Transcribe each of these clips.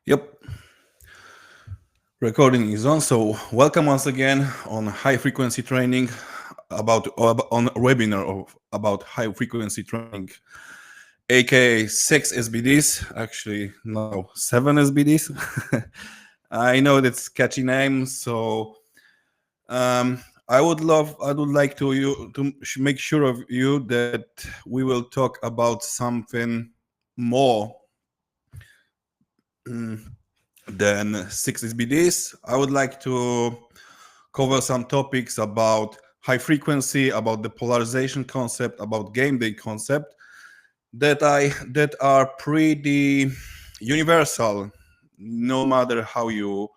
Yep, recording is on. So welcome once again on high frequency training on a webinar about high frequency training, aka 6 SBDs. Actually, no, 7 SBDs. I know that's catchy name, so I would like to make sure of you that we will talk about something more than 6 SBDs. I would like to cover some topics about high frequency, about the polarization concept, about game day concept that are pretty universal, no matter how you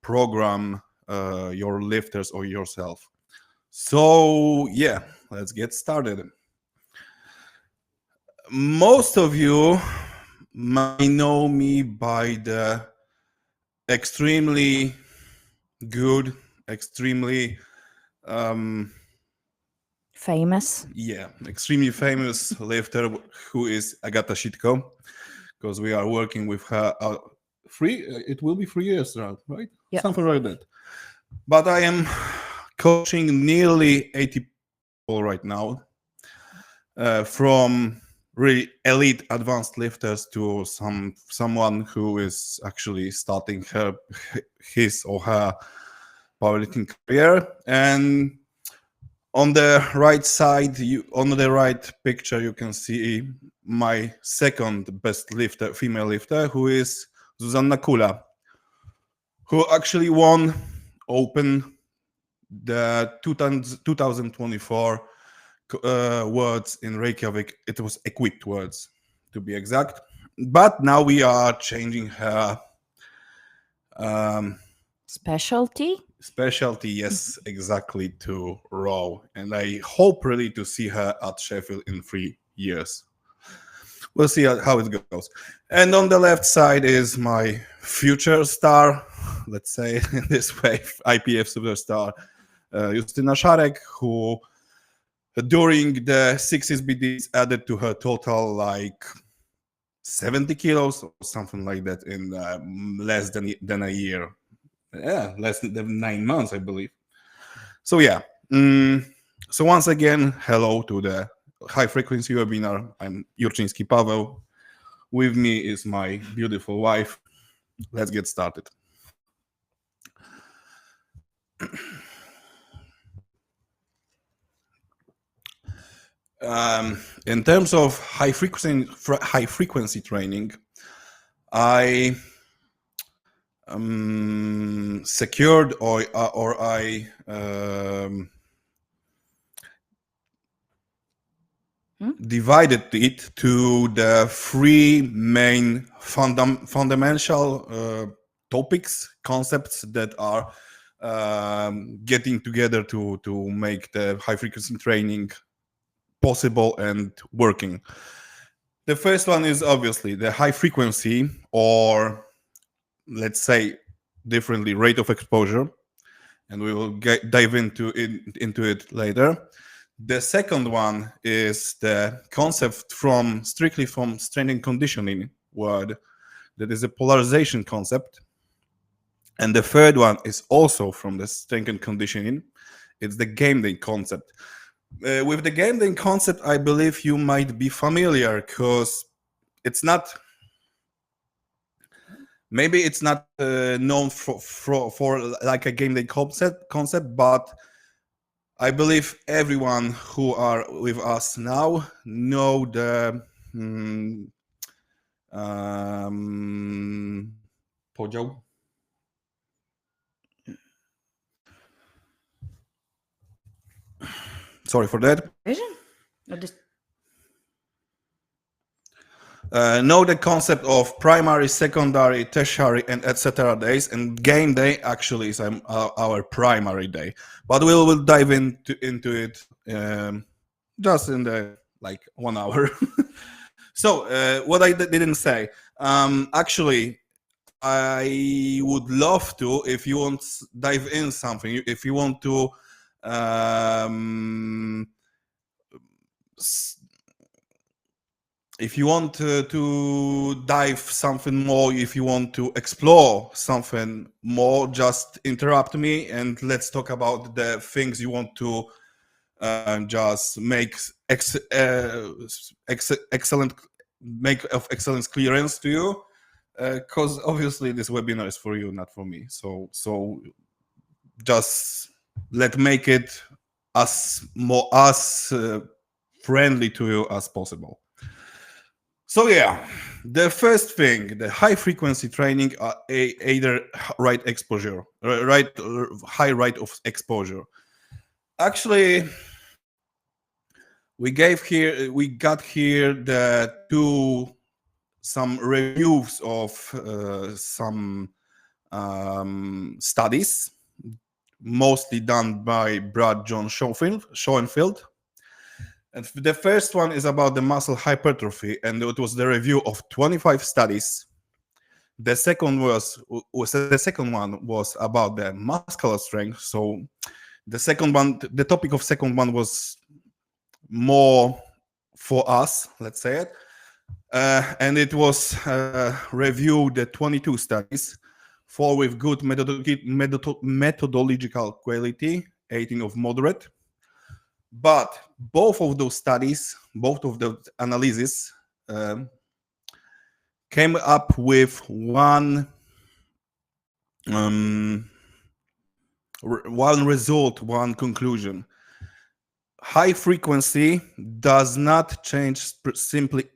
program your lifters or yourself. So yeah, let's get started. Most of you might know me by the extremely good, extremely famous. extremely famous lifter who is Agata Shitko, because we are working with her it will be 3 years now, right? Yeah. Something like that. But I am coaching nearly 80 people right now, from really elite advanced lifters to someone who is actually starting his or her powerlifting career. And on the right side, on the right picture, you can see my second best lifter, female lifter, who is Zuzanna Kula, who actually won Open the 2024 Worlds in Reykjavik. It was Equipped Worlds, to be exact. But now we are changing her Specialty? Yes, exactly, to Raw. And I hope really to see her at Sheffield in 3 years. We'll see how it goes. And on the left side is my future star, let's say in this way, IPF superstar, Justyna Szarek, who during the 6 SBDs added to her total like 70 kilos or something like that in less than a year. Yeah, less than 9 months, I believe. So yeah. So once again, hello to the high frequency webinar. I'm Jurczyński Paweł. With me is my beautiful wife. Let's get started. In terms of high frequency training, I secured or I divided it to the three main fundamental topics, concepts that are getting together to make the high frequency training possible and working. The first one is obviously the high frequency, or let's say differently, rate of exposure, and we will dive into it later. The second one is the concept strictly from strength and conditioning word, that is a polarization concept. And the third one is also from the strength and conditioning. It's the game day concept. With the game day concept, I believe you might be familiar, because it's not, maybe it's not known for like a game day concept, but I believe everyone who are with us now know the podział. Sorry for that. Know the concept of primary, secondary, tertiary, and etc. days, and game day actually is our primary day. But we will dive into it just in the like 1 hour. So what I didn't say, actually, I would love to, if you want to dive in something, if you want to if you want to dive something more, if you want to explore something more, just interrupt me and let's talk about the things you want to just make excellent, make of excellence clearance to you, because obviously this webinar is for you, not for me. So just let make it as friendly to you as possible. So yeah, the first thing, the high frequency training are either right exposure, high rate of exposure. Actually, we got here the some reviews of some studies, mostly done by Brad John Schoenfield. And the first one is about the muscle hypertrophy, and it was the review of 25 studies. The second one was about the muscular strength. So the topic of second one was more for us, let's say it, and it was reviewed the 22 studies, 4 with good methodological quality, 18 of moderate. But both of those studies, both of the analyses, came up with one result, one conclusion. High frequency does not change simply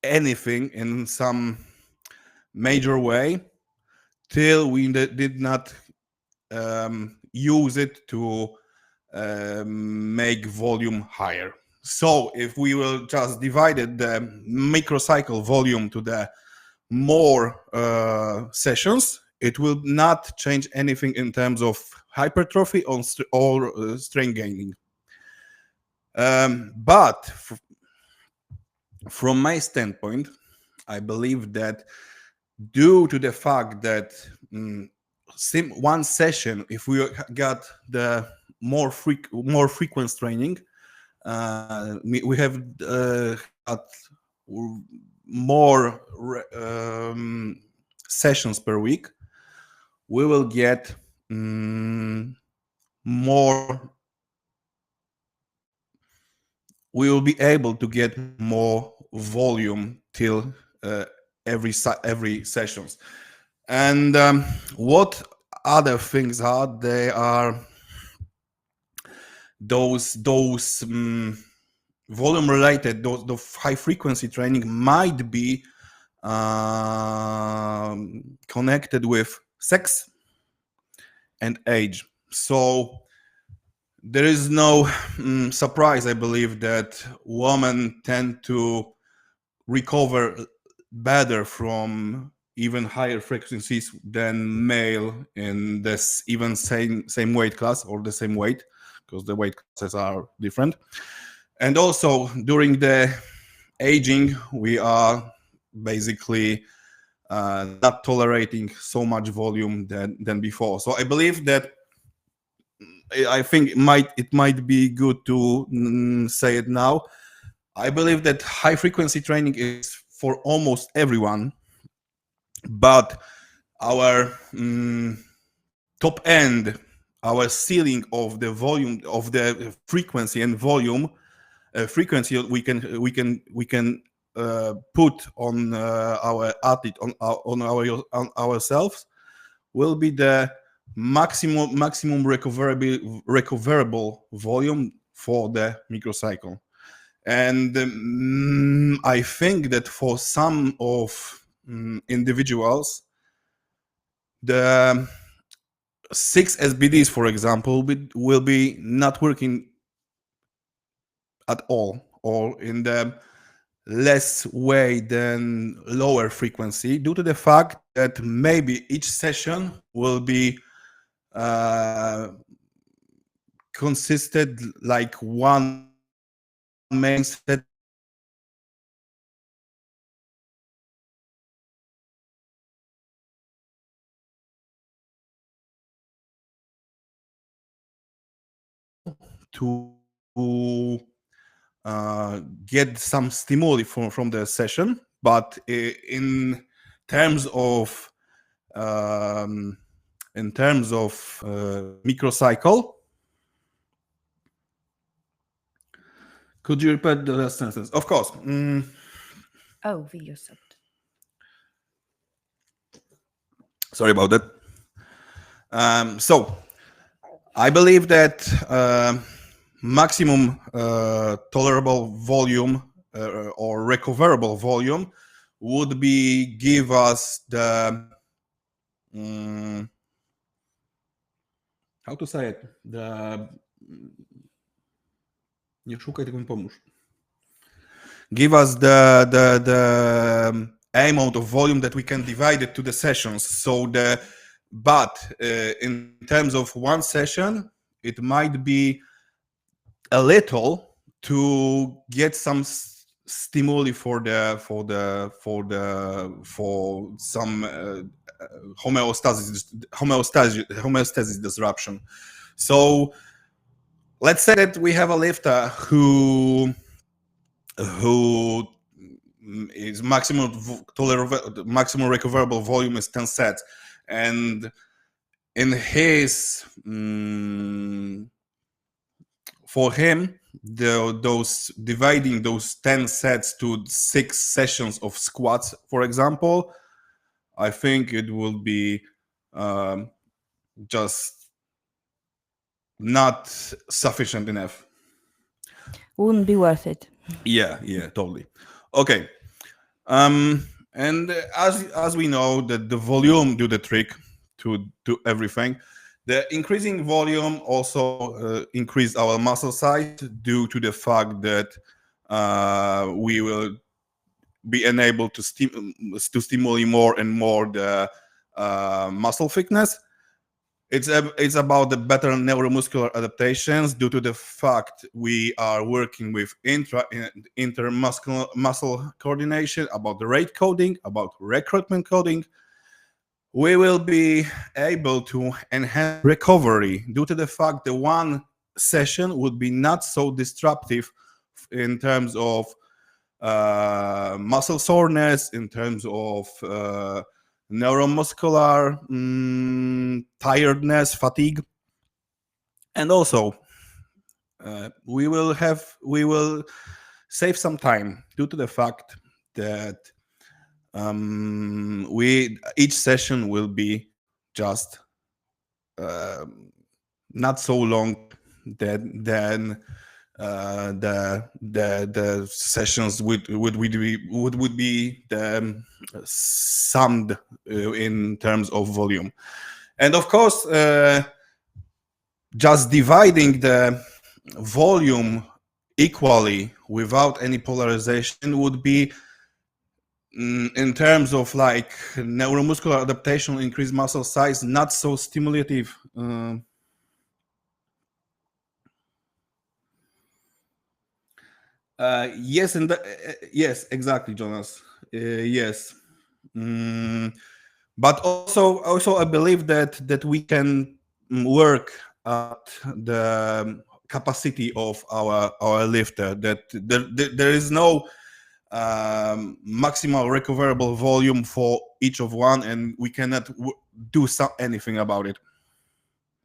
anything in some major way till we did not use it to make volume higher. So if we will just divide the microcycle volume to the more sessions, it will not change anything in terms of hypertrophy or strength gaining. But from my standpoint, I believe that due to the fact that one session, if we got the more frequent training, we have got more sessions per week, we will get more. We will be able to get more volume till every sessions. And what other things are? They are those volume related, the high frequency training might be connected with sex and age. So there is no surprise, I believe, that women tend to recover better from even higher frequencies than male in this even same weight class or the same weight, because the weight classes are different. And also during the aging, we are basically not tolerating so much volume than before. So I believe that I think it might be good to say it now. I believe that high frequency training is for almost everyone, but our top end, our ceiling of the volume of the frequency and volume, frequency we can put on our athlete on ourselves will be the maximum recoverable volume for the microcycle. And I think that for some of individuals, the 6 SBDs, for example, will be not working at all, or in the less way than lower frequency, due to the fact that maybe each session will be consisted like one main set of exercises, to get some stimuli from the session, but in terms of um, microcycle. Could you repeat the last sentence? Of course. Oh, vi just sett. Sorry about that. So I believe that maximum tolerable volume or recoverable volume would be give us the how to say it, the nie szukaj, tylko mi pomóż. Give us the amount of volume that we can divide it to the sessions. So in terms of one session, it might be a little to get some stimuli for some homeostasis disruption. So let's say that we have a lifter who is maximum recoverable volume is 10 sets, and in his for him those dividing those 10 sets to 6 sessions of squats, for example, I think it will be just not sufficient enough. Wouldn't be worth it. Yeah, totally. Okay. And as we know that the volume do the trick to everything, the increasing volume also increase our muscle size due to the fact that we will be enabled to stimulate more and more the muscle thickness. It's about the better neuromuscular adaptations due to the fact we are working with intermuscular muscle coordination, about the rate coding, about recruitment coding. We will be able to enhance recovery due to the fact that one session would be not so disruptive in terms of muscle soreness, in terms of neuromuscular tiredness, fatigue, and also we will save some time due to the fact that each session will be just not so long than the sessions would be summed in terms of volume, and of course just dividing the volume equally without any polarization would be in terms of like neuromuscular adaptation, increased muscle size, not so stimulative. Yes, and yes, exactly, Jonas. Yes, but also I believe that we can work at the capacity of our lifter. That there is no maximal recoverable volume for each of one, and we cannot do anything about it.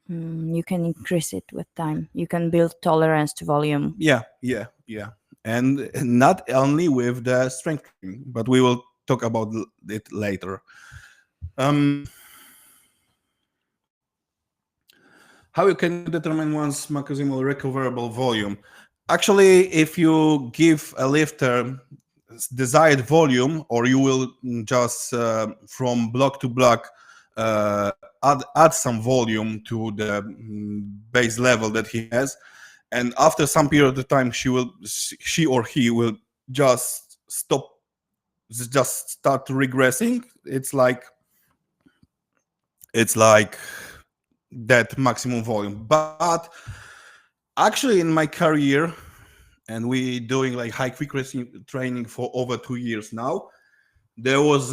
You can increase it with time. You can build tolerance to volume. Yeah. And not only with the strength training, but we will talk about it later. How you can determine one's maximal recoverable volume? Actually, if you give a lifter desired volume, or you will just from block to block add some volume to the base level that he has, and after some period of time she or he will just start regressing. It's like that maximum volume. But actually in my career, and we doing like high frequency training for over 2 years now, there was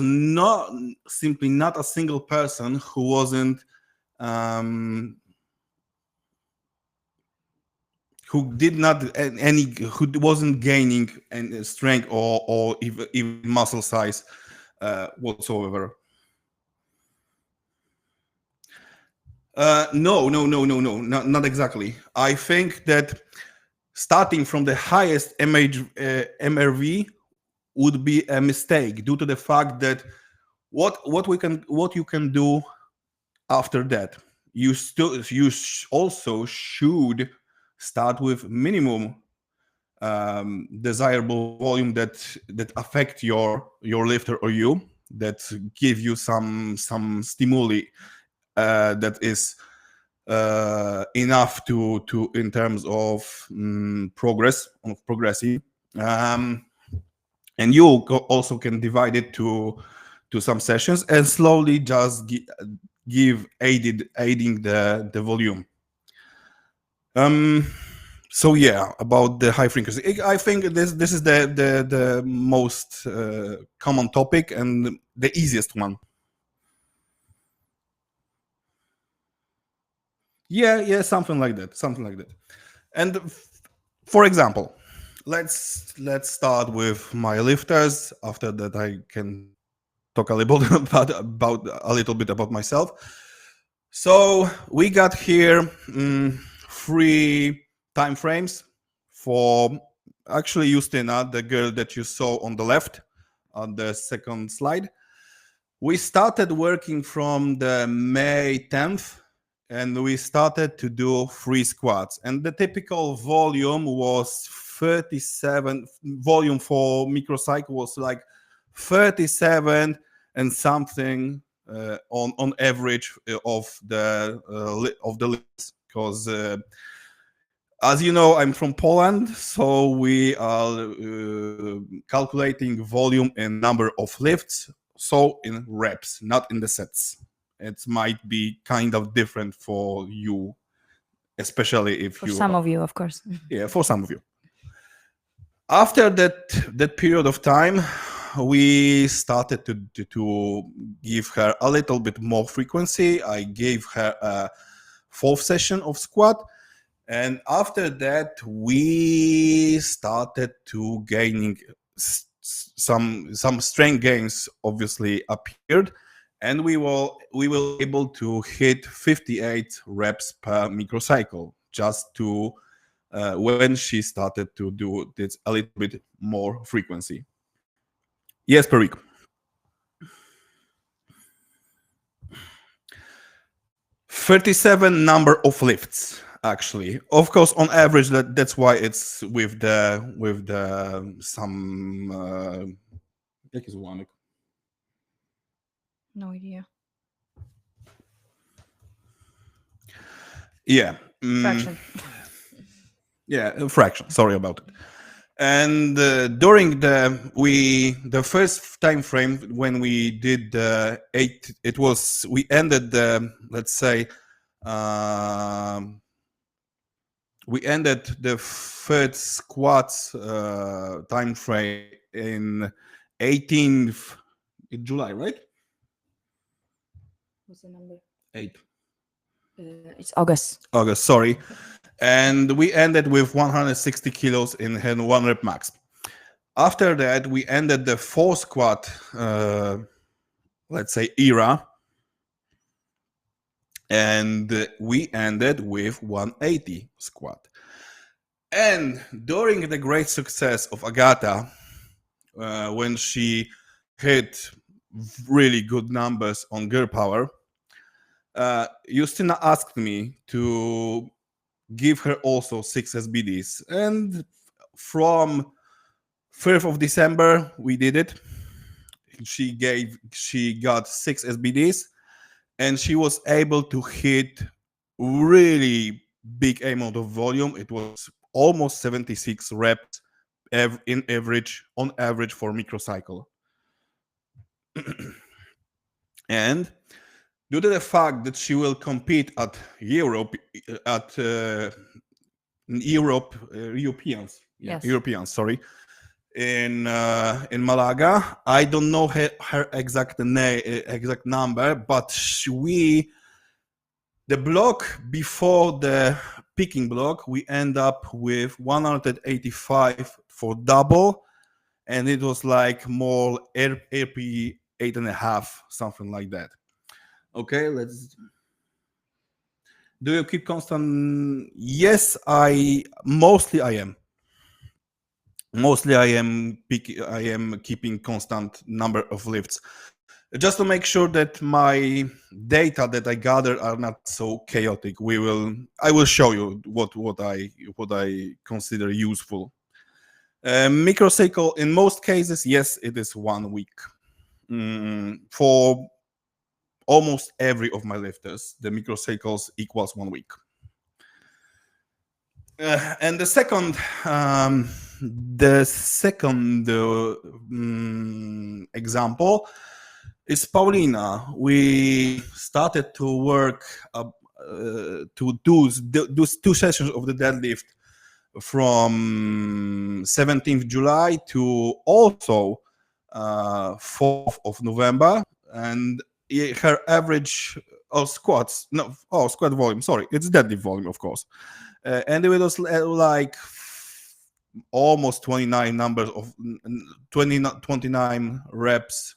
simply not a single person who wasn't who did not any who wasn't gaining any strength or even muscle size whatsoever. No, not exactly. I think that starting from the highest MRV would be a mistake due to the fact that what you can do after that, also should start with minimum desirable volume that affect your lifter or you, that give you some stimuli that is enough to in terms of progressing, and you also can divide it to some sessions and slowly just give aiding the volume. So yeah, about the high frequency, I think this is the most common topic and the easiest one. Yeah, something like that. And for example, let's start with my lifters. After that, I can talk a little bit about myself. So we got here 3 time frames for actually Justina, the girl that you saw on the left on the second slide. We started working from the May 10th, and we started to do 3 squats, and the typical volume was 37. Volume for microcycle was like 37 and something on average of the lifts, because as you know, I'm from Poland, so we are calculating volume in number of lifts, so in reps, not in the sets. It might be kind of different for you, especially if For some of you, of course. Yeah, for some of you. After that period of time, we started to give her a little bit more frequency. I gave her a 4th session of squat, and after that we started to gaining some strength gains obviously appeared, and we were able to hit 58 reps per microcycle, just to when she started to do this a little bit more frequency. Yes, per week. 37 number of lifts, actually. Of course, on average, that's why it's with the some. Jaki jest ułamek? No idea. Yeah. Fraction. Yeah, a fraction. Sorry about it. And during the first time frame when we did the 8, we ended the, let's say, we ended the third squats time frame in 18th in July, right? What's the number? 8. It's August. August, sorry. And we ended with 160 kilos in 1 rep max. After that, we ended the 4 squat, let's say, era, and we ended with 180 squat. And during the great success of Agata, when she hit really good numbers on girl power, Justina asked me to give her also 6 SBDs. And from 1st of December, we did it. She got 6 SBDs, and she was able to hit really big amount of volume. It was almost 76 reps on average for microcycle. And due to the fact that she will compete at Europeans, Yes. Europeans, sorry, in Malaga. I don't know her exact number, but the block before the picking block, we end up with 185 for double, and it was like more RP 8.5, something like that. Okay, let's. Do you keep constant? Yes, I am. Mostly, I am keeping constant number of lifts, just to make sure that my data that I gather are not so chaotic. I will show you what I consider useful. Microcycle in most cases, yes, it is 1 week. For almost every of my lifters, the microcycles equals 1 week. And the second example is Paulina. We started to work to do 2 sessions of the deadlift from 17th July to also 4th of November, and her average squat volume. Sorry, it's deadlift volume, of course. And it was like almost 29 numbers of 29 reps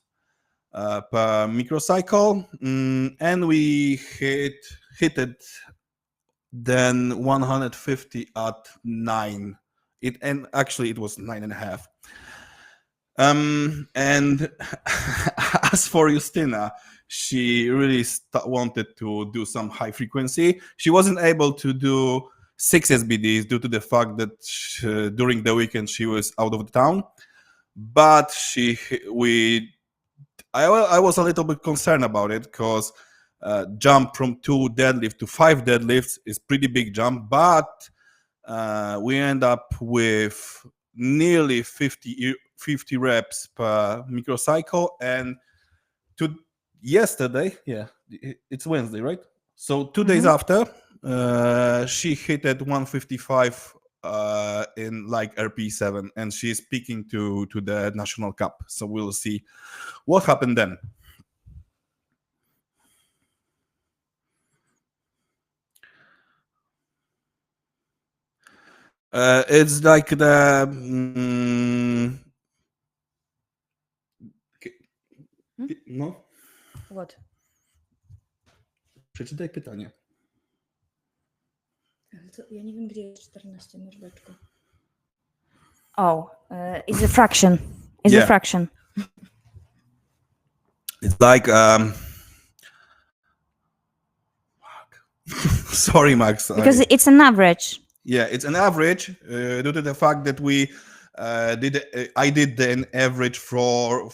per microcycle, and we hit it then 150 at 9. And actually it was 9.5. And as for Justina, she really wanted to do some high frequency. She wasn't able to do 6 SBDs due to the fact that during the weekend she was out of the town. But I was a little bit concerned about it, because jump from 2 deadlift to 5 deadlifts is pretty big jump. But we end up with nearly 50 reps per microcycle, and yesterday, it's Wednesday, right? So 2 days after, she hit at 155 in like RP7, and she's speaking to the National Cup. So we'll see what happened then. It's like the no. What? Przeczytaj pytanie. Ja nie wiem, gdzie jest 14, mordeczko. Oh, it's a fraction. It's a fraction. It's like sorry, Max. Because it's an average. Yeah, it's an average due to the fact that I did an average for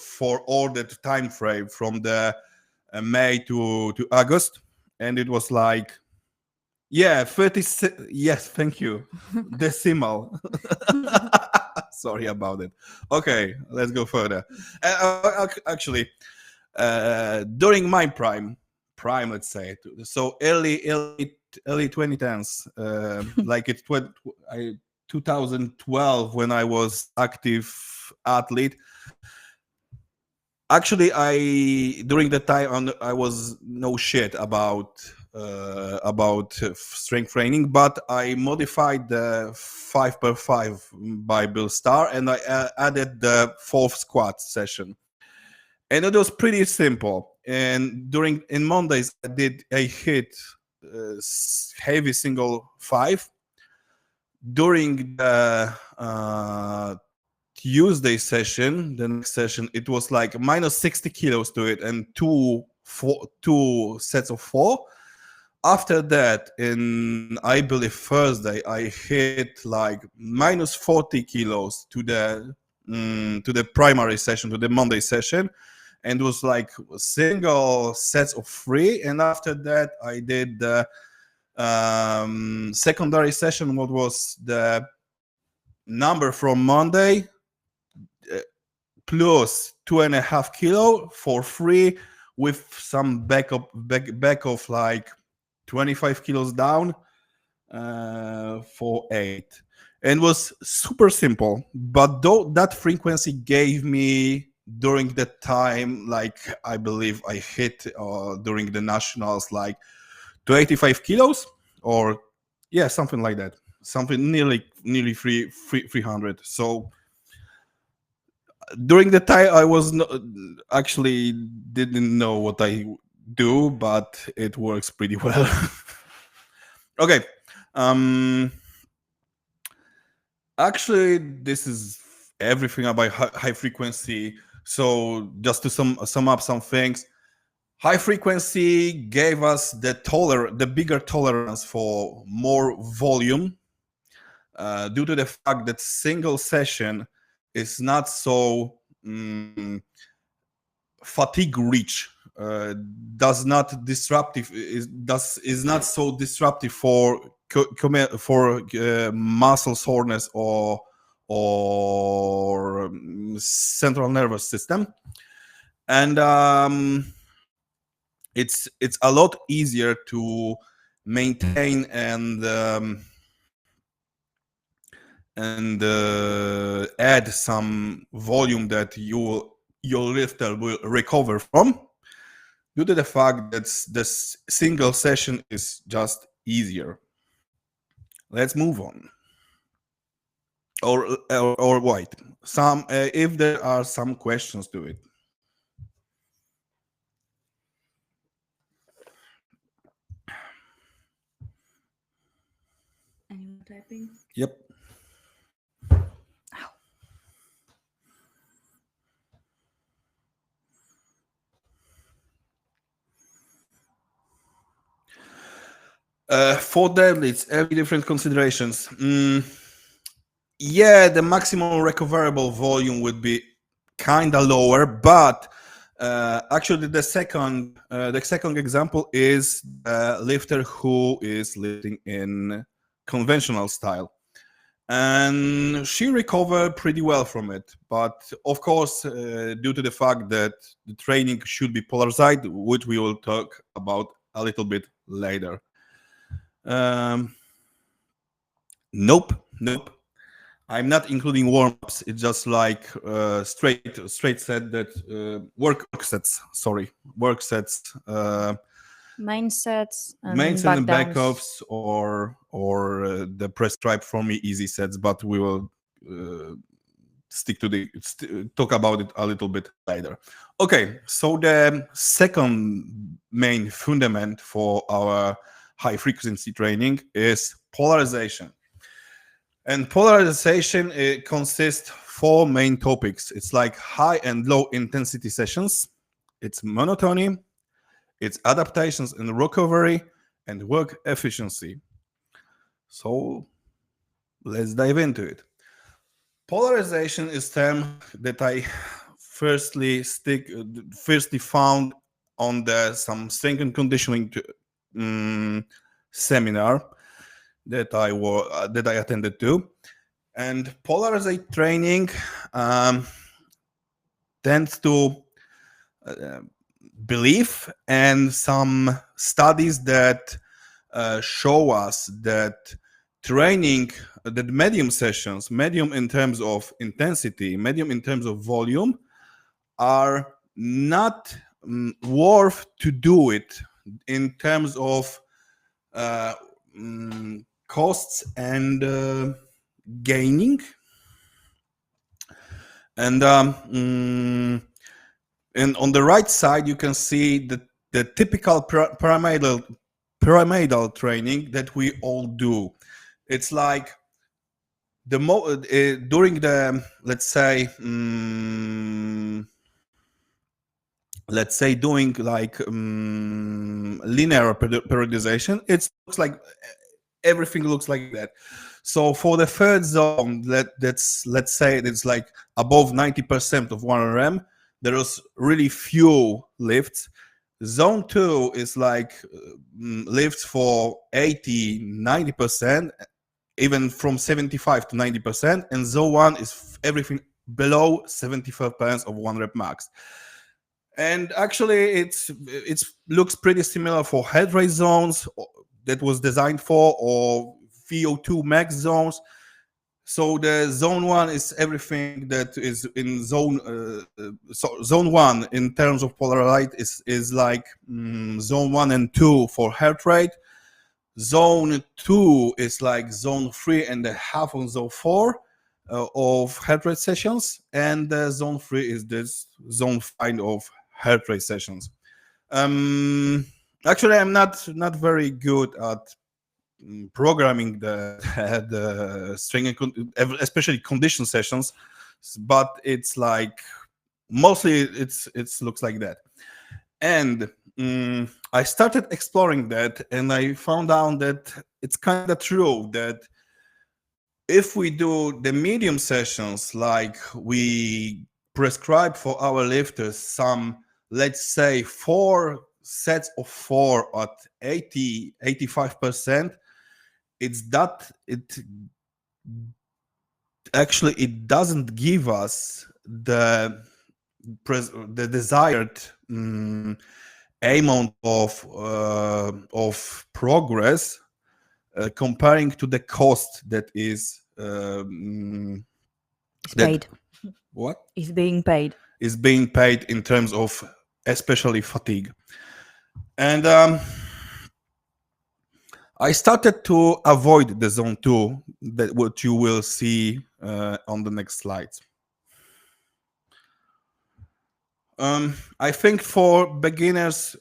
all that time frame from the May to August, and it was like 36. Yes, thank you. Decimal. Sorry about it. Okay, let's go further. Actually, during my prime, let's say, so early 2010s, like it's 2012, when I was active athlete. Actually, during the time I was no shit about strength training, but I modified the 5x5 by Bill Starr, and I added the 4th squat session, and it was pretty simple. And in Mondays, I hit heavy single 5. During the Tuesday session, the next session, it was like minus 60 kilos to it, and two sets of 4. After that, I believe Thursday, I hit like minus 40 kilos to the primary session, to the Monday session, and it was like single sets of 3. And after that, I did the secondary session, what was the number from Monday, plus 2.5 kilo for 3, with some back of like 25 kilos down for 8. And was super simple, but though that frequency gave me during the time, like I believe I hit during the nationals like 285 kilos, or Yeah, something like that. Something nearly 300. So during the time I was actually didn't know what I do, but it works pretty well. Okay. Um Actually, this is everything about high frequency. So just to sum up some things, high frequency gave us the bigger tolerance for more volume, due to the fact that single session is not so fatigue rich, does not disruptive is not so disruptive for muscle soreness or central nervous system, and it's a lot easier to maintain and add some volume that your lifter will recover from, due to the fact that this single session is just easier. Let's move on. Or wait, some if there are some questions to it. Anyone typing? Yep. For deadlifts, every different considerations. Yeah, the maximum recoverable volume would be kind of lower, but actually the second example is a lifter who is lifting in conventional style, and she recovered pretty well from it. But of course, due to the fact that the training should be polarized, which we will talk about a little bit later. Nope. I'm not including warm-ups. It's just like straight set that work sets. Sorry, work sets. Main sets and Mains back and downs. backups or the prescribed for me easy sets, but we will stick to talk about it a little bit later. Okay, so the second main fundament for our high frequency training is polarization. And polarization, it consists four main topics. It's like high and low intensity sessions, it's monotony, it's adaptations and recovery, and work efficiency. So let's dive into it. Polarization is term that I firstly found on the some strength and conditioning seminar that I attended to, and polarization training tends to believe, and some studies that show us that training, that medium sessions, medium in terms of intensity, medium in terms of volume, are not worth to do it in terms of costs and gaining. And on the right side, you can see the typical pyramidal training that we all do. It's like during the let's say doing like linear periodization. It looks like everything looks like that. So for the third zone, let's say it's like above 90% of 1RM, there is really few lifts. Zone 2 is like lifts for 80-90%, even from 75 to 90%, and zone 1 is everything below 75% of 1 rep max. And actually it's looks pretty similar for head rate zones that was designed for, or VO2 max zones. So the zone 1 is everything that is in zone zone 1 in terms of polarity is like zone 1 and 2 for heart rate. Zone 2 is like zone 3.5 on zone 4 of heart rate sessions, and zone 3 is this zone 5 of heart rate sessions. Actually, I'm not very good at programming the string and especially condition sessions, but it's like mostly it looks like that. And I started exploring that, and I found out that it's kind of true that if we do the medium sessions, like we prescribe for our lifters some, let's say, 4 sets of 4 at 85%, it's that it actually it doesn't give us the desired amount of progress comparing to the cost that is paid. What Is being paid. Is being paid in terms of especially fatigue. And I started to avoid the zone 2, that what you will see on the next slides. I think for beginners,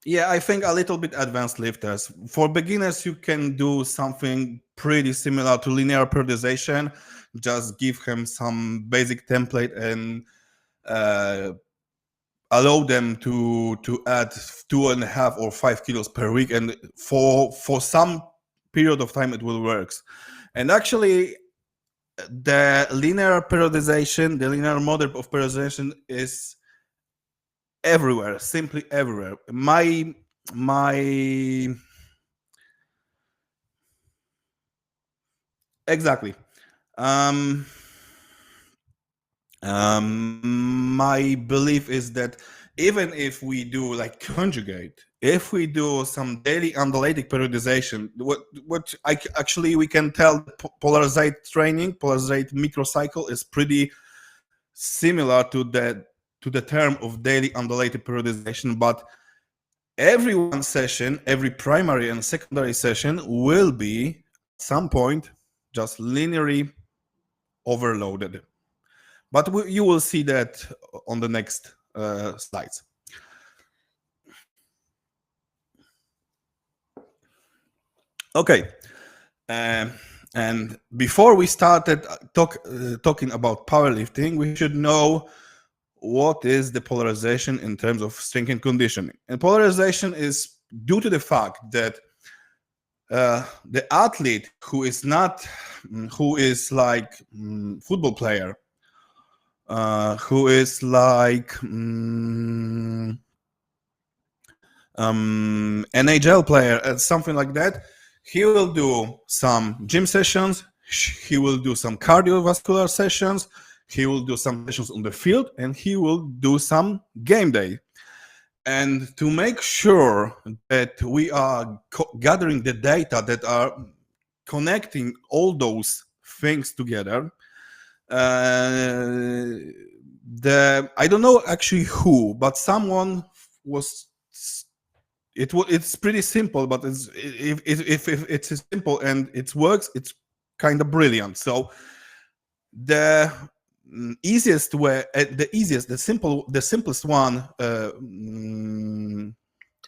I think a little bit advanced lifters. For beginners, you can do something pretty similar to linear periodization. Just give him some basic template and allow them to add 2.5 or 5 kilos per week, and for some period of time it will work. And actually, the linear periodization, the linear model of periodization is everywhere, simply everywhere. My exactly. My belief is that even if we do like conjugate, if we do some daily analytic periodization, what actually we can tell polarizate training, polarizate microcycle is pretty similar to the term of daily undulated periodization, but every one session, every primary and secondary session will be at some point just linearly overloaded. But you will see that on the next slides. Okay. And before we started talking about powerlifting, we should know what is the polarization in terms of strength and conditioning. And polarization is due to the fact that the athlete who is like football player, who is like NHL player and something like that, he will do some gym sessions, he will do some cardiovascular sessions, he will do some sessions on the field, and he will do some game day. And to make sure that we are gathering the data that are connecting all those things together, I don't know actually who, but someone was. It's pretty simple, but if it's simple and it works, it's kind of brilliant. So the easiest way, the simplest one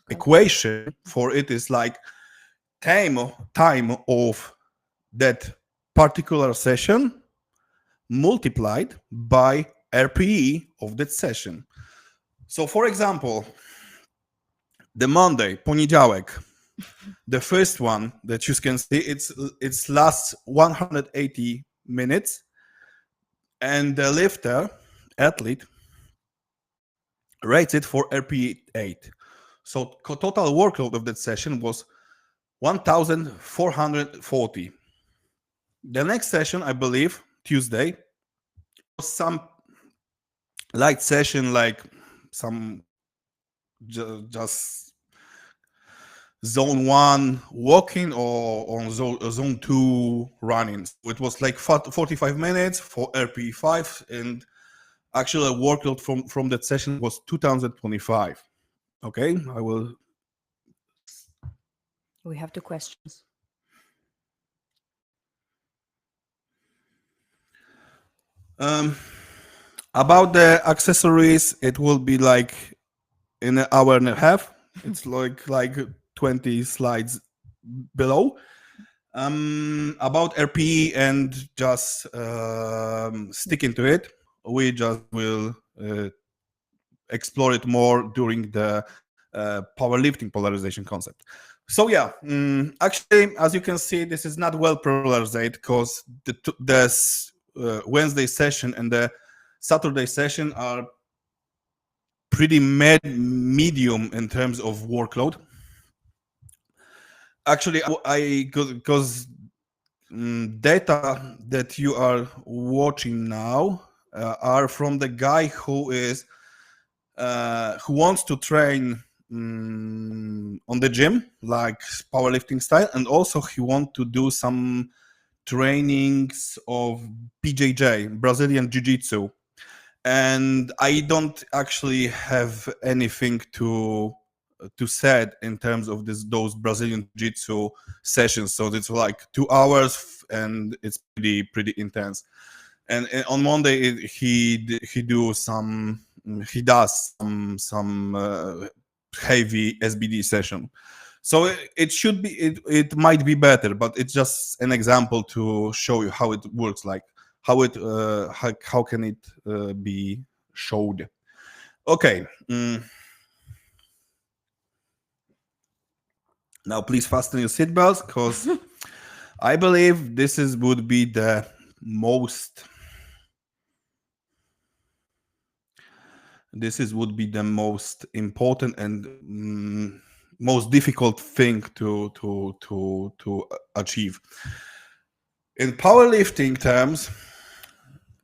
equation for it is like time of that particular session multiplied by RPE of that session. So for example, the Monday, poniedziałek, the first one that you can see, it's lasts 180 minutes, and the lifter athlete rates it for RPE 8. So total workload of that session was 1,440. The next session, I believe, Tuesday, was some light session, like some just zone 1 walking or on zone 2 running. So it was like 45 minutes for RPE 5, and actually workload from that session was 2025. Okay, I will We have two questions. About the accessories, it will be like in an hour and a half. It's like 20 slides below. About RPE and just sticking to it, we just will explore it more during the powerlifting polarization concept. So yeah, actually, as you can see, this is not well polarized because the Wednesday session and the Saturday session are pretty medium in terms of workload. Actually, I because data that you are watching now are from the guy who wants to train on the gym, like powerlifting style, and also he wants to do some trainings of BJJ, Brazilian Jiu-Jitsu. And I don't actually have anything to said in terms of those Brazilian Jiu-Jitsu sessions. So it's like 2 hours, and it's pretty intense. And on Monday he does some heavy SBD session. So it should be it might be better, but it's just an example to show you how it works, like how can it be showed. Okay. Now please fasten your seatbelts, because I believe would be the most would be the most important and most difficult thing to achieve. In powerlifting terms,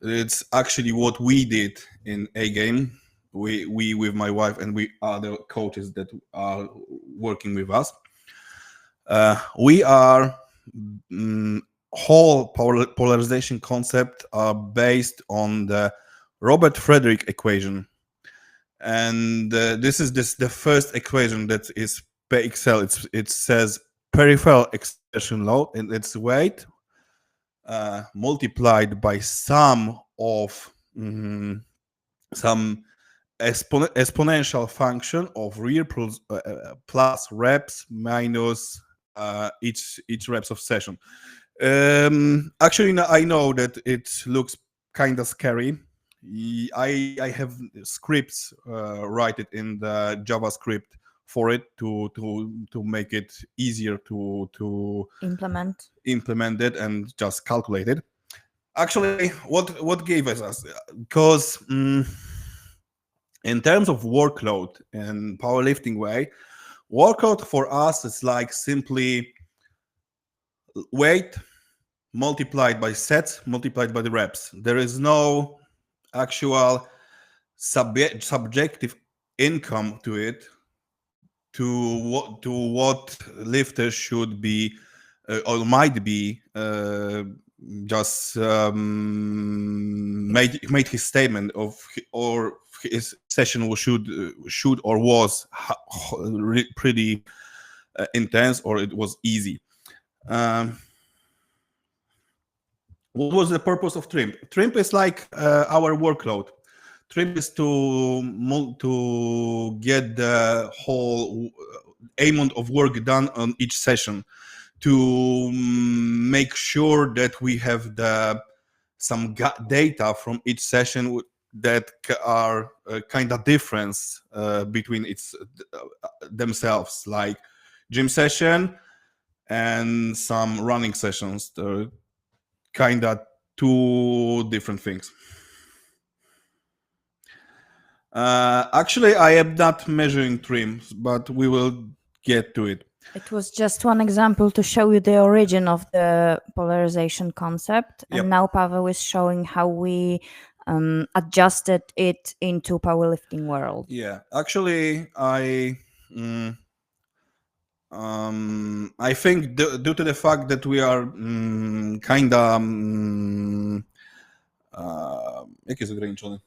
it's actually what we did in A game. We with my wife and we other coaches that are working with us. We are whole polarization concept are based on the Robert Frederick equation. And this is the first equation that is PXL. It says peripheral exertion load, and its weight multiplied by sum of some exponential function of rear plus reps minus each reps of session. Actually, I know that it looks kind of scary. I have scripts write it in the JavaScript for it to make it easier to implement it and just calculate it. Actually, what gave us because in terms of workload and powerlifting way, workout for us is like simply weight multiplied by sets multiplied by the reps. There is no actual subjective income to it, to what lifters should be or might be just made his statement of or his session should or was pretty intense, or it was easy. What was the purpose of trim? Trim is like our workload. Trim is to get the whole amount of work done on each session, to make sure that we have some data from each session that are kind of difference between themselves, like gym session and some running sessions. They're kind of two different things. Actually, I am not measuring trims, but we will get to it. It was just one example to show you the origin of the polarization concept. Yep. And now Pavel is showing how we adjusted it into powerlifting world. Yeah, actually, I think due to the fact that we are kind of jak jest ograniczony?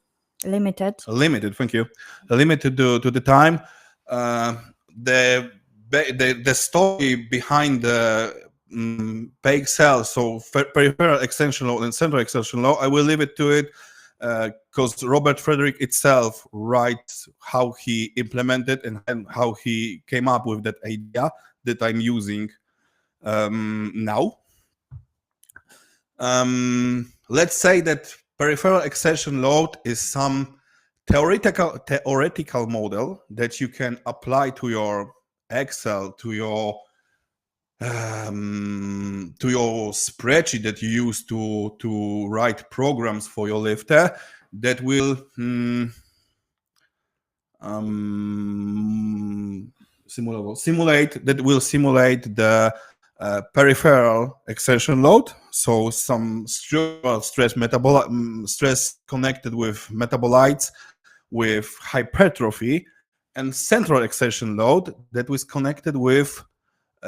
Limited. Limited, thank you. Limited to the time. The the story behind the PXL, so peripheral extension load and central extension load, I will leave it to it because Robert Frederick itself writes how he implemented and how he came up with that idea that I'm using now. Let's say that peripheral extension load is some theoretical model that you can apply to your Excel, to your spreadsheet that you use to write programs for your lifter that will simulate the peripheral exertion load, so some structural stress connected with metabolites, with hypertrophy, and central exertion load that was connected with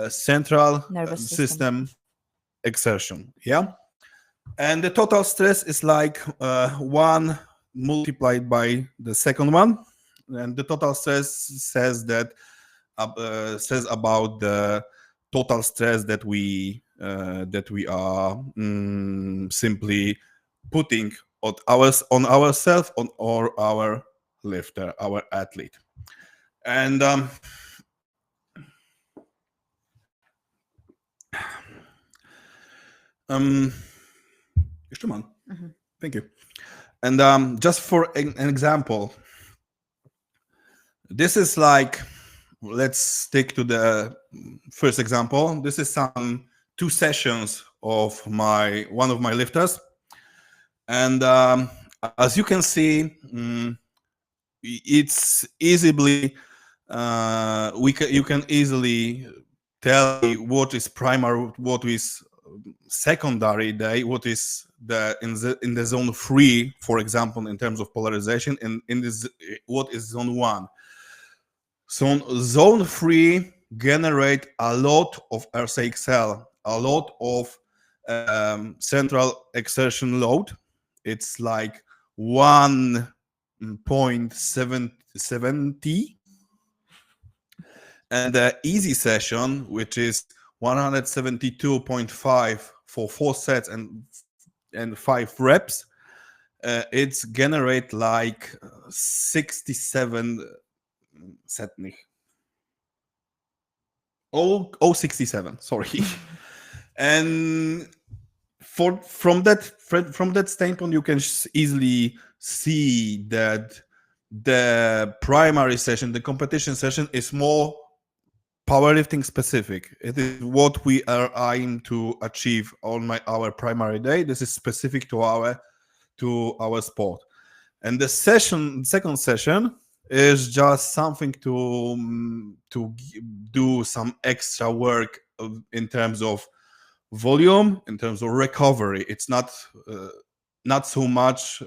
central Nervous system exertion. Yeah, and the total stress is like one multiplied by the second one, and the total stress says about the total stress that we are simply putting on ourselves or our lifter, our athlete. And thank you. And just for an example, this is like, let's stick to the first example. This is some 2 sessions of one of my lifters, and as you can see, it's easily you can easily tell me what is primary, what is secondary day, what is in the zone 3, for example, in terms of polarization, and in this what is zone 1. So zone 3 generate a lot of RCXL, a lot of central exertion load. It's like 1.70, and the easy session, which is 172.5 for 4 sets and 5 reps, it's generate like 67 setnych. 67, sorry. And from that standpoint, you can easily see that the primary session, the competition session, is more powerlifting specific. It is what we are aiming to achieve on our primary day. This is specific to our sport. And the second session is just something to do some extra work in terms of volume, in terms of recovery. It's not so much.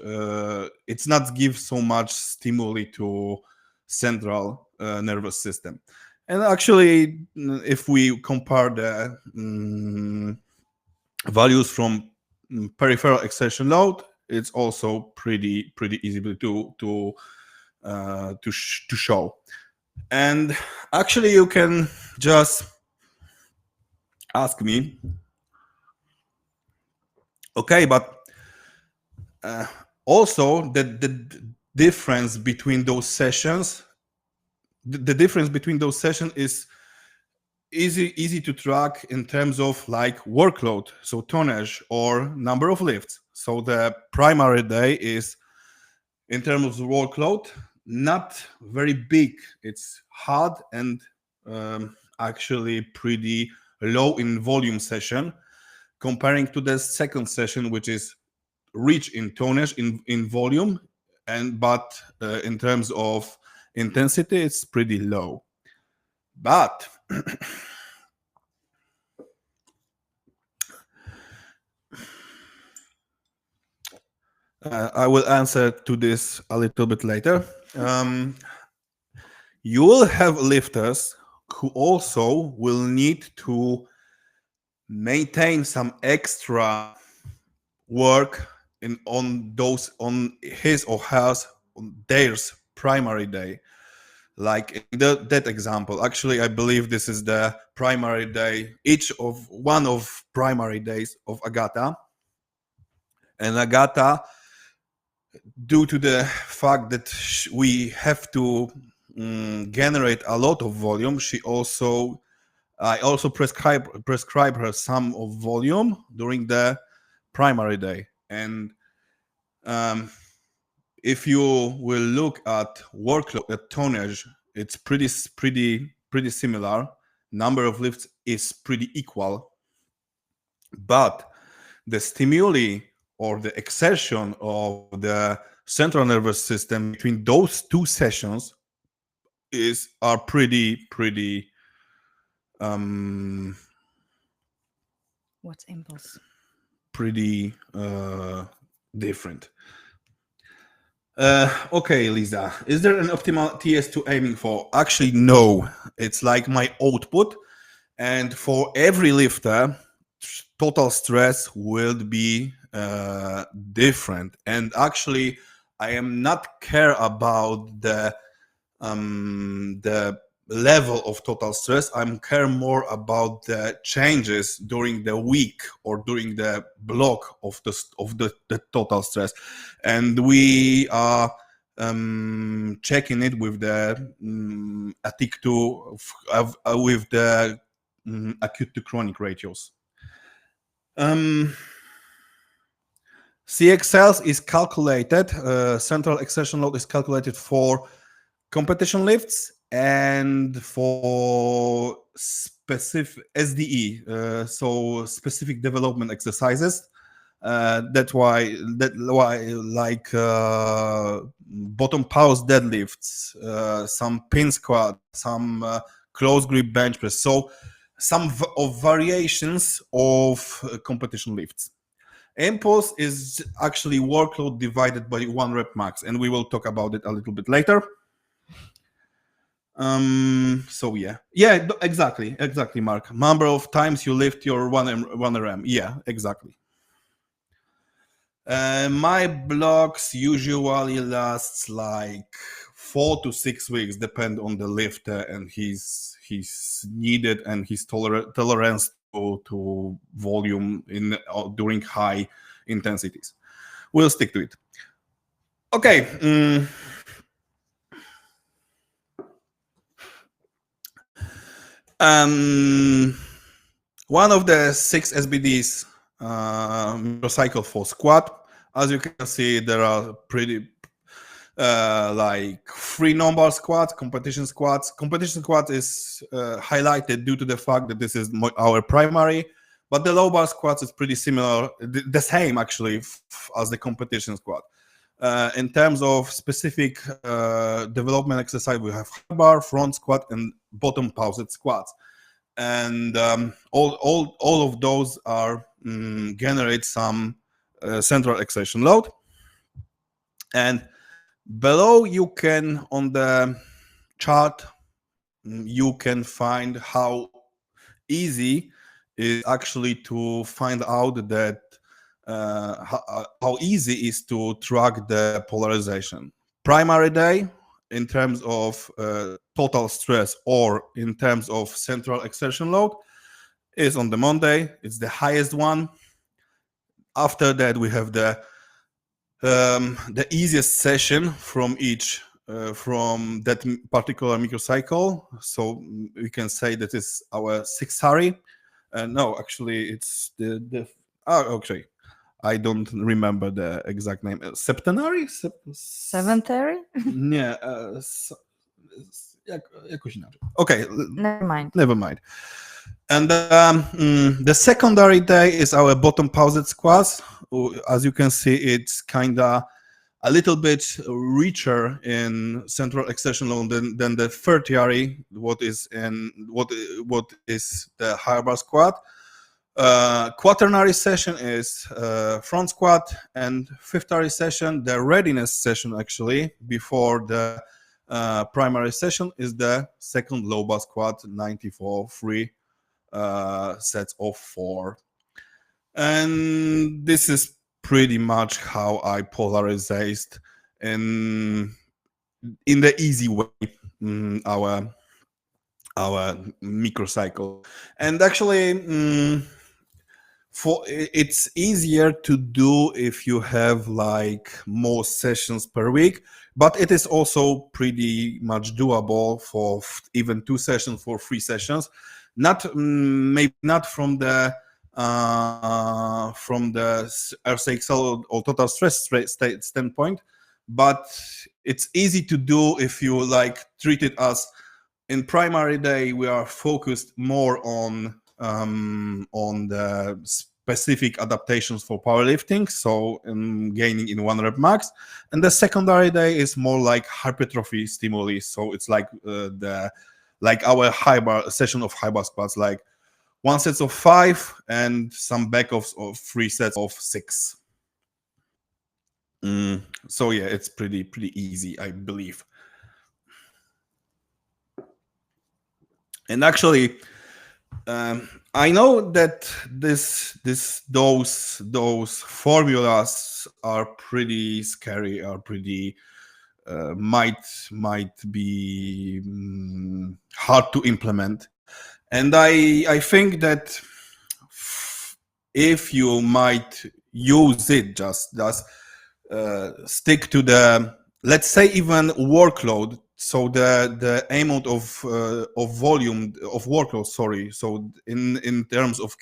It's not give so much stimuli to central nervous system. And actually, if we compare the values from peripheral exertion load, it's also pretty easy to show. And actually, you can just ask me, okay, but also the difference between those sessions, the difference between those sessions is easy to track in terms of like workload, so tonnage or number of lifts. So the primary day is, in terms of workload, not very big. It's hard and actually pretty low in volume session, comparing to the second session, which is rich in tonnage, in volume, but in terms of intensity, it's pretty low. But I will answer to this a little bit later. You will have lifters who also will need to maintain some extra work on his or hers, on their primary day. Like in that example, actually, I believe this is the primary day, each of one of primary days of Agata. And Agata, due to the fact that we have to generate a lot of volume, I also prescribe her some of volume during the primary day. And if you will look at workload, at tonnage, it's pretty similar. Number of lifts is pretty equal, but the stimuli or the exertion of the central nervous system between those two sessions are pretty What's impulse? pretty different. Okay, Lisa, is there an optimal TS2 aiming for? Actually, no. It's like my output, and for every lifter, total stress will be different. And actually, I am not care about the level of total stress. I'm care more about the changes during the week or during the block of the total stress, and we are checking it with the ATIC2 with the acute to chronic ratios. CXLs is calculated, central exertion load is calculated for competition lifts and for specific SDE, so specific development exercises. That's why like bottom pause deadlifts, some pin squat, some close grip bench press. So some of variations of competition lifts. Impulse is actually workload divided by 1 rep max, and we will talk about it a little bit later. So yeah, exactly, Mark. Number of times you lift your 1 RM. Yeah, exactly. My blocks usually lasts like 4 to 6 weeks, depend on the lifter and his needed and his tolerance to volume in during high intensities. We'll stick to it. Okay. One of the 6 SBDs microcycle for squat. As you can see, there are pretty like 3 normal squats, competition squats. Competition squat is highlighted due to the fact that this is our primary, but the low bar squats is pretty similar, the same actually as the competition squat. In terms of specific development exercise, we have high bar, front squat, and bottom paused squats. And all of those are generate some central exertion load. And below you can, on the chart, you can find how easy is actually to find out that how easy is to track the polarization. Primary day in terms of total stress or in terms of central exertion load is on the Monday. It's the highest one. After that, we have the easiest session from each from that particular microcycle. So we can say that is our 6th Hari. No, actually, it's the okay. I don't remember the exact name. Septenary? Seventhary? Nie. Jakoś inaczej. Okay. Never mind. And the secondary day is our bottom paused squats. As you can see, it's kind of a little bit richer in central exertion load than the tertiary, what is the high bar squat. Quaternary session is front squat, and fifthary session, the readiness session actually before the primary session, is the second low bar squat, 94 free sets of 4. And this is pretty much how I polarized in the easy way. our microcycle. And actually, it's easier to do if you have like more sessions per week, but it is also pretty much doable for even 2 sessions for 3 sessions. Not maybe not from the RCXL or total stress state standpoint, but it's easy to do if you like treat it as in primary day we are focused more on the specific adaptations for powerlifting, so gaining in 1 rep max, and the secondary day is more like hypertrophy stimuli, so it's like our high bar session of high bar squats, like 1 set of 5 and some backoffs of 3 sets of 6. So yeah, it's pretty easy, I believe. And actually, I know that those formulas are pretty scary, are pretty might be hard to implement, and I think that if you might use it, just stick to the, let's say, even workload. So the amount of volume of workload, sorry. So in terms of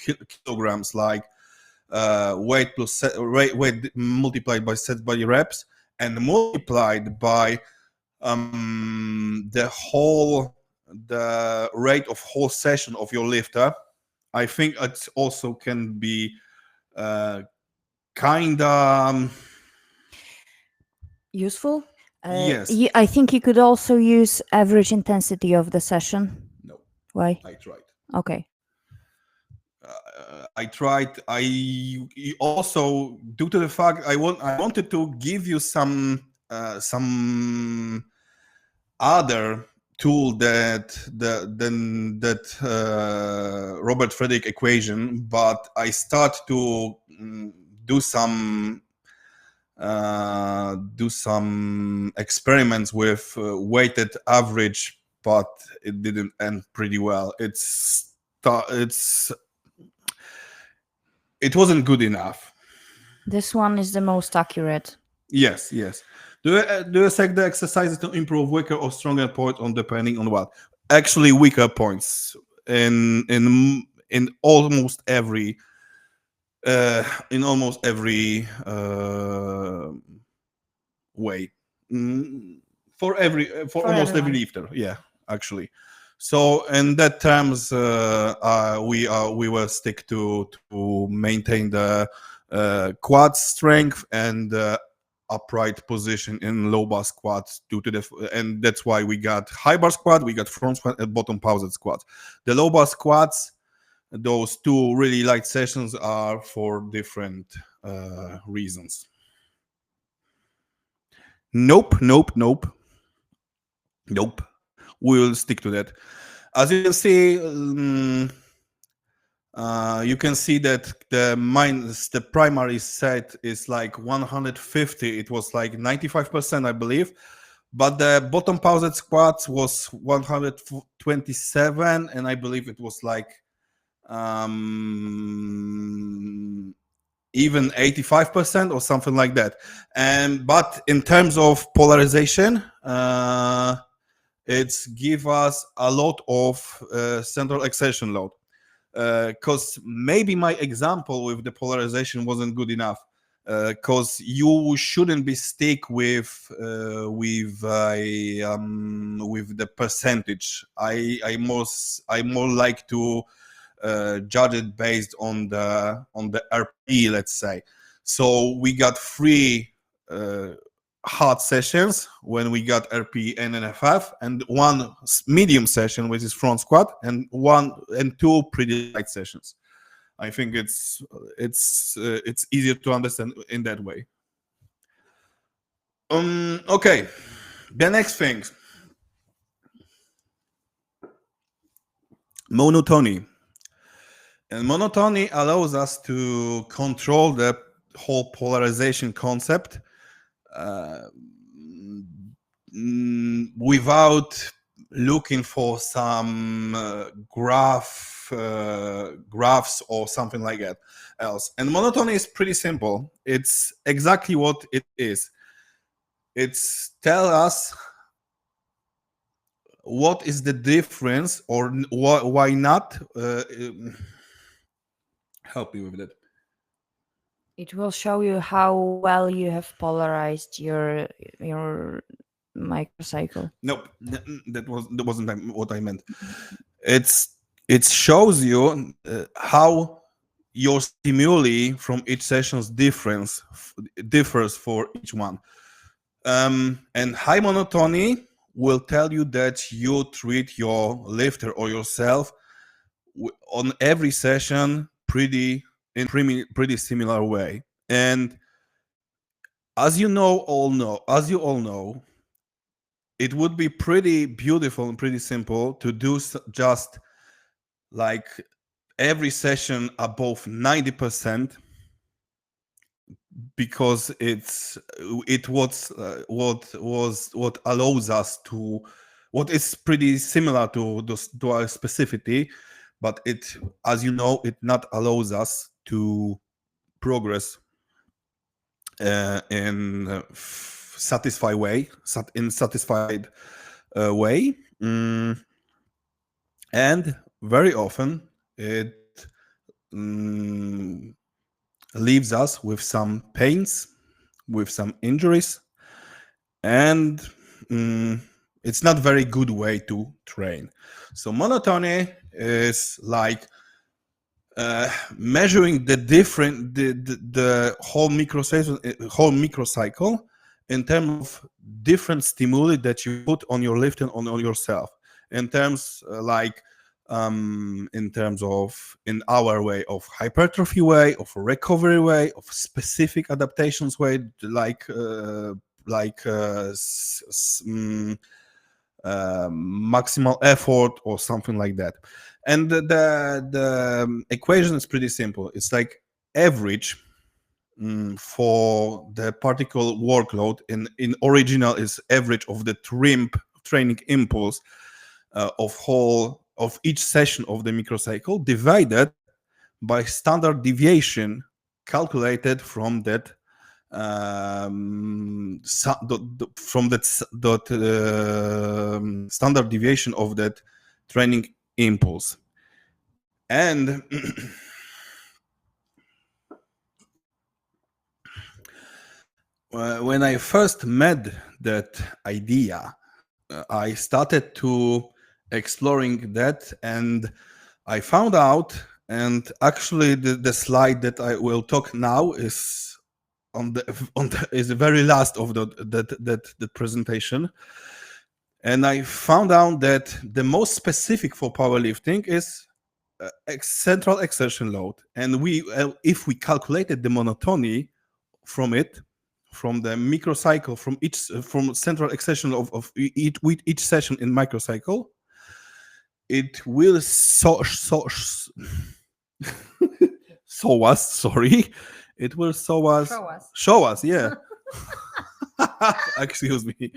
kilograms, like weight plus weight multiplied by set body reps and multiplied by the rate of whole session of your lifter. I think it also can be kind of useful. Yes. I think you could also use average intensity of the session. No, Why? I tried. Okay. I tried. I also, due to the fact I wanted to give you some other tool that Robert Frederick equation, but I start to do some experiments with weighted average, but it didn't end pretty well. It wasn't good enough. This one is the most accurate. Yes. Do you take the exercises to improve weaker or stronger points on depending on what? Actually, weaker points in almost every way. For almost every lifter, yeah, actually. So in that terms, we will stick to maintain the quad strength and upright position in low bar squats due to and that's why we got high bar squat, we got front squat, and bottom paused squat. The low bar squats, those 2 really light sessions, are for different reasons. Nope. We'll stick to that. As you can see, that the primary set is like 150. It was like 95%, I believe. But the bottom paused squats was 127, and I believe it was like even 85% or something like that. But in terms of polarization, it's give us a lot of central exertion load. Because maybe my example with the polarization wasn't good enough. Because you shouldn't be stick with the percentage. I more like to judge it based on the RP, let's say. So we got 3 hard sessions when we got RP and NFF, and 1 medium session, which is front squat, and 2 pretty light sessions. I think it's easier to understand in that way. Okay, the next thing, monotony. And monotony allows us to control the whole polarization concept without looking for some graphs or something like that else. And monotony is pretty simple. It's exactly what it is. It's tell us what is the difference or why not. Help me with that. It will show you how well you have polarized your microcycle. Nope, that wasn't what I meant. It shows you how your stimuli from each session's differs for each one. And high monotony will tell you that you treat your lifter or yourself on every session pretty similar way. And as you all know, it would be pretty beautiful and pretty simple to do just like every session above 90%, because what allows us to, what is pretty similar to our specificity, but it, as you know, it not allows us to progress in satisfied way. And very often it leaves us with some pains, with some injuries, and it's not very good way to train. So monotony is like measuring the whole microcycle in terms of different stimuli that you put on your lift and on yourself, in terms in terms of, in our way of hypertrophy way, of recovery way, of specific adaptations way, maximal effort or something like that. And the equation is pretty simple. It's like average for the particle workload in original is average of the training impulse of each session of the microcycle divided by standard deviation calculated from that standard deviation of that training impulse. And when I first met that idea, I started to exploring that, and I found out, and actually the slide that I will talk now is is the very last of the presentation. And I found out that the most specific for powerlifting is central exertion load. And if we calculated the monotony from the microcycle, from central exertion of each session in microcycle, it will show us, sorry, it will show us, yeah. Excuse me.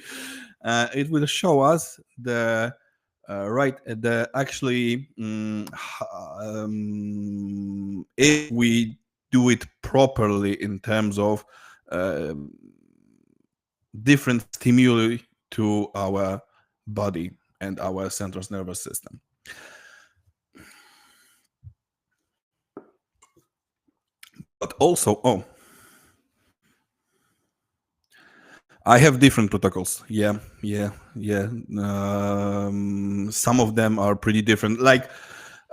It will show us the actually if we do it properly in terms of different stimuli to our body and our central nervous system. But also, I have different protocols. Yeah. Some of them are pretty different. Like,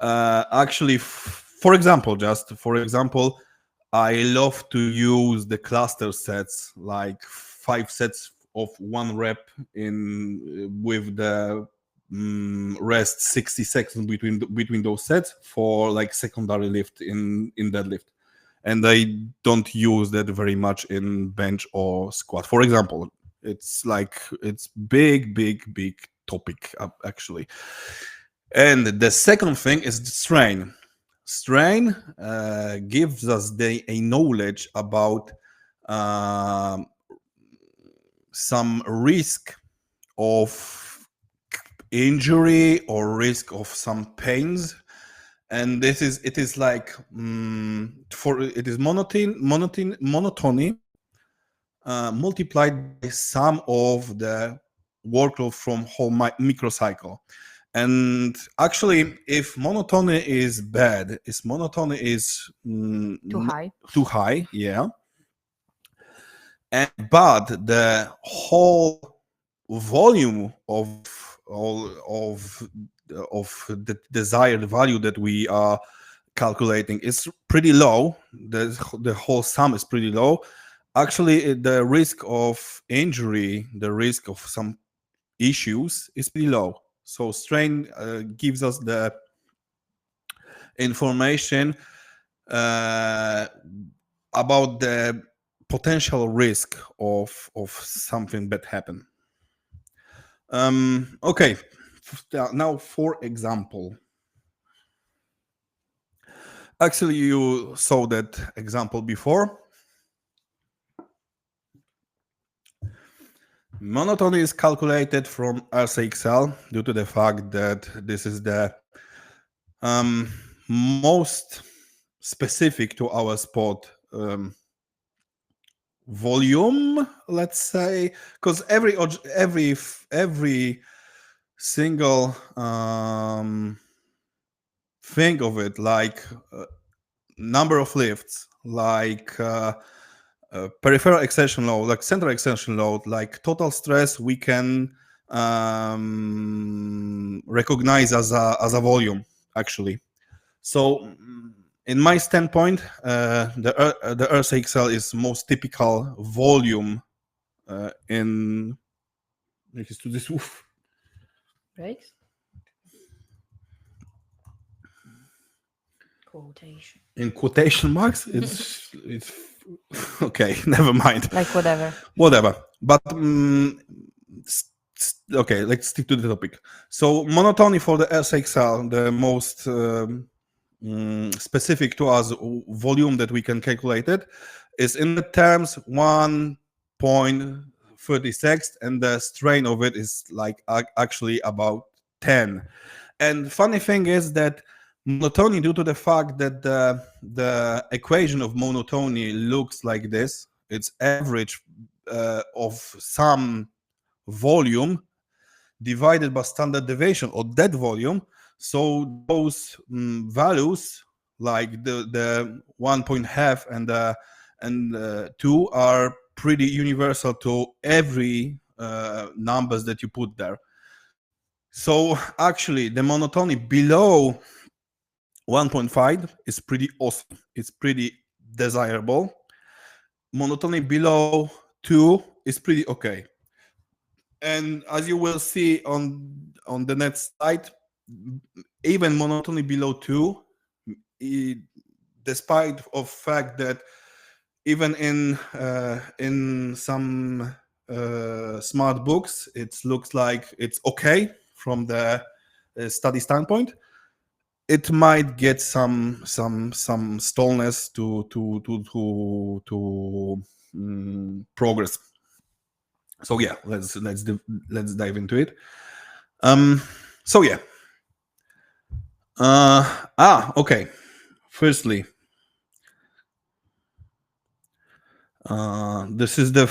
actually, for example, I love to use the cluster sets, like 5 sets of 1 rep with the rest 60 seconds between those sets for like secondary lift in deadlift. And I don't use that very much in bench or squat. For example, it's big topic actually. And the second thing is the strain. Strain gives us a knowledge about some risk of injury or risk of some pains. And it is like it is monotony multiplied by sum of the workload from whole microcycle. And actually, if monotony is bad, if monotony is too high, yeah, but the whole volume of the desired value that we are calculating is pretty low. The whole sum is pretty low. Actually, the risk of injury, the risk of some issues is pretty low. So strain gives us the information about the potential risk of something that happen. Okay, now for example. Actually, you saw that example before. Monotony is calculated from RCXL due to the fact that this is the most specific to our sport volume, let's say, because every single thing of it, like number of lifts, like peripheral extension load, like central extension load, like total stress, we can recognize as a volume, actually. So in my standpoint, the RCXL is most typical volume in Breaks? Quotation. In quotation marks, it's okay. Never mind. Like Whatever. But okay, let's stick to the topic. So monotony for the SXL, the most specific to us volume that we can calculate it, is in the terms 1.36, and the strain of it is like actually about 10. And funny thing is that monotony, due to the fact that the equation of monotony looks like this, it's average of some volume divided by standard deviation of that volume. So those values, like the 1.5 and 2, are pretty universal to every numbers that you put there. So actually, the monotony below 1.5 is pretty awesome. It's pretty desirable. Monotony below 2 is pretty okay. And as you will see on the next slide, even monotony below 2, despite of fact that even in some smart books, it looks like it's okay from the study standpoint, it might get some stallness to progress. So yeah, let's dive into it. So yeah. Okay. Firstly, this is the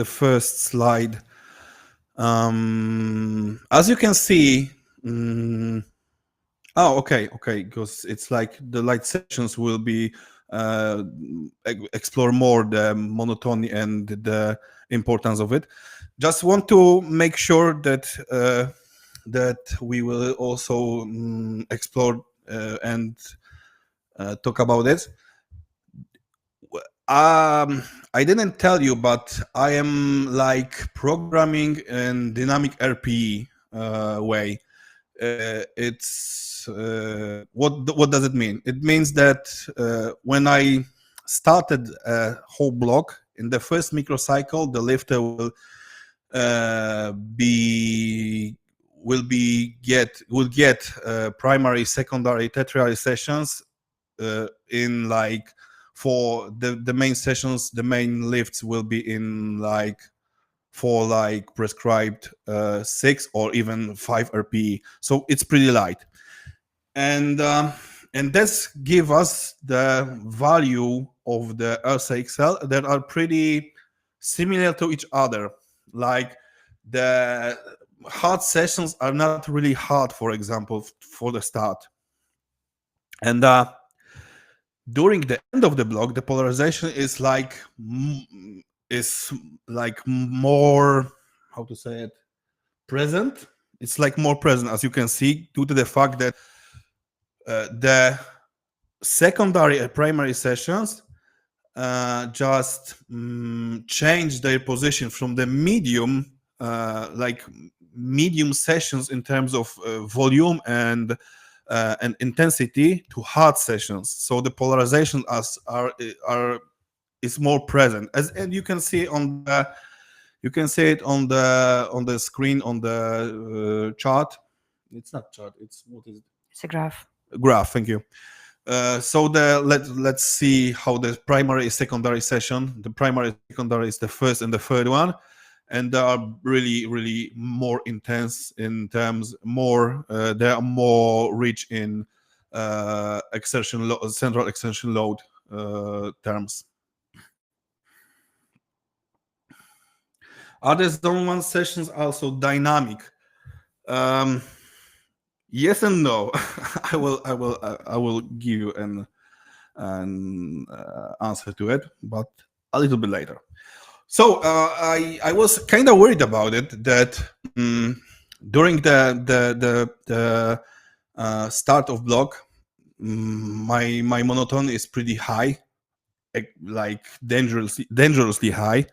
first slide. As you can see. Okay, because it's like the light sections will be explore more the monotony and the importance of it. Just want to make sure that that we will also explore and talk about it. I didn't tell you, but I am like programming in dynamic RPE way. It's what does it mean? It means that when I started a whole block in the first microcycle, the lifter will get primary, secondary, tertiary sessions in like, for the main sessions, the main lifts will be in like for like prescribed 6 or even 5 RPE. So it's pretty light, and this give us the value of the RCXL that are pretty similar to each other. Like the hard sessions are not really hard, for example, for the start, and during the end of the block, the polarization is like more, how to say it, present. It's like more present, as you can see, due to the fact that the secondary and primary sessions just change their position from the medium, like medium sessions in terms of volume and intensity, to hard sessions. So the polarization is more present, and you can see on the on the screen on the chart. It's not chart. It's what is it? It's a graph. Graph. Thank you. So let's see how the primary and secondary session. The primary and secondary is the first and the third one, and they are really more intense in terms more. They are more rich in central exertion load terms. Other zone 1 sessions are also dynamic. Yes and no. I will give you an answer to it, but a little bit later. So I was kind of worried about it that during the start of block, my monotone is pretty high, like dangerously high,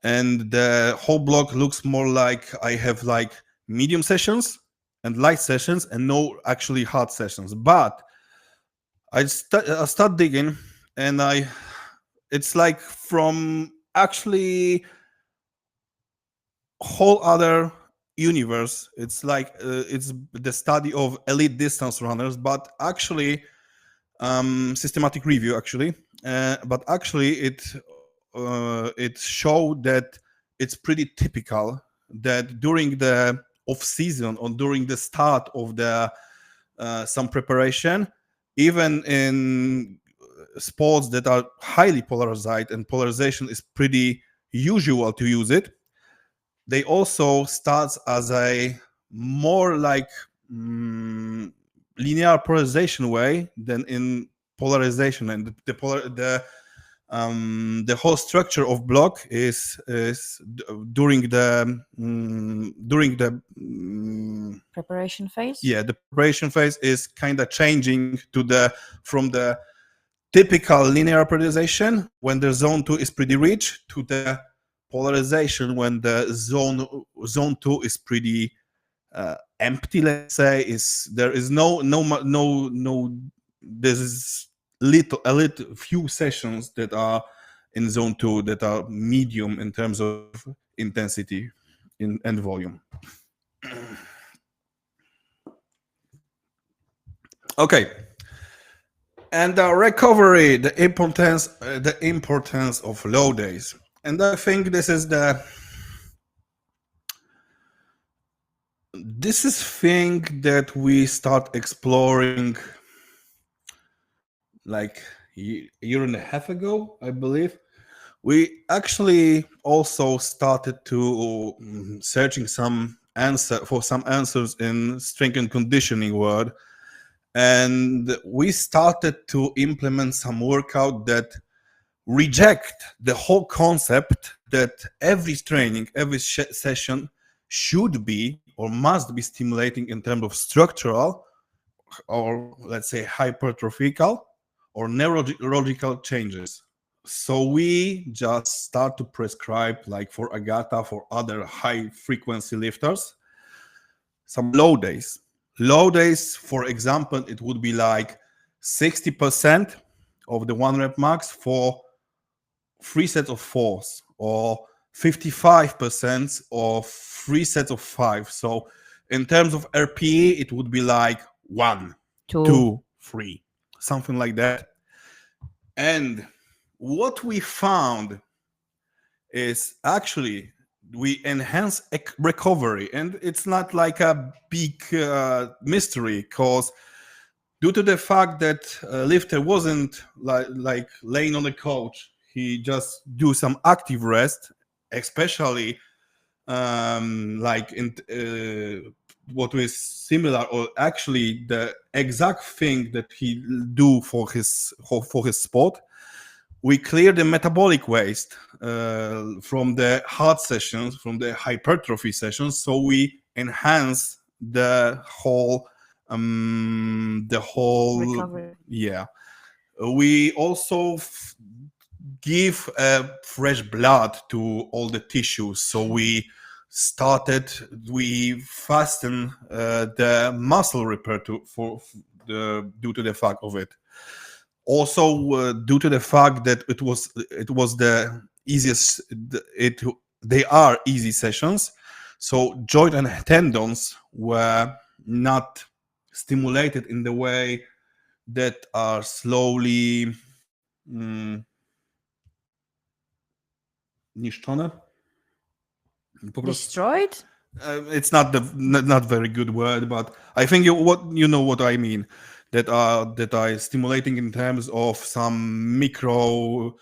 and the whole block looks more like I have like medium sessions and light sessions and no actually hard sessions. But I start digging, and it's like from actually whole other universe. It's like it's the study of elite distance runners, but actually systematic review actually, but actually it showed that it's pretty typical that during the off season or during the start of the some preparation, even in sports that are highly polarized and polarization is pretty usual to use it, they also start as a more like linear polarization way than in polarization, and the whole structure of block is during the Preparation phase. yeah, the preparation phase is kind of changing to the from the typical linear polarization when the zone 2 is pretty rich to the polarization when the zone 2 is pretty empty, let's say. Is there is no there's a little few sessions that are in zone 2 that are medium in terms of intensity and volume. Okay, and the recovery, the importance of low days, and I think this is thing that we start exploring like a year and a half ago, I believe. We actually also started to searching some answers in strength and conditioning world, and we started to implement some workout that reject the whole concept that every training, every session should be or must be stimulating in terms of structural or let's say hypertrophical or neurological changes. So we just start to prescribe, like for Agata, for other high frequency lifters, some low days. Low days, for example, it would be like 60% of the 1 rep max for 3 sets of 4s, or 55% of 3 sets of 5. So in terms of RPE, it would be like 1, 2, 3, something like that. And what we found is actually we enhance recovery, and it's not like a big mystery, because due to the fact that lifter wasn't like laying on the couch, he just do some active rest, especially like in what is similar, or actually the exact thing that he do for his sport. We clear the metabolic waste from the hard sessions, from the hypertrophy sessions, so we enhance the whole Recovery. yeah. We also give fresh blood to all the tissues, so we fasten the muscle repair due to the fact of it. Also, due to the fact that it was the easiest, they are easy sessions, so joint and tendons were not stimulated in the way that are slowly niszczone. Po prostu, Destroyed? it's not very good word, but I think you know what I mean. That are stimulating in terms of some micro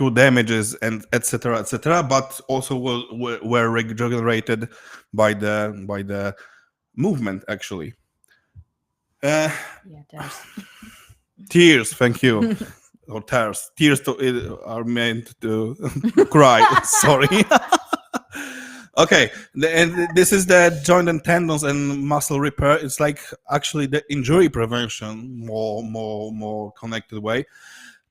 damages and etc., but also were regenerated by the movement actually. Yeah, there's. Tears, thank you. Or tears. Tears are meant to cry. Sorry. Okay, and this is the joint and tendons and muscle repair. It's like actually the injury prevention, more connected way.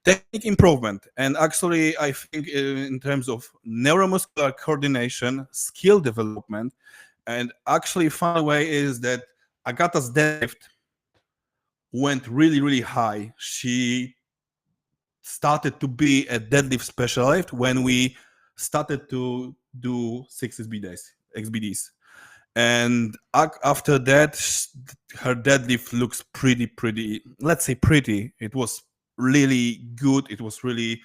Technique improvement, and actually I think in terms of neuromuscular coordination, skill development, and actually fun way is that Agata's deadlift went really high. She started to be a deadlift specialist when we started to do 6 XBDs. And after that, her deadlift looks pretty, let's say pretty. It was really good. It was really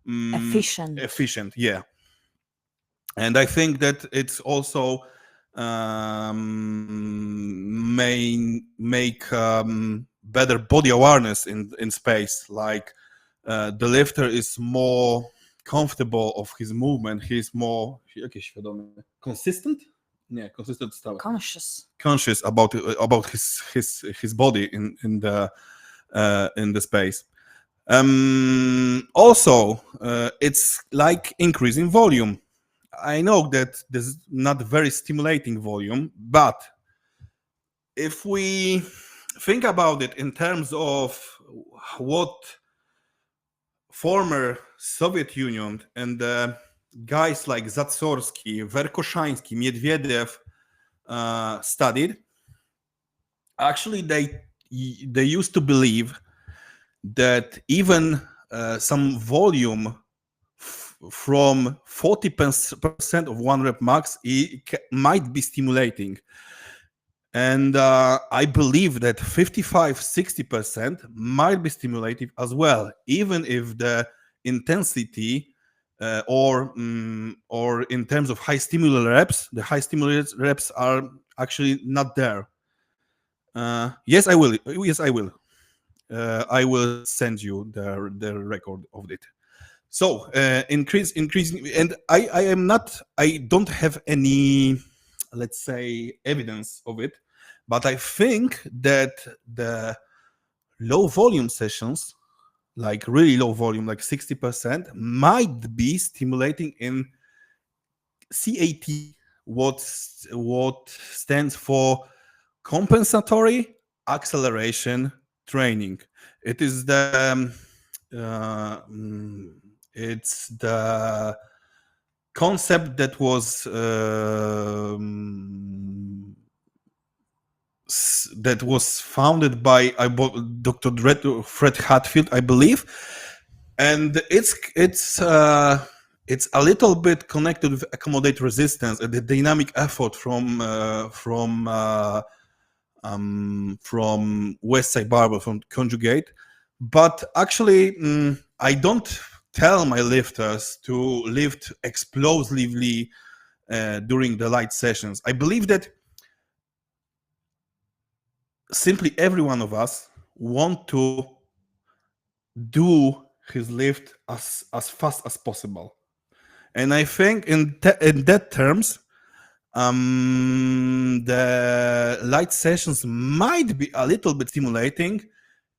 efficient, yeah. And I think that it's also make better body awareness in space. Like the lifter is more comfortable of his movement. He's more consistent. Yeah, consistent stuff. Conscious about his body in the space. Also, it's like increasing volume. I know that this is not very stimulating volume, but if we think about it in terms of what former Soviet Union and guys like Zatsorski, Verkoshansky, Medvedev studied, actually they used to believe that even some volume from 40% of one rep max might be stimulating. And I believe that 55-60% might be stimulative as well, even if the intensity or in terms of high stimulus reps, the high stimulus reps are actually not there. Yes, I will. Yes, I will. I will send you the record of it. So increasing, and I don't have any, let's say, evidence of it, but I think that the low volume sessions, like really low volume, like 60%, might be stimulating in CAT, what stands for compensatory acceleration training. It is it's the concept that was founded by Dr. Fred Hatfield, I believe, and it's a little bit connected with accommodate resistance and the dynamic effort from West Side Barbell, from Conjugate. But actually, I don't tell my lifters to lift explosively during the light sessions. I believe that simply every one of us want to do his lift as fast as possible. And I think in that terms, the light sessions might be a little bit stimulating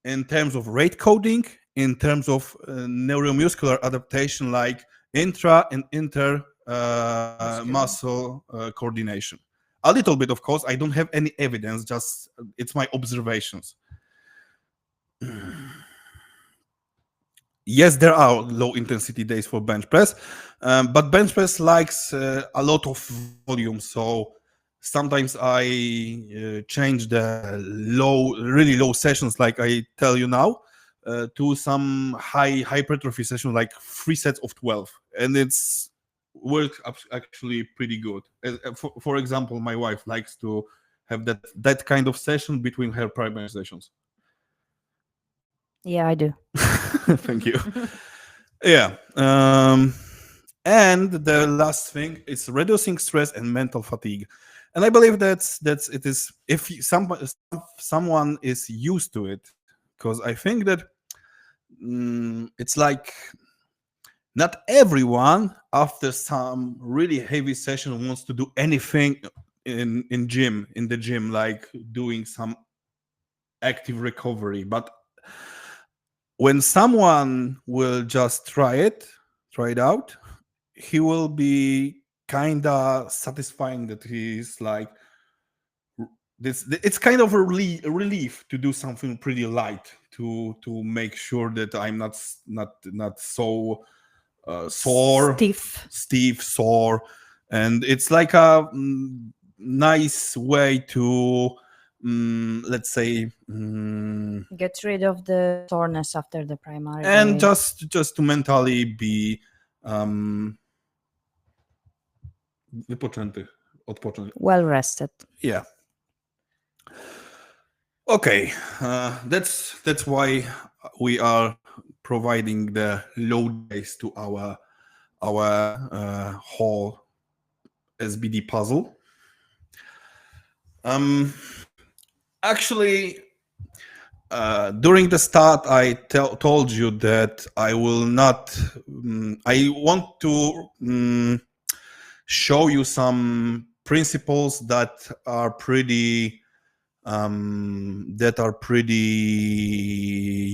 in terms of rate coding, in terms of neuromuscular adaptation, like intra and inter muscle coordination. A little bit, of course. I don't have any evidence, just it's my observations. Yes, there are low intensity days for bench press, but bench press likes a lot of volume. So sometimes I change the really low sessions, like I tell you now, to some high hypertrophy session, like 3 sets of 12, and it's worked actually pretty good. For example, my wife likes to have that kind of session between her primary sessions. Yeah, I do. Thank you. Yeah. And the last thing is reducing stress and mental fatigue. And I believe that's it is if someone is used to it, because I think that it's like not everyone after some really heavy session wants to do anything in the gym, like doing some active recovery. But when someone will just try it out, he will be kinda satisfying that he's like this. It's kind of a relief to do something pretty light to make sure that I'm not so sore, stiff, sore, and it's like a nice way to let's say Get rid of the soreness after the primary and day. just to mentally be wypoczęty, odpocząć. Well rested. Yeah. Okay, that's why we are providing the low days to our whole SBD puzzle. Actually, during the start, I told you that I will not. I want to show you some principles that are pretty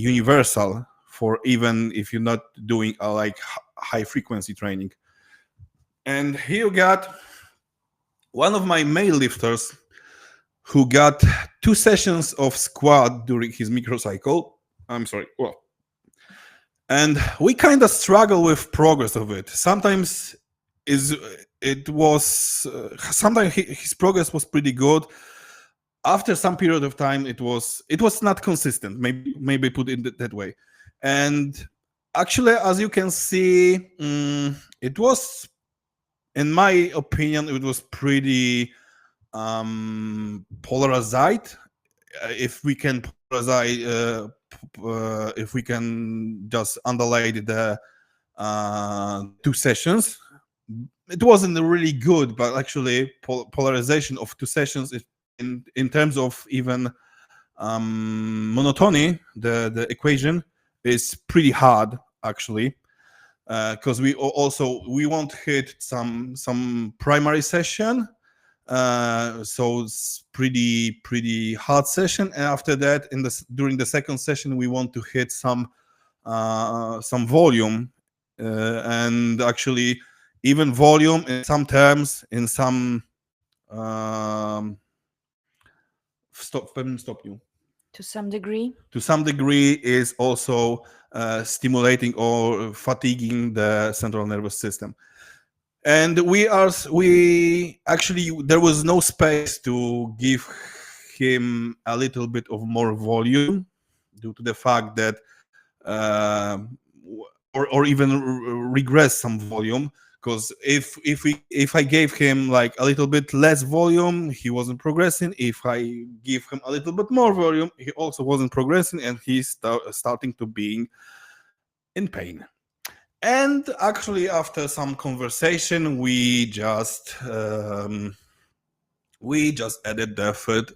universal for even if you're not doing a like high frequency training. And here you got one of my male lifters who got 2 sessions of squat during his microcycle. I'm sorry. Well, and we kind of struggle with progress of it. Sometimes sometimes his progress was pretty good. After some period of time, it was not consistent. Maybe put it that way. And actually, as you can see, it was, in my opinion, it was pretty polarized. If we can polarize, if we can just underlay the 2 sessions, it wasn't really good. But actually, polarization of 2 sessions, in terms of even monotony, the equation is pretty hard actually, because we won't hit some primary session, so it's pretty hard session, and after that during the second session we want to hit some volume, and actually even volume in some terms, in some stopniu. To some degree. To some degree is also stimulating or fatiguing the central nervous system. And we actually, there was no space to give him a little bit of more volume due to the fact that or even regress some volume, because if I gave him like a little bit less volume, he wasn't progressing. If I give him a little bit more volume, he also wasn't progressing, and he's starting to being in pain. And actually, after some conversation, we just added the third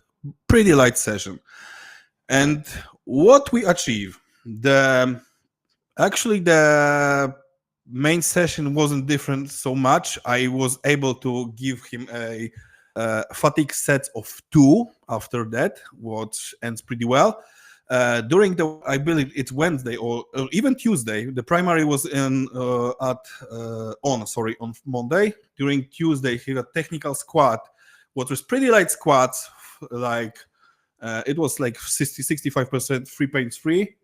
pretty light session. And what we achieve, the actually the main session wasn't different so much. I was able to give him a fatigue set of 2 after that, which ends pretty well. During the, I believe it's Wednesday or even Tuesday. The primary was on Monday. During Tuesday, he had technical squat, what was pretty light squats, like it was like 65% free pain free.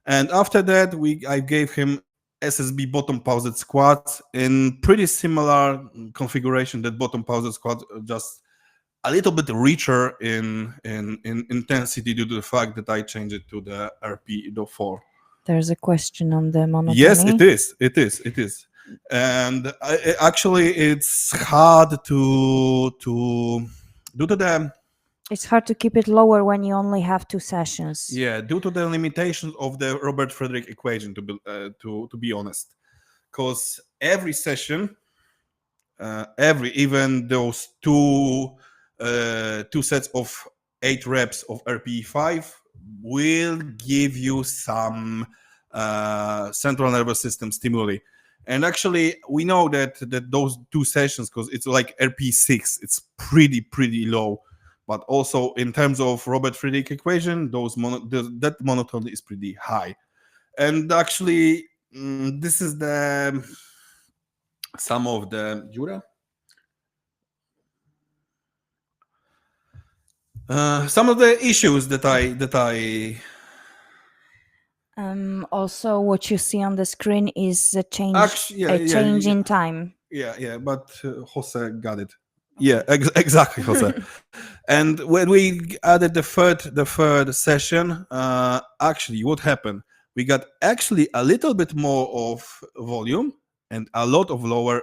And after that, I gave him SSB bottom paused squats in pretty similar configuration. That bottom paused squat, just a little bit richer in intensity due to the fact that I changed it to the RP4. There's a question on the monotony. Yes, it is. It is. It is. And actually, it's hard to due to the It's hard to keep it lower when you only have 2 sessions. yeah, due to the limitations of the Robert Frederick equation, to be honest, because every session, even those two sets of 8 reps of RPE5 will give you some central nervous system stimuli. And actually, we know that those 2 sessions, because it's like RP6, it's pretty low. But also in terms of Robert Frederick equation, that monotony is pretty high. And actually, this is some of the Jura. Some of the issues that I also what you see on the screen is a change in time. Yeah, but Jose got it. Yeah, exactly, Jose. And when we added the third session, actually, what happened? We got actually a little bit more of volume and a lot of lower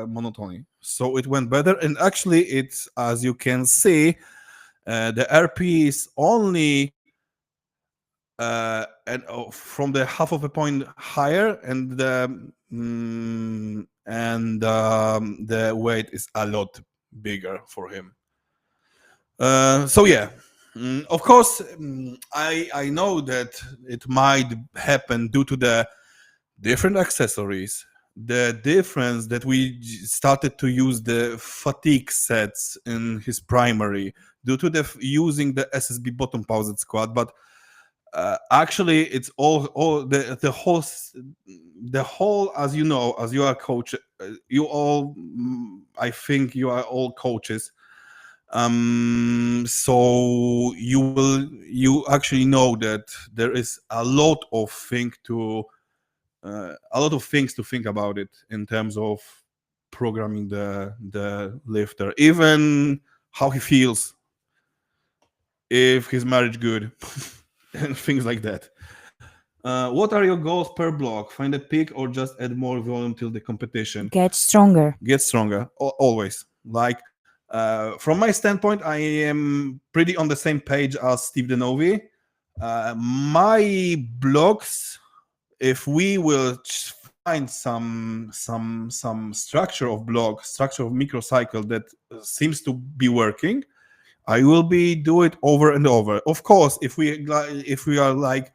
monotony. So it went better. And actually, it's, as you can see, the RP is only from the half of a point higher, and the weight is a lot bigger for him. So yeah, of course, I know that it might happen due to the different accessories, the difference that we started to use the fatigue sets in his primary due to the using the SSB bottom paused squat, but actually it's all the whole, as you know, as you are coach, you all, I think you are all coaches. So you actually know that there is a lot of things to think about it in terms of programming the lifter, even how he feels, if his marriage good, and things like that. What are your goals per block? Find a peak or just add more volume till the competition? Get stronger. Get stronger, always. Like, from my standpoint, I am pretty on the same page as Steve Denovi. My blocks, if we will find some structure of block, structure of microcycle that seems to be working, I will be do it over and over. Of course, if we are like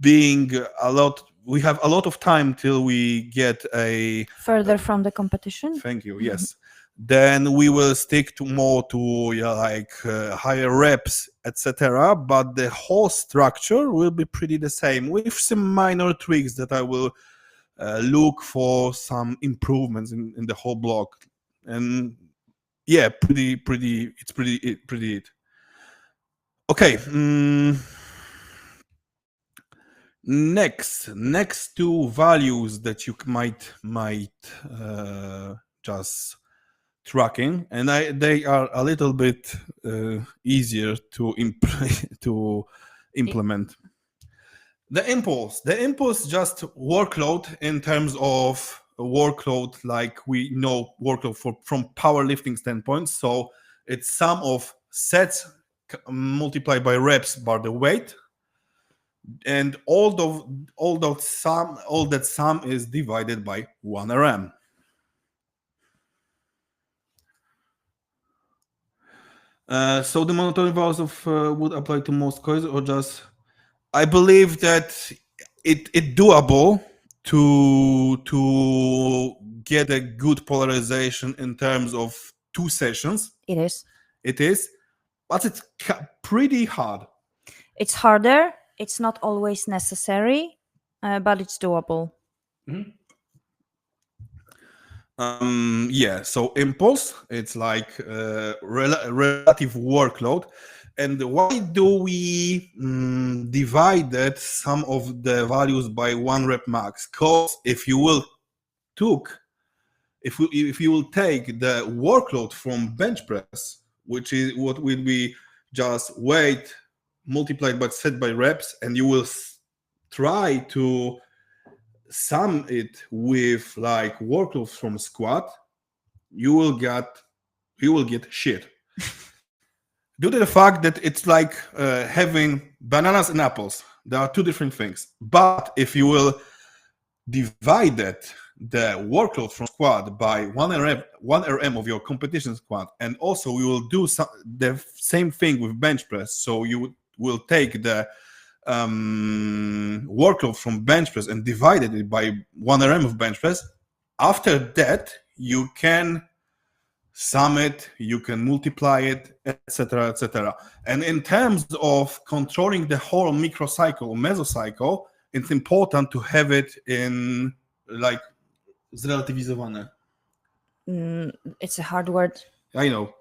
being a lot, we have a lot of time till we get a further from the competition. Thank you. Yes. Then we will stick to more to higher reps, etc. But the whole structure will be pretty the same, with some minor tweaks that I will look for some improvements in the whole block. And yeah, pretty it. Okay. Next two values that you might just tracking, and they are a little bit easier to implement. The impulse just workload in terms of workload, like we know workload from powerlifting standpoint. So it's sum of sets multiplied by reps by the weight. and all that sum is divided by 1 rm. So the monotonic values of would apply to most coils, or just I believe that it doable to get a good polarization in terms of 2 sessions. It is. It is, but it's pretty hard. It's harder. It's not always necessary, but it's doable. Yeah, so impulse, it's like relative workload. And why do we divide that some of the values by 1 rep max? Because if you will take the workload from bench press, which is what will be just weight multiplied by set by reps, and you will try to sum it with like workloads from squat, you will get shit. Due to the fact that it's like having bananas and apples. There are 2 different things. But if you will divide the workload from squat by 1 RM of your competition squat, and also we will do the same thing with bench press. So you will take the workload from bench press and divided it by 1 RM of bench press. After that, you can sum it, you can multiply it, etc., etc. And in terms of controlling the whole microcycle or mesocycle, it's important to have it in like zrelatywizowane. It's a hard word. I know.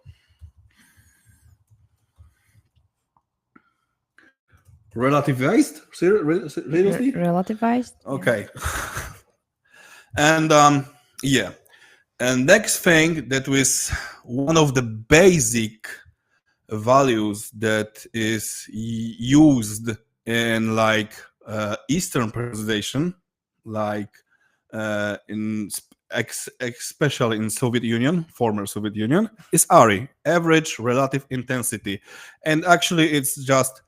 Relativized? Seriously? Relativized. Okay. And yeah. And next thing that was one of the basic values that is used in like Eastern periodization, like especially in Soviet Union, former Soviet Union, is ARI, average relative intensity. And actually it's just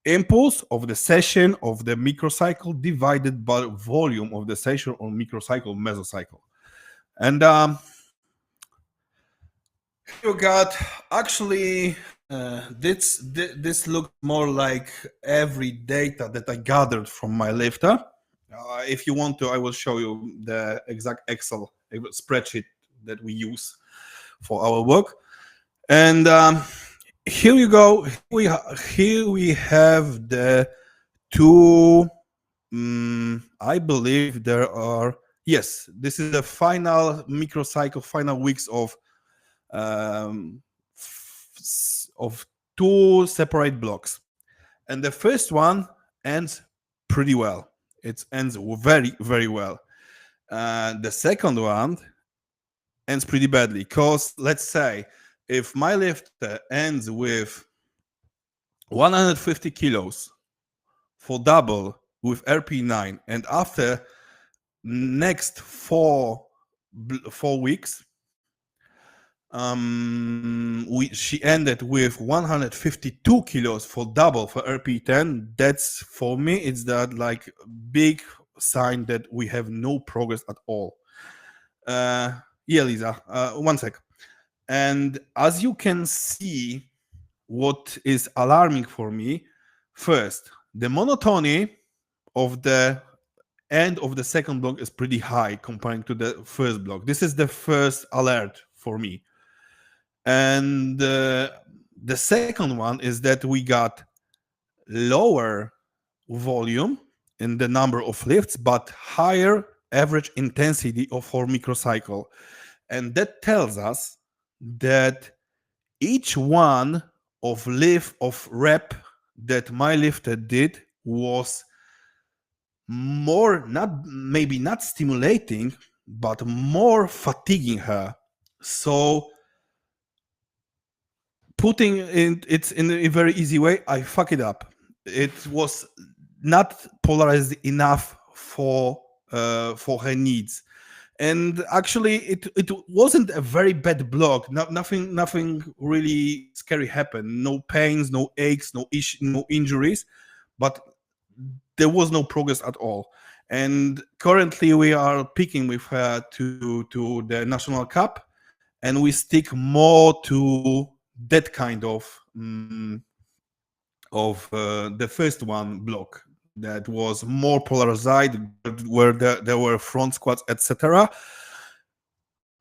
impulse of the session of the microcycle divided by volume of the session or microcycle mesocycle. And you got actually this looks more like every data that I gathered from my lifter. If you want to, I will show you the exact Excel spreadsheet that we use for our work. And here you go. Here we have the 2. I believe there are. Yes, this is the final microcycle, final weeks of 2 separate blocks, and the first one ends pretty well. It ends very, very well. The second one ends pretty badly, because let's say if my lifter ends with 150 kilos for double with RP9, and after next 4 weeks she ended with 152 kilos for double for RP10. That's, for me, it's that like big sign that we have no progress at all. Yeah, Lisa, 1 sec. And as you can see, what is alarming for me, first, the monotony of the end of the second block is pretty high comparing to the first block. This is the first alert for me. And the second one is that we got lower volume in the number of lifts, but higher average intensity of our microcycle. And that tells us that each one of rep that my lifter did was more, maybe not stimulating, but more fatiguing her. So putting it in a very easy way, I fuck it up. It was not polarized enough for her needs. And actually, it wasn't a very bad block. Nothing really scary happened. No pains, no aches, no injuries. But there was no progress at all. And currently we are picking with her to the National Cup, and we stick more to that kind of the first one block that was more polarized, where there were front squats, etc.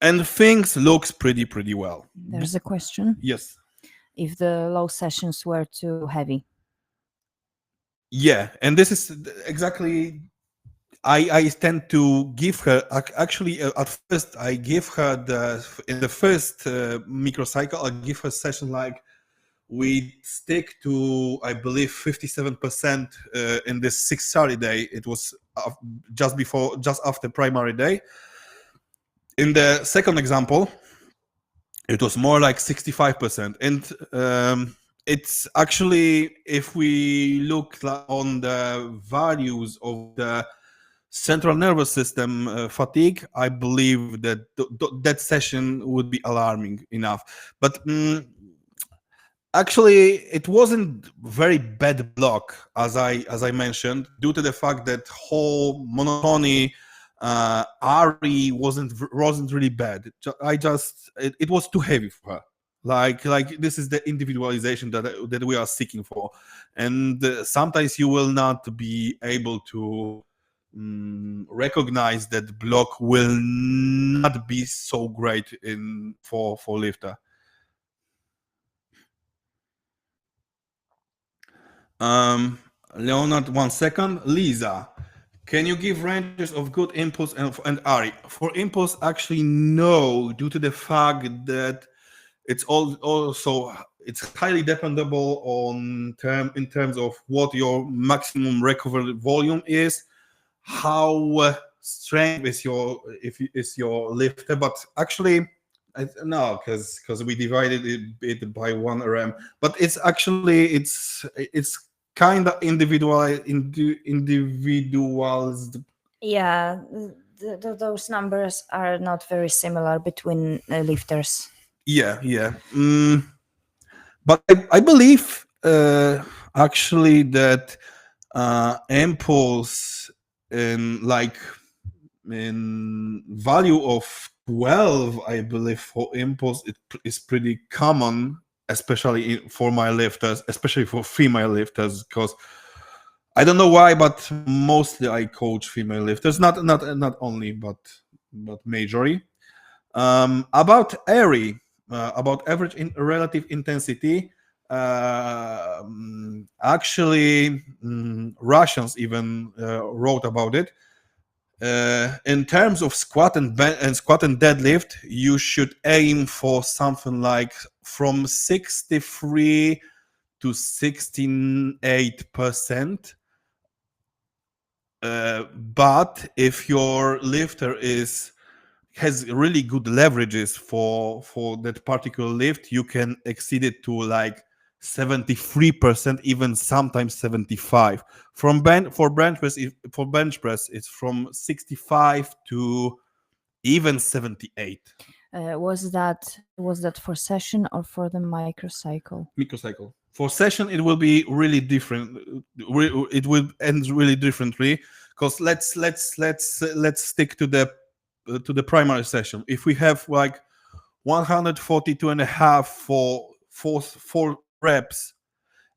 And things looks pretty well. There's a question. Yes. If the low sessions were too heavy. Yeah, and this is exactly. I tend to give her actually at first I give her in the first microcycle I give her session like we stick to I believe 57% in this 6 day. It was just after primary day. In the second example, it was more like 65%, and it's actually if we look on the values of the central nervous system fatigue, I believe that that session would be alarming enough. But actually, it wasn't very bad block as I mentioned, due to the fact that whole monotony RE wasn't really bad. It was too heavy for her. Like this is the individualization that we are seeking for, and sometimes you will not be able to recognize that block will not be so great in for lifter. Leonard, 1 second. Lisa, can you give ranges of good impulse and RE? For impulse, actually no, due to the fact that it's also it's highly dependable in terms of what your maximum recovered volume is, how strength is your lifter, but actually no, because we divided it by 1 RM, but it's actually it's kind of individualized. Yeah, those numbers are not very similar between lifters. Yeah. But I believe actually that impulse in value of 12, I believe for impulse it is pretty common, especially for my lifters, especially for female lifters, because I don't know why, but mostly I coach female lifters, not only, but majorly. About ARI, about average relative intensity, actually, Russians even wrote about it. In terms of squat and deadlift, you should aim for something like from 63 to 68%. But if your lifter has really good leverages for that particular lift, you can exceed it to like 73%, even sometimes 75. For bench press, it's from 65 to even 78. Was that for session or for the microcycle? Microcycle. For session, it will be really different. It will end really differently, because let's stick to the primary session. If we have like 142 and a half for 4 reps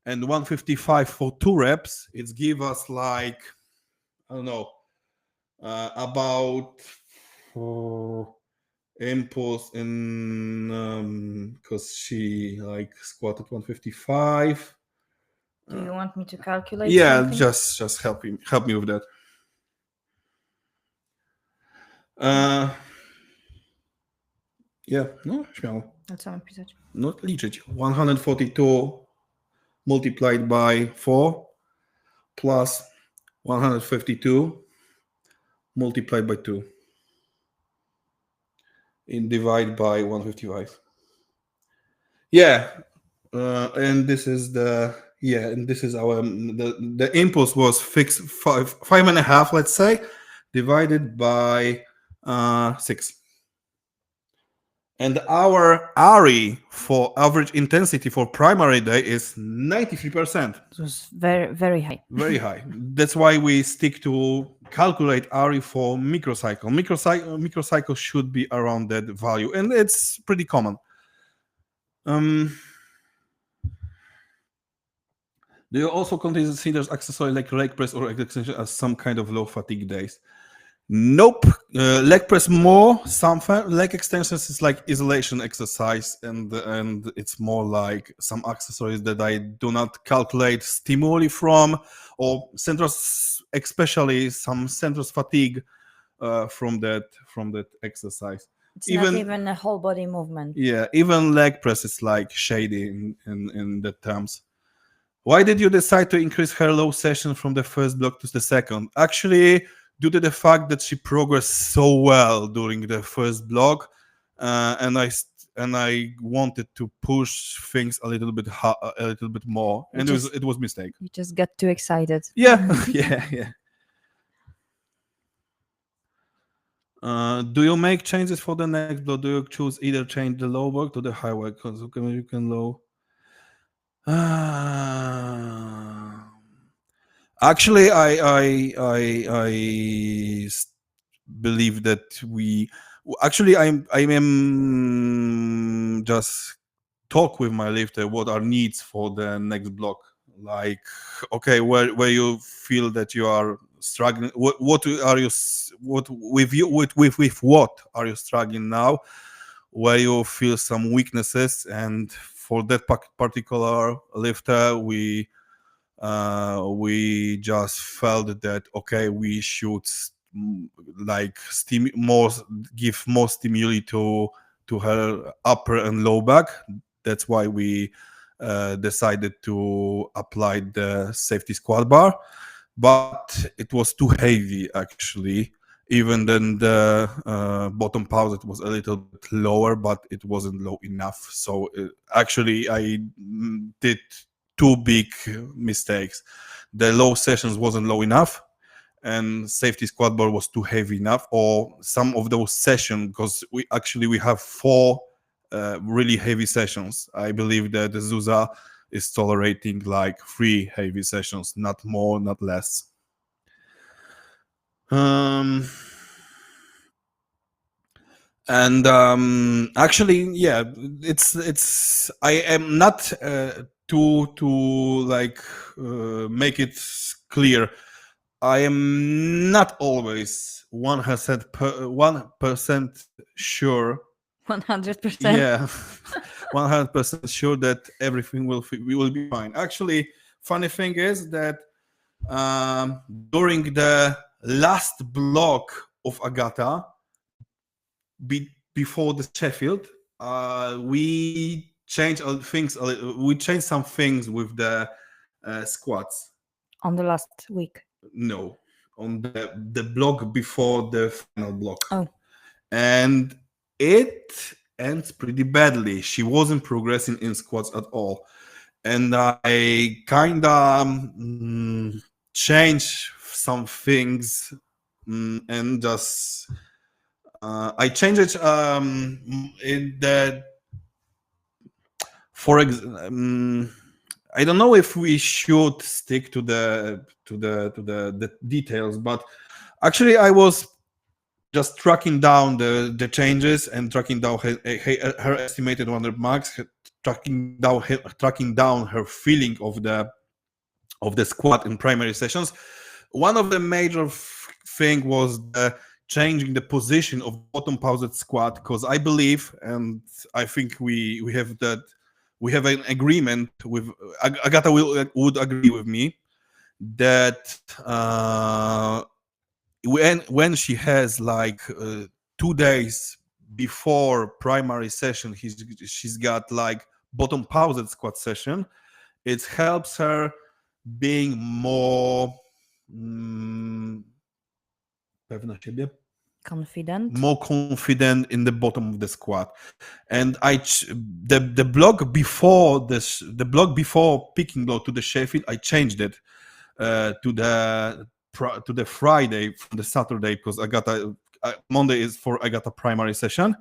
and 155 for 2 reps, it's give us like, I don't know, about impulse in because she like squatted 155. Do you want me to calculate? Yeah, something? just help me with that. No, śmiało. A co mam pisać? No, liczyć. 142 multiplied by 4 plus 152 multiplied by 2 and divide by 155. Yeah, and this is our the impulse was fixed 5.5, let's say, divided by 6. And our RE for average intensity for primary day is 93%. It was very, very high. Very high. That's why we stick to calculate RE for microcycle. Microcycle should be around that value, and it's pretty common. Do you also consider accessory like leg press or leg extension as some kind of low fatigue days? Nope. Leg press more. Some leg extensions is like isolation exercise, and it's more like some accessories that I do not calculate stimuli from, or centros, especially some centros fatigue from that exercise. It's not even a whole body movement. Yeah, even leg press is like shady in the terms. Why did you decide to increase her low session from the first block to the second? Actually, due to the fact that she progressed so well during the first block, and I wanted to push things a little bit more, and it was mistake. You just got too excited. Yeah, yeah. Do you make changes for the next block? Do you choose either change the low work to the high work? Because you can low. Actually, I believe that we actually I am just talk with my lifter what are needs for the next block. Like, okay, where you feel that you are struggling, what are you what with you with what are you struggling now, where you feel some weaknesses, and for that particular lifter we just felt that okay, we should like give more stimuli to her upper and low back. That's why we decided to apply the safety squat bar, but it was too heavy actually. Even then the bottom pause it was a little bit lower, but it wasn't low enough. So actually I did two big mistakes. The low sessions wasn't low enough, and safety squat bar was too heavy enough, or some of those sessions, because we have four really heavy sessions. I believe that the Zusa is tolerating like 3 heavy sessions, not more, not less. And actually, yeah, it's I am not to like make it clear. I am not always 1% sure. 100%. Yeah, 100% sure that everything will be fine. Actually, funny thing is that during the last block of Agata, before the Sheffield, we changed things. We changed some things with the squats. On the last week. No, on the block before the final block. Oh. And it ends pretty badly. She wasn't progressing in squats at all. And I kind of changed some things and just I changed it in the I don't know if we should stick to the details, but actually I was just tracking down the changes and tracking down her estimated 100 marks, tracking down her feeling of the squat in primary sessions. One of the major thing was changing the position of bottom paused squat, because I believe, and I think we have an agreement with Agata would agree with me that when she has like 2 days before primary session, she's got like bottom paused squat session, it helps her being more confident in the bottom of the squat. And the block before the block before picking block to the Sheffield, I changed it to the Friday from the Saturday, because Monday is for Agata primary session.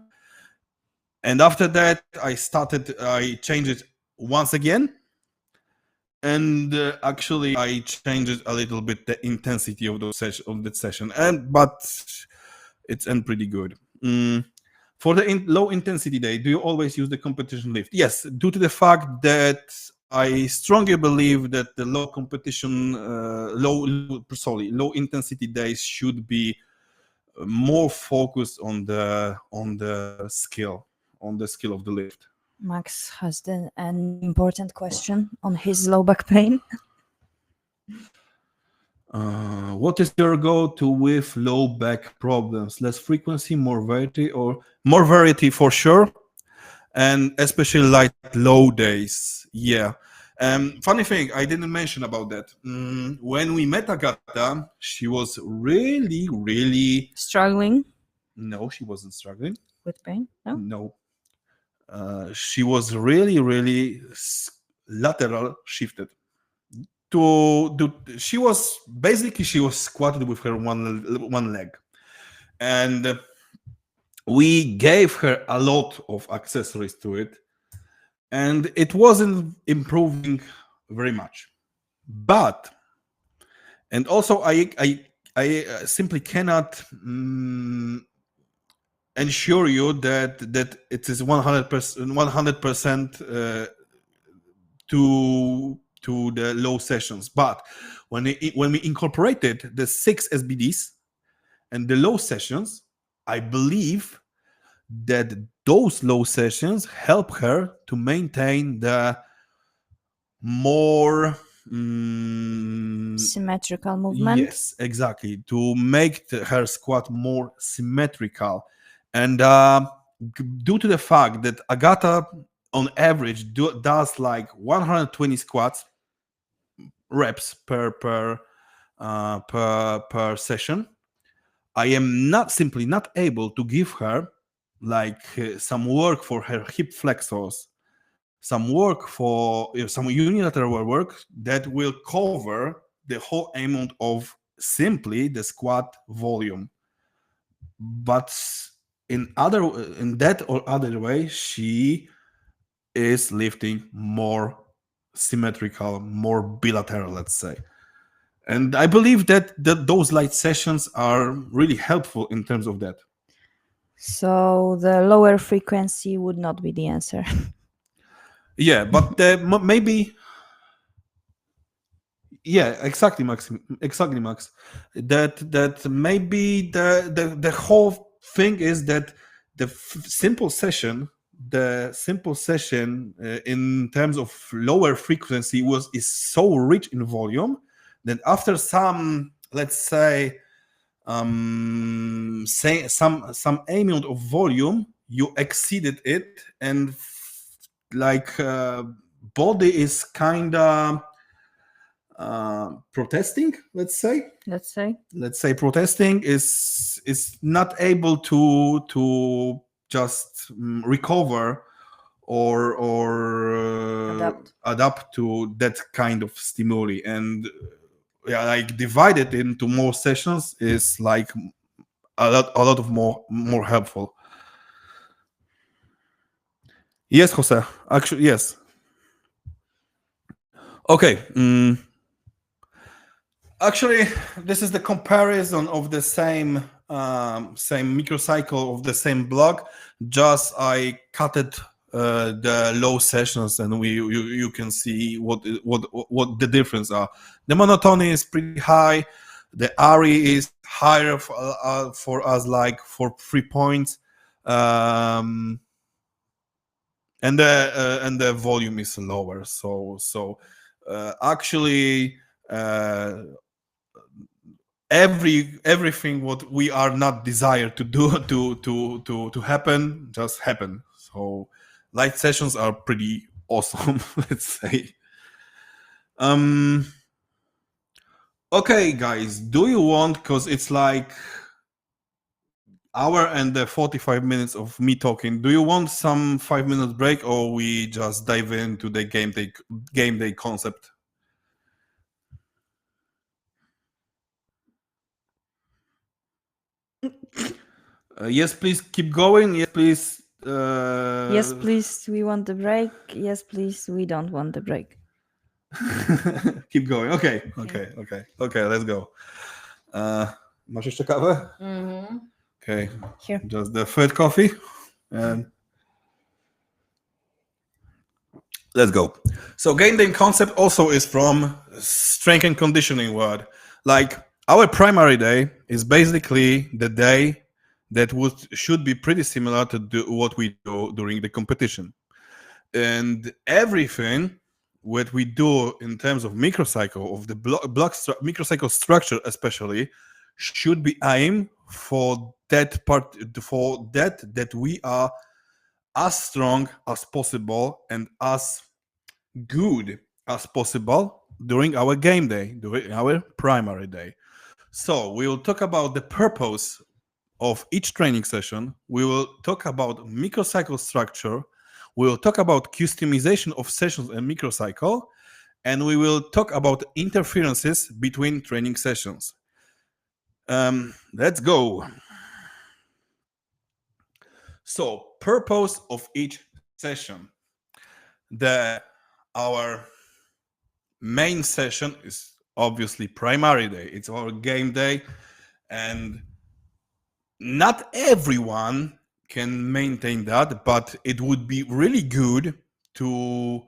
And after that, I changed it once again. And actually, I changed a little bit the intensity of that session, but it's pretty good. For the low intensity day, do you always use the competition lift? Yes, due to the fact that I strongly believe that the low competition, low intensity days should be more focused on the skill of the lift. Max has an important question on his low back pain. What is your go-to with low back problems? Less frequency, more variety, or more variety for sure, and especially like low days. Yeah. Funny thing, I didn't mention about that. When we met Agata, she was really. Struggling No, she wasn't struggling. with pain? No. No. She was really lateral shifted. She was squatted with her one leg, and we gave her a lot of accessories to it, and it wasn't improving very much. But and also I simply cannot ensure you that it is 100% to the low sessions. But when we incorporated the 6 SBDs and the low sessions, I believe that those low sessions help her to maintain the more Symmetrical movement. yes, exactly, to make her squat more symmetrical. And due to the fact that Agata on average does like 120 squats reps per session, I am simply not able to give her like some work for her hip flexors, some work for some unilateral work that will cover the whole amount of simply the squat volume. But in that or other way, she is lifting more symmetrical, more bilateral, let's say. And I believe that those light sessions are really helpful in terms of that. So the lower frequency would not be the answer. Yeah, but maybe. Yeah, exactly, Max. Exactly, Max. That maybe the whole thing is that the simple session in terms of lower frequency is so rich in volume that after some, let's say some amount of volume, you exceeded it, and like body is kind of protesting, let's say protesting is not able to just recover or adapt to that kind of stimuli. And yeah, like divided into more sessions is like a lot of more helpful. Yes, Jose, actually yes. Okay. Actually, this is the comparison of the same microcycle of the same block. Just I cut it the low sessions, and you can see what the difference are. The monotony is pretty high. The RE is higher for us, like for 3 points, and the volume is lower. So actually. Everything what we are not desired to do to happen just happen. So light sessions are pretty awesome. Let's say. Okay, guys, do you want, because it's like hour and 45 minutes of me talking, do you want some 5 minutes break, or we just dive into the game day concept? Yes, please keep going. Yes, please Yes, please, we want the break. Yes, please, we don't want the break. Keep going. Okay. Let's go. Masz jeszcze kawę? Okay. Here. Just the third coffee. And let's go. So game day concept also is from strength and conditioning word. Like our primary day is basically the day that should be pretty similar to what we do during the competition. And everything what we do in terms of microcycle of the microcycle structure especially should be aimed for that part, for that we are as strong as possible and as good as possible during our game day, during our primary day. So we will talk about the purpose of each training session. We will talk about microcycle structure. We will talk about customization of sessions and microcycle, and we will talk about interferences between training sessions. Let's go. So, purpose of each session. Our main session is obviously primary day. It's our game day, and not everyone can maintain that, but it would be really good to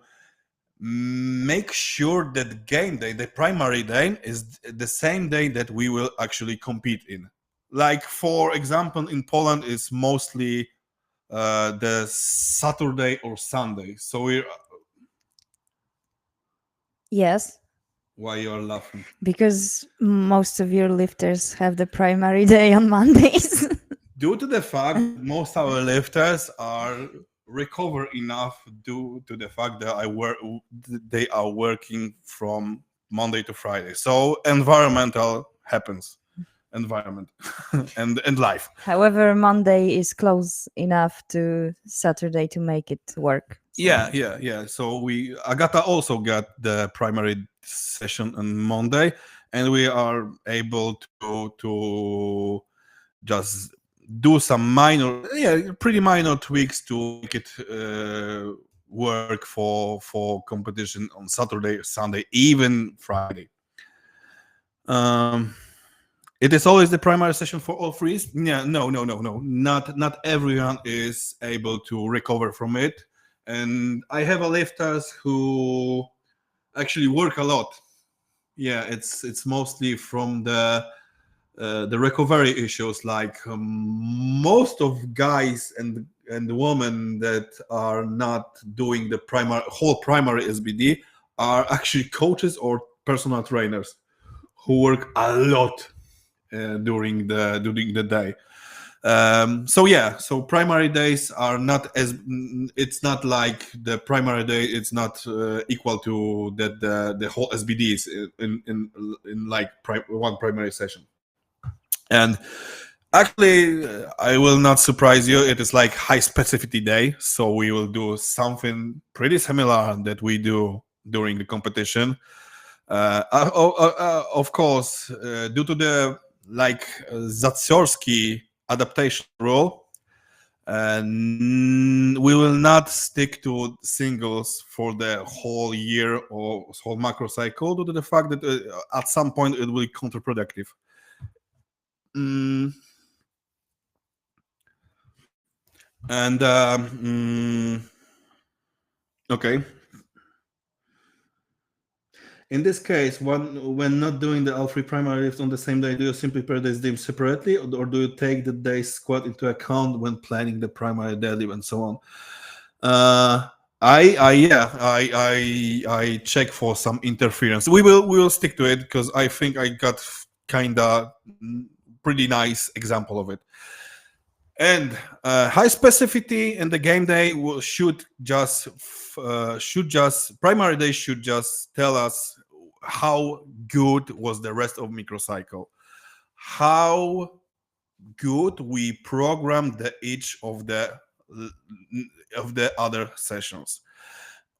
make sure that game day, the primary day, is the same day that we will actually compete in. Like, for example, in Poland, it's mostly the Saturday or Sunday. So we're. Yes, Why you're laughing? because most of your lifters have the primary day on Mondays. Due to the fact that most of our lifters are recover enough due to the fact that they are working from Monday to Friday. So environmental happens. Environment and life. However, Monday is close enough to Saturday to make it work. So. Yeah. So Agata also got the primary session on Monday, and we are able to just do some pretty minor tweaks to make it work for competition on Saturday, Sunday, even Friday. It is always the primary session for all threes. Yeah, no. Not everyone is able to recover from it, and I have lifters who actually work a lot. Yeah, it's mostly from the recovery issues. Like most of guys and women that are not doing the whole primary SBD are actually coaches or personal trainers who work a lot during the day. So primary days are not as, it's not like the primary day, it's not equal to the whole SBDs in like one primary session. And actually, I will not surprise you, it is like high specificity day, so we will do something pretty similar that we do during the competition. Of course, due to the Zatsiorski adaptation rule, we will not stick to singles for the whole year or whole macro cycle due to the fact that at some point it will be counterproductive. And okay. In this case, when not doing the all-three primary lifts on the same day, do you simply pair these days separately, or do you take the day's squat into account when planning the primary deadlift and so on? I check for some interference. We will stick to it because I think I got kinda pretty nice example of it. And high specificity in the game day should just primary day should just tell us how good was the rest of microcycle, how good we programmed each of the other sessions.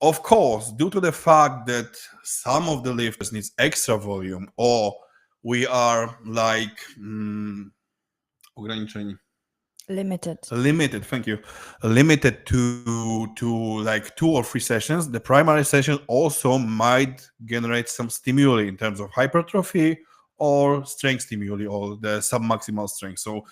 Of course, due to the fact that some of the lifters needs extra volume, or we are like ograniczeni. Limited. Thank you. Limited to like 2 or 3 sessions. The primary session also might generate some stimuli in terms of hypertrophy or strength stimuli or the submaximal strength. So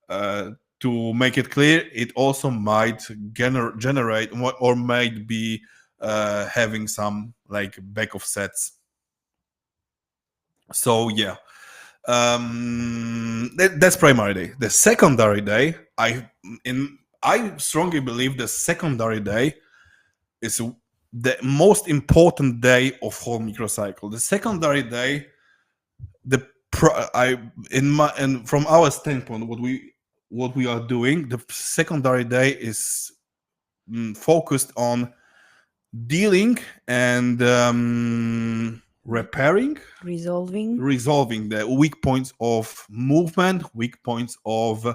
to make it clear, it also might generate or might be having some like back of sets. So yeah, that's primary day. The secondary day, I strongly believe the secondary day is the most important day of whole microcycle. The secondary day, and from our standpoint, what we are doing, the secondary day is focused on dealing and resolving the weak points of movement, weak points of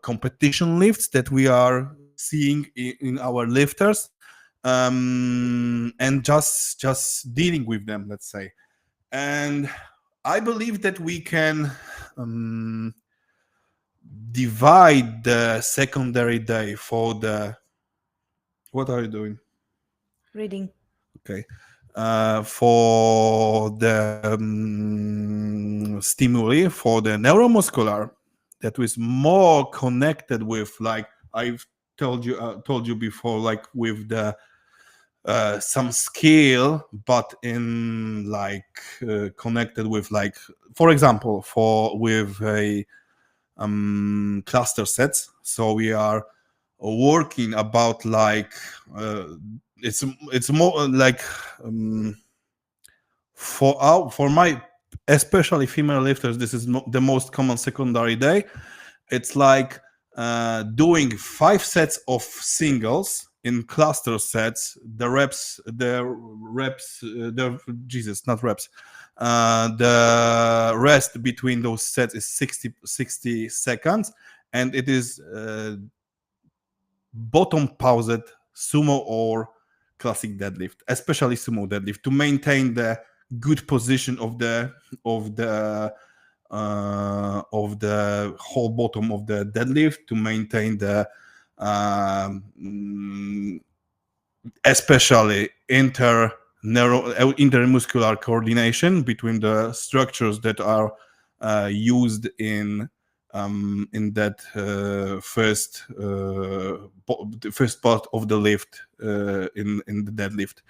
competition lifts that we are seeing in our lifters, and just dealing with them, let's say. And I believe that we can divide the secondary day for the. What are you doing? Reading. Okay. For the stimuli, for the neuromuscular, that was more connected with, like I've told you before, like with the some skill, but in like connected with, like, for example, with a cluster sets. So we are working about like it's more like for my especially female lifters, this is the most common secondary day. It's like doing 5 sets of singles in cluster sets. The reps, the rest between those sets is 60 seconds, and it is bottom paused sumo or classic deadlift, especially sumo deadlift, to maintain the good position of the whole bottom of the deadlift, to maintain the especially intermuscular coordination between the structures that are used in that first part of the lift in the deadlift.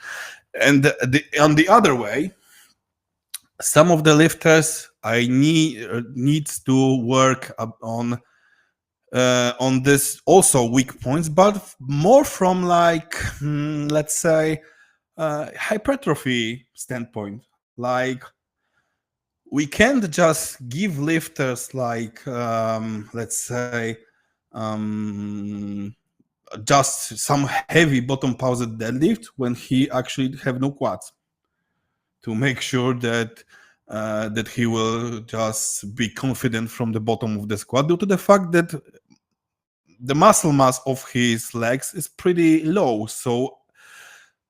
And on the other way, some of the lifters needs to work on this also weak points, but more from like let's say hypertrophy standpoint. Like, we can't just give lifters like let's say just some heavy bottom paused deadlift when he actually have no quads, to make sure that that he will just be confident from the bottom of the squat, due to the fact that the muscle mass of his legs is pretty low. So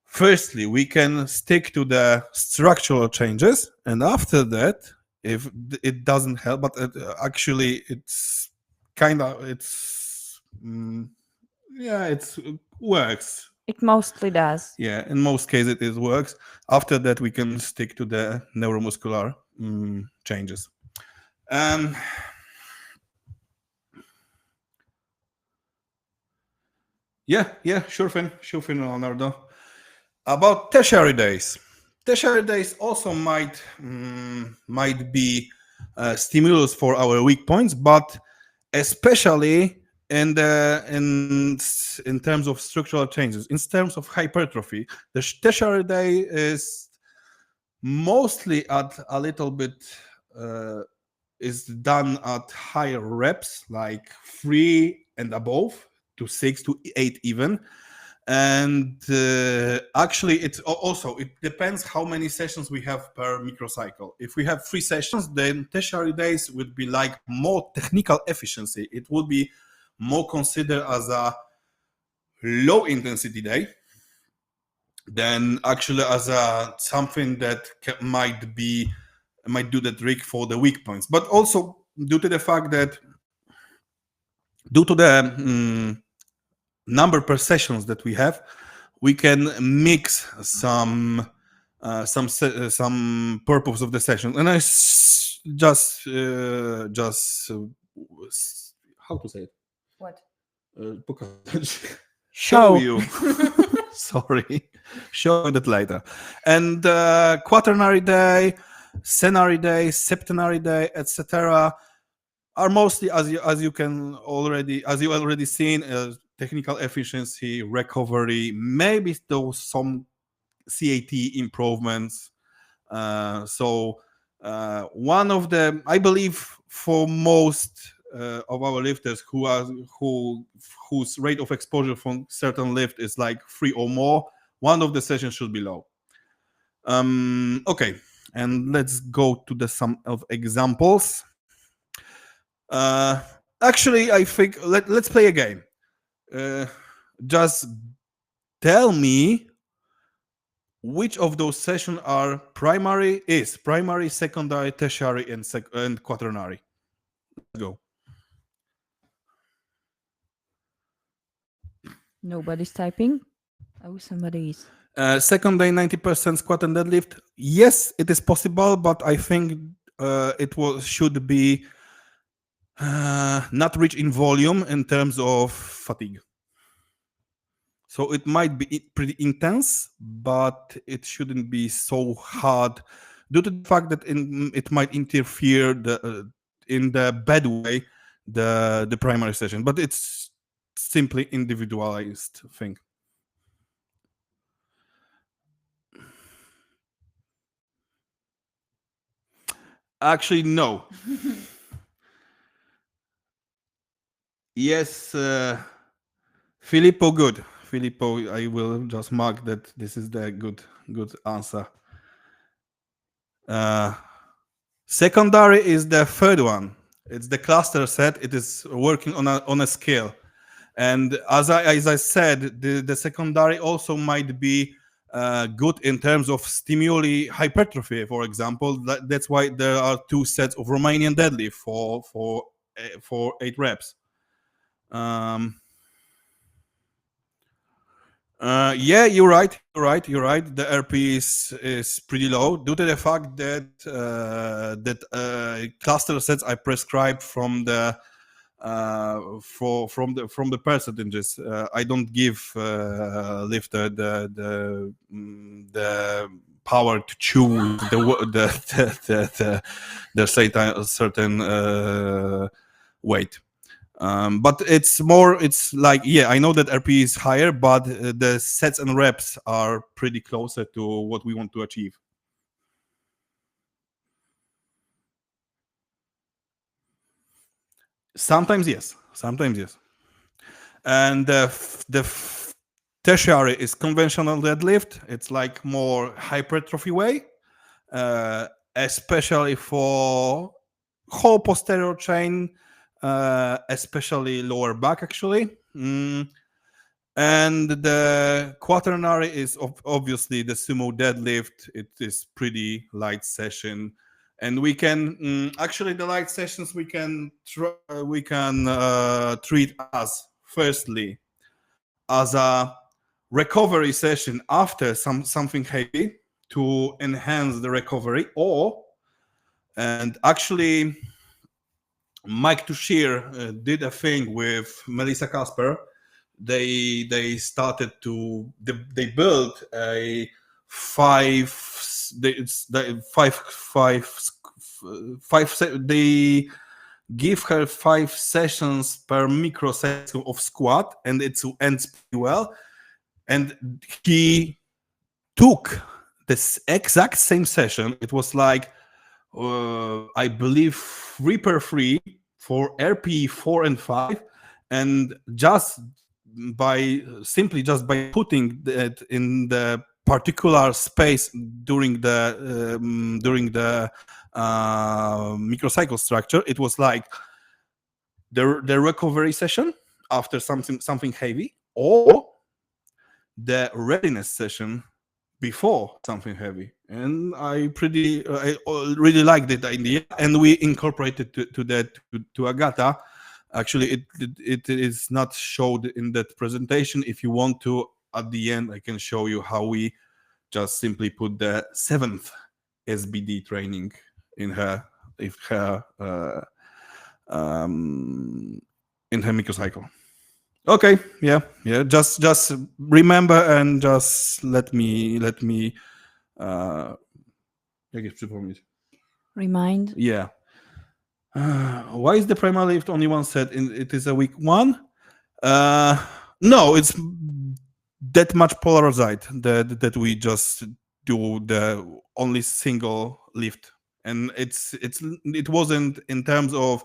firstly, we can stick to the structural changes, and after that, if it doesn't help, but actually it's kind of it works. It mostly does. Yeah, in most cases it works. After that, we can stick to the neuromuscular changes. Yeah, sure thing, Leonardo. About tertiary days. Tertiary days also might be stimulus for our weak points, but especially in terms of structural changes, in terms of hypertrophy, the tertiary day is mostly at a little bit is done at higher reps, like 3 and above, to 6 to 8 even. And actually, it depends how many sessions we have per microcycle. If we have 3 sessions, then tertiary days would be like more technical efficiency. It would be more considered as a low intensity day than actually as a something that might do the trick for the weak points. But also due to the fact that due to the number per sessions that we have, we can mix some purpose of the session. And how to say it? What? Show you. Sorry, show you that later. And quaternary day, senary day, septenary day, etc. are mostly, as you already seen, technical efficiency, recovery, maybe those some CAT improvements. One of the, I believe, for most of our lifters whose rate of exposure from certain lift is like 3 or more, one of the sessions should be low. Okay, and let's go to some of examples. Actually, I think let's play a game. Just tell me which of those sessions are primary, secondary, tertiary, and quaternary. Let's go. Nobody's typing. Oh, somebody is. Second day, 90% squat and deadlift. Yes, it is possible, but I think should be not rich in volume in terms of fatigue. So it might be pretty intense, but it shouldn't be so hard due to the fact that it might interfere in the bad way the primary session. But it's simply individualized thing. Actually, no. Yes, Filippo, good. Filippo, I will just mark that this is the good answer. Secondary is the third one. It's the cluster set. It is working on a scale, and as I said, the secondary also might be good in terms of stimuli hypertrophy. For example, that's why there are 2 sets of Romanian deadlift for 8 reps. Yeah, you're right. The RP is pretty low due to the fact that cluster sets I prescribe from the from the percentages. I don't give lifter the power to choose the certain weight. But it's like, yeah, I know that RP is higher, but the sets and reps are pretty closer to what we want to achieve. Sometimes yes. And the tertiary is conventional deadlift. It's like more hypertrophy way, especially for whole posterior chain, especially lower back actually. And the quaternary is obviously the sumo deadlift. It is pretty light session, and we can actually the light sessions we can treat as firstly as a recovery session after something heavy to enhance the recovery, and actually Mike Tushir did a thing with Melissa Kasper. They built a they give her 5 sessions per microcycle of squat, and it ends pretty well. And he took this exact same session. It was like I believe 3 per 3 for RP 4 and 5, and just by putting that in the particular space during the microcycle structure, it was like the recovery session after something heavy, or the readiness session before something heavy. And I really liked it idea, and we incorporated to Agata Actually, it is not showed in that presentation. If you want to, at the end, I can show you how we just simply put the 7th SBD training in her, if her in her microcycle. Okay, yeah. Just remember and just let me jak je przypomnieć? Remind. Yeah. Why is the primary lift only one set? It is a week one. No, it's that much polarized that we just do the only single lift, and it wasn't in terms of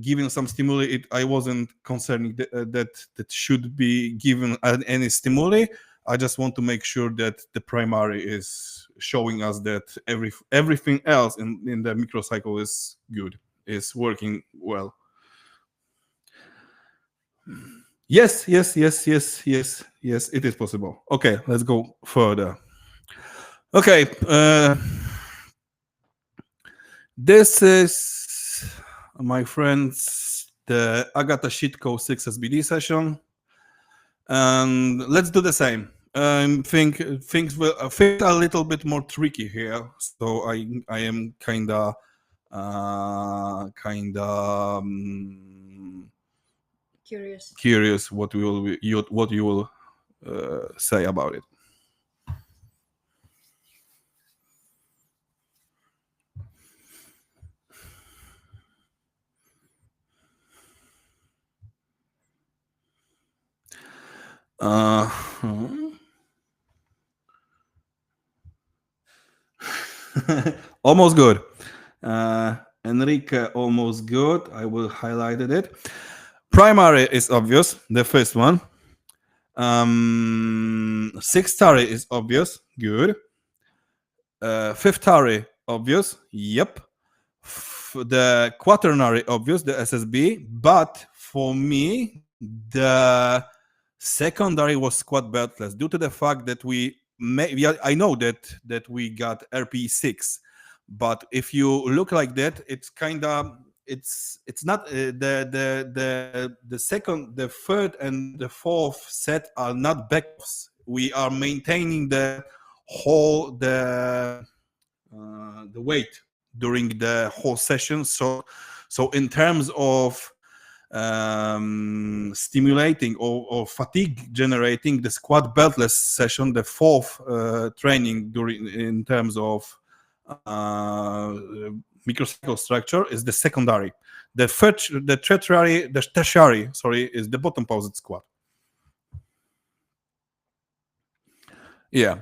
giving some stimuli. I wasn't concerning that should be given any stimuli. I just want to make sure that the primary is showing us that everything else in the microcycle is good, is working well. Yes, it is possible. Okay, let's go further. Okay, this is, my friends, the Agata Shitko 6 SBD session. And let's do the same. Things are a little bit more tricky here, so I am kinda curious what you will say about it. Almost good. Enrique, almost good. I will highlight it. Primary is obvious, the first one. Sixth tari is obvious, good. Fifth tari, obvious, yep. The quaternary, obvious, the SSB. But for me, the secondary was squat beltless due to the fact that I know that we got RP6, but if you look like that, it's kind of it's not the second, the third, and the fourth set are not backups. We are maintaining the whole the weight during the whole session. So in terms of stimulating or fatigue generating, the squat beltless session, the fourth training during in terms of microcycle structure, is the secondary. The tertiary, is the bottom posed squat. Yeah.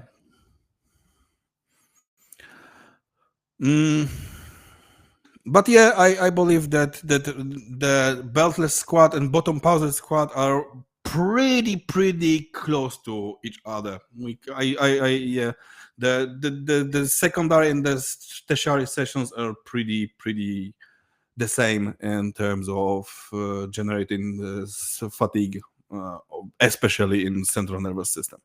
But yeah, I believe that the beltless squat and bottom posed squat are pretty close to each other. Yeah, the secondary and the tertiary sessions are pretty the same in terms of generating fatigue, especially in central nervous system.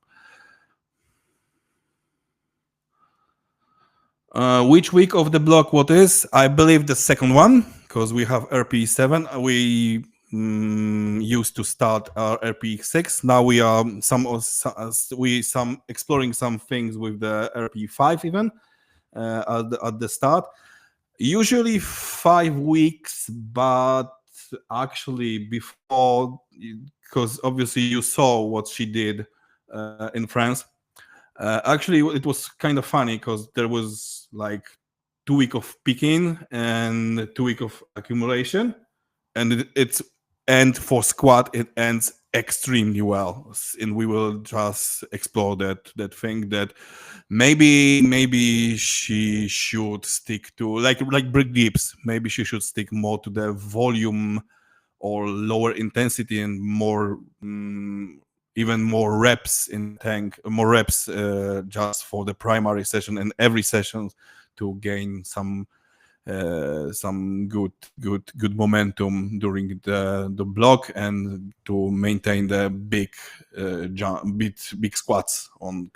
Which week of the block what is? I believe the second one, because we have RP7. We used to start our RP6. Now we are some exploring some things with the RP5 even at the start. Usually 5 weeks, but actually before, because obviously you saw what she did in France. Actually, it was kind of funny because there was like 2 weeks of picking and 2 weeks of accumulation, and and for squat it ends extremely well. And we will just explore that thing that maybe she should stick to like brick dips. Maybe she should stick more to the volume or lower intensity and more even more reps in tank, more reps just for the primary session and every session to gain some good momentum during the block and to maintain the big big squats on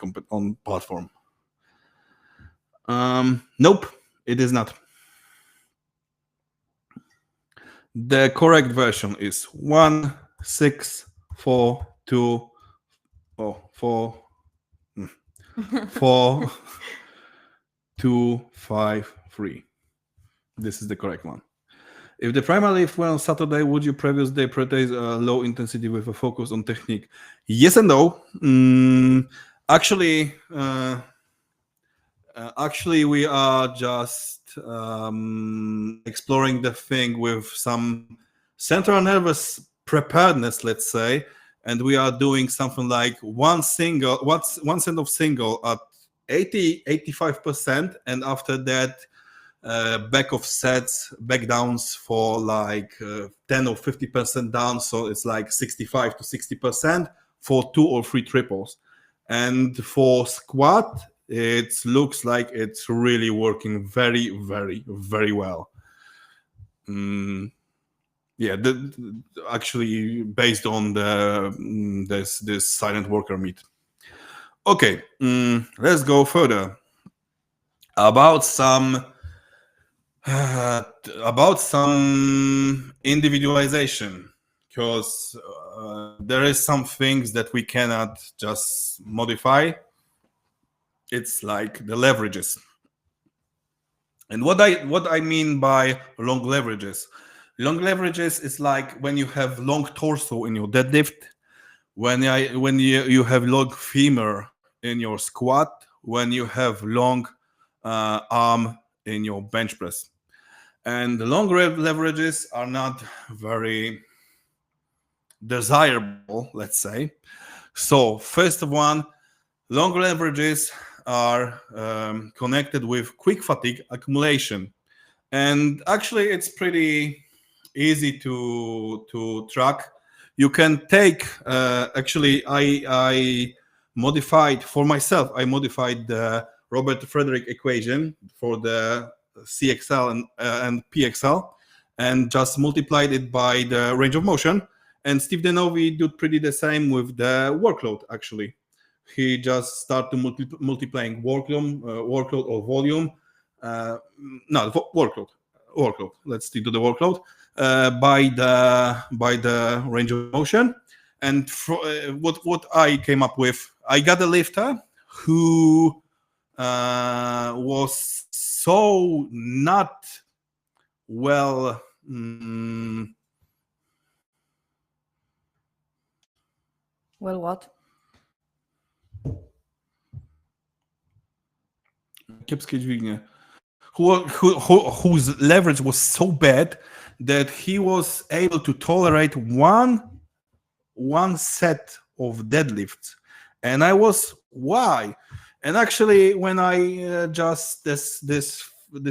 platform. Nope, it is not. The correct version is 1, 6, 4, 2, 4, 4, 2, 5, 3. This is the correct one. If the primary lift were on Saturday, would you previous day prioritize low intensity with a focus on technique? Yes and no. Actually, we are just exploring the thing with some central nervous preparedness, let's say, and we are doing something like one set of single at 85%, and after that back of sets, back downs for like 10 or 50% down, so it's like 65 to 60% for 2 or 3 triples. And for squat, it looks like it's really working very, very, very well. Yeah, actually based on this silent worker meet. Okay, let's go further about some individualization, because there is some things that we cannot just modify. It's like the leverages. And what I mean by long leverages is like when you have long torso in your deadlift, when you have long femur in your squat, when you have long arm in your bench press. And the long leverages are not very desirable, let's say. So first one, long leverages are connected with quick fatigue accumulation. And actually, it's pretty easy to track. You can take, actually, I modified for myself, I modified the Robert Frederick equation for the CXL and PXL, and just multiplied it by the range of motion. And Steve Denovi did pretty the same with the workload, actually. He just started multiplying workload or volume. Workload. Let's stick to the workload by the range of motion. And what I came up with, I got a lifter who was so not well. Well, what? Kiepskie dźwignie. Whose leverage was so bad that he was able to tolerate one set of deadlifts. And I was, why? And actually, when I just this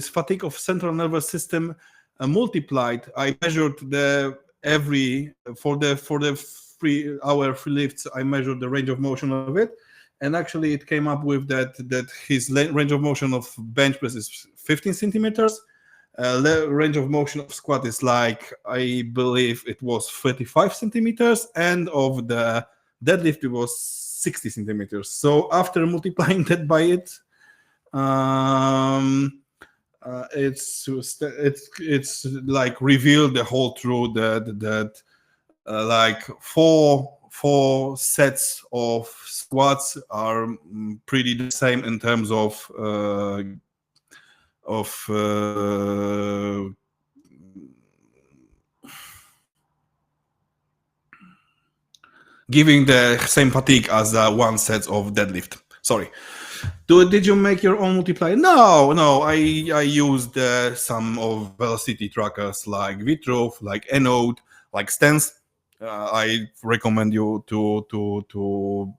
fatigue of central nervous system multiplied, I measured for the 3 hour free lifts, I measured the range of motion of it. And actually, it came up with that his range of motion of bench press is 15 centimeters. Range of motion of squat is like, I believe it was 35 centimeters, and of the deadlift it was 60 centimeters. So after multiplying that by it, it's like revealed the whole truth that like four sets of squats are pretty the same in terms of giving the same fatigue as one set of deadlift. Sorry. Did you make your own multiplier? No. I used some of velocity trackers like Vitruve, like Enode, like Stance. I recommend you to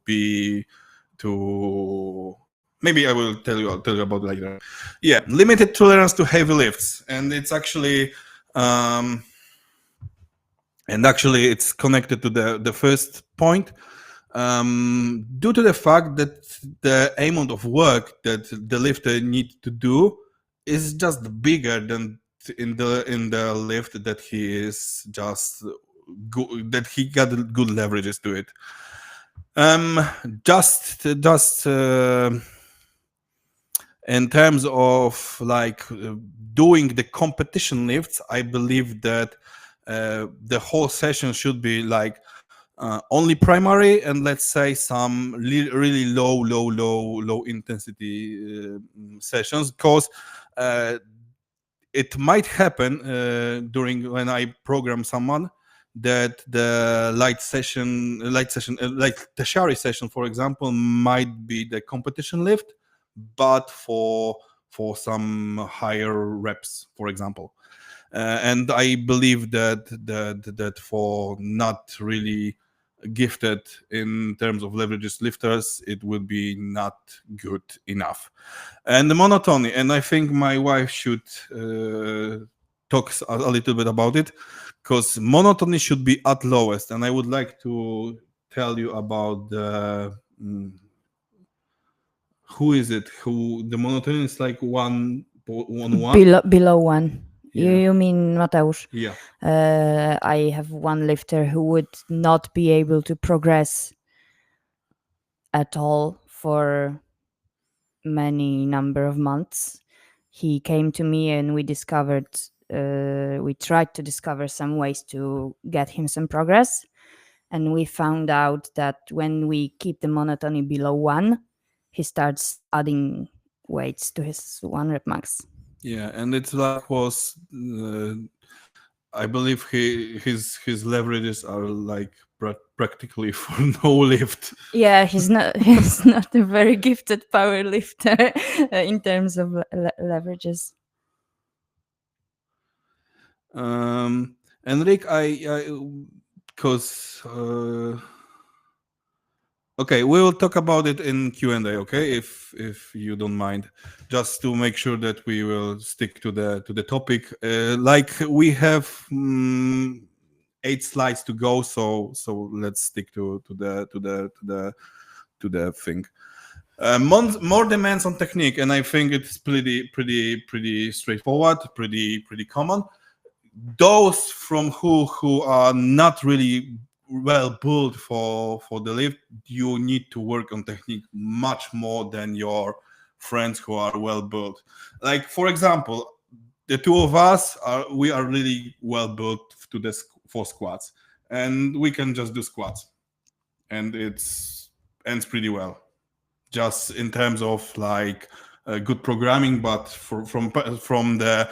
maybe I will tell you about it later. Yeah, limited tolerance to heavy lifts, and it's actually it's connected to the first point. Due to the fact that the amount of work that the lifter needs to do is just bigger than in the lift that he is just good, that he got good leverages to it. Just in terms of like doing the competition lifts, I believe that the whole session should be like only primary, and let's say some really low intensity sessions, because it might happen during when I program someone that the like the shari session, for example, might be the competition lift, but for some higher reps, for example. And I believe that for not really gifted in terms of leverages lifters, it would be not good enough. And the monotony, and I think my wife should talk a little bit about it, because monotony should be at lowest. And I would like to tell you about the who is it? Who the monotony is like one. Below one. Yeah. You mean Mateusz? Yeah. I have one lifter who would not be able to progress at all for many number of months. He came to me and we tried to discover some ways to get him some progress. And we found out that when we keep the monotony below one, he starts adding weights to his 1 rep max. Yeah, and it's like was I believe his leverages are like practically for no lift. Yeah, he's not a very gifted power lifter in terms of leverages. And Rick, I because okay, we will talk about it in Q&A, okay, if you don't mind, just to make sure that we will stick to the topic. Like we have 8 slides to go, so let's stick to the thing. More demands on technique, and I think it's pretty straightforward, pretty common. Those from who are not really well built for the lift, you need to work on technique much more than your friends who are well built. Like for example, the two of us we are really well built for squats, and we can just do squats, and it ends pretty well, just in terms of like good programming. But from the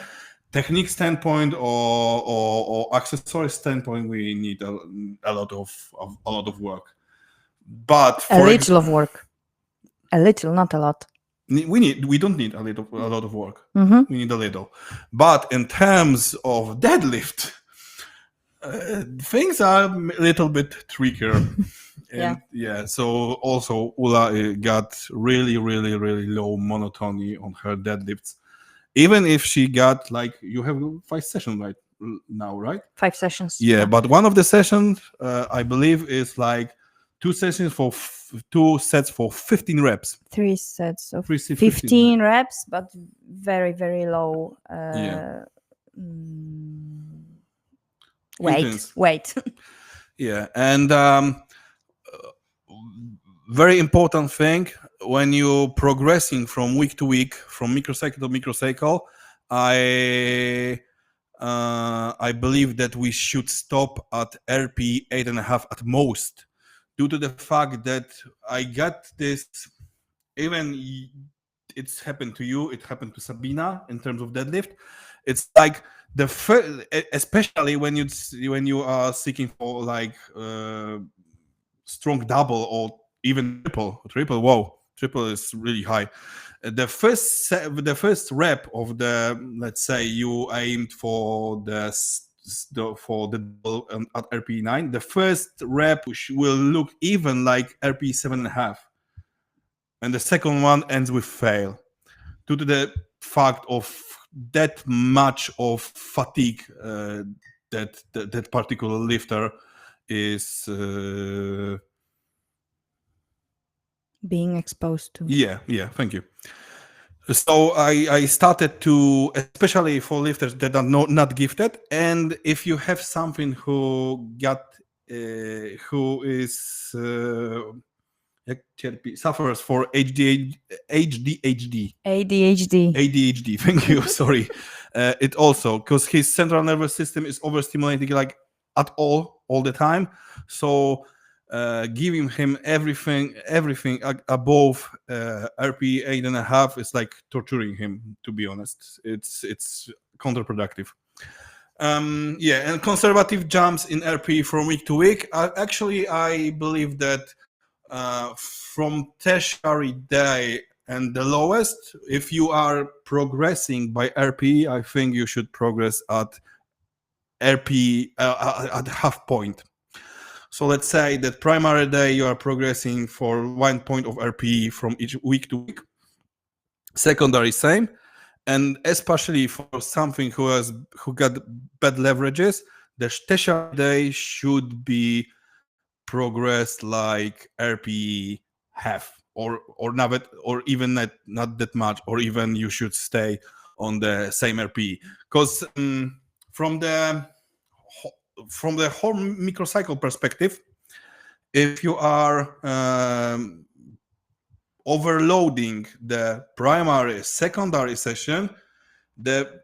technique standpoint or accessory standpoint, we need a lot of work. But a little of work, a little, not a lot. We don't need a lot of work. Mm-hmm. We need a little. But in terms of deadlift, things are a little bit trickier. And yeah, so also Ula got really low monotony on her deadlifts. Even if she got, like, you have 5 sessions right now, right? 5 sessions. Yeah, but one of the sessions, I believe, is like 2 sessions for 2 sets for 15 reps. 3 sets of 15 reps, but very low weight. Yeah, and very important thing, when you're progressing from week to week, from microcycle to microcycle, I believe that we should stop at RP 8.5 at most, due to the fact that I got this, even it's happened to you, it happened to Sabina in terms of deadlift. It's like the first, especially when you are seeking for like strong double or even triple. Whoa, triple is really high. The first rep of the, let's say you aimed for the double at RP 9, the first rep will look even like RP 7.5, and the second one ends with fail, due to the fact of that much of fatigue that particular lifter is being exposed to. Yeah, thank you. So I started to, especially for lifters that are not gifted, and if you have something who is suffers for ADHD. ADHD. ADHD. Thank you. Sorry. It also because his central nervous system is overstimulating like at all the time. So giving him everything above RP 8.5 is like torturing him. To be honest, it's counterproductive. Yeah, and conservative jumps in RP from week to week. Actually, I believe that from tertiary day and the lowest, if you are progressing by RP, I think you should progress at RP at half point. So let's say that primary day you are progressing for 1 point of RP from each week to week. Secondary same, and especially for something who got bad leverages, the tertiary day should be progressed like RP half or not, or even not that much, or even you should stay on the same RP because from the whole microcycle perspective, if you are overloading the primary secondary session, the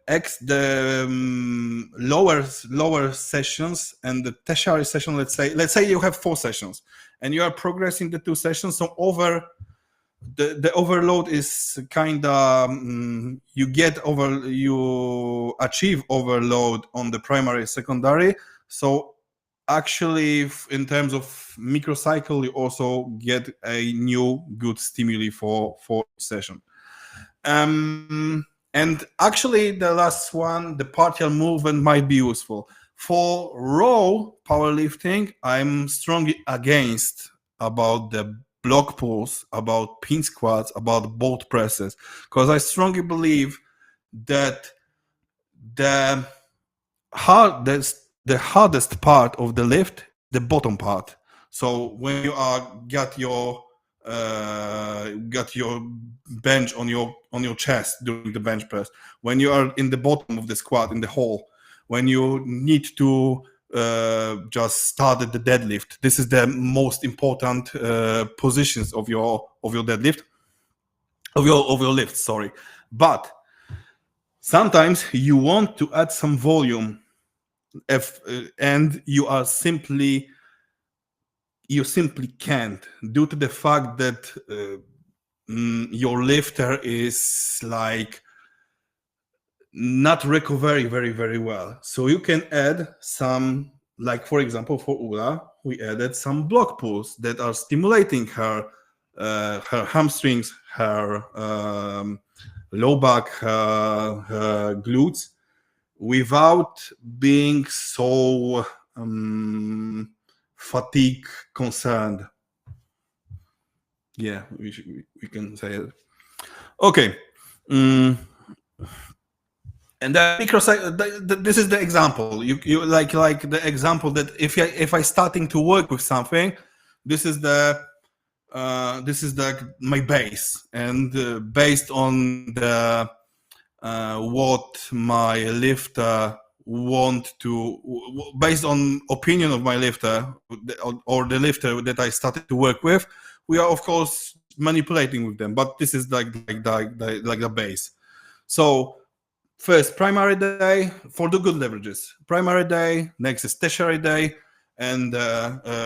lower sessions and the tertiary session, let's say you have 4 sessions and you are progressing the 2 sessions, so the overload is kind of you achieve overload on the primary secondary. So actually in terms of microcycle you also get a new good stimuli for each session. And actually the last one, the partial movement, might be useful for raw powerlifting. I'm strongly against about the block pulls, about pin squats, about bolt presses, because I strongly believe that the hardest part of the lift is the bottom part. So when you got your bench on your chest doing the bench press, when you are in the bottom of the squat in the hole, when you need to just start at the deadlift, this is the most important positions of your deadlift, of your lift. Sorry, but sometimes you want to add some volume, and you simply can't, due to the fact that your lifter is like not recovering very, very well. So you can add some, like for example, for Ula, we added some block pulls that are stimulating her hamstrings, her low back, her glutes, without being so fatigue concerned. Yeah, we can say it. Okay. And then this is the example. You like the example that if I starting to work with something, this is my base, and based on the what my lifter want to, based on opinion of my lifter or the lifter that I started to work with, we are of course manipulating with them, but this is like the base. So first, primary day for the good leverages. Primary day, next is tertiary day, and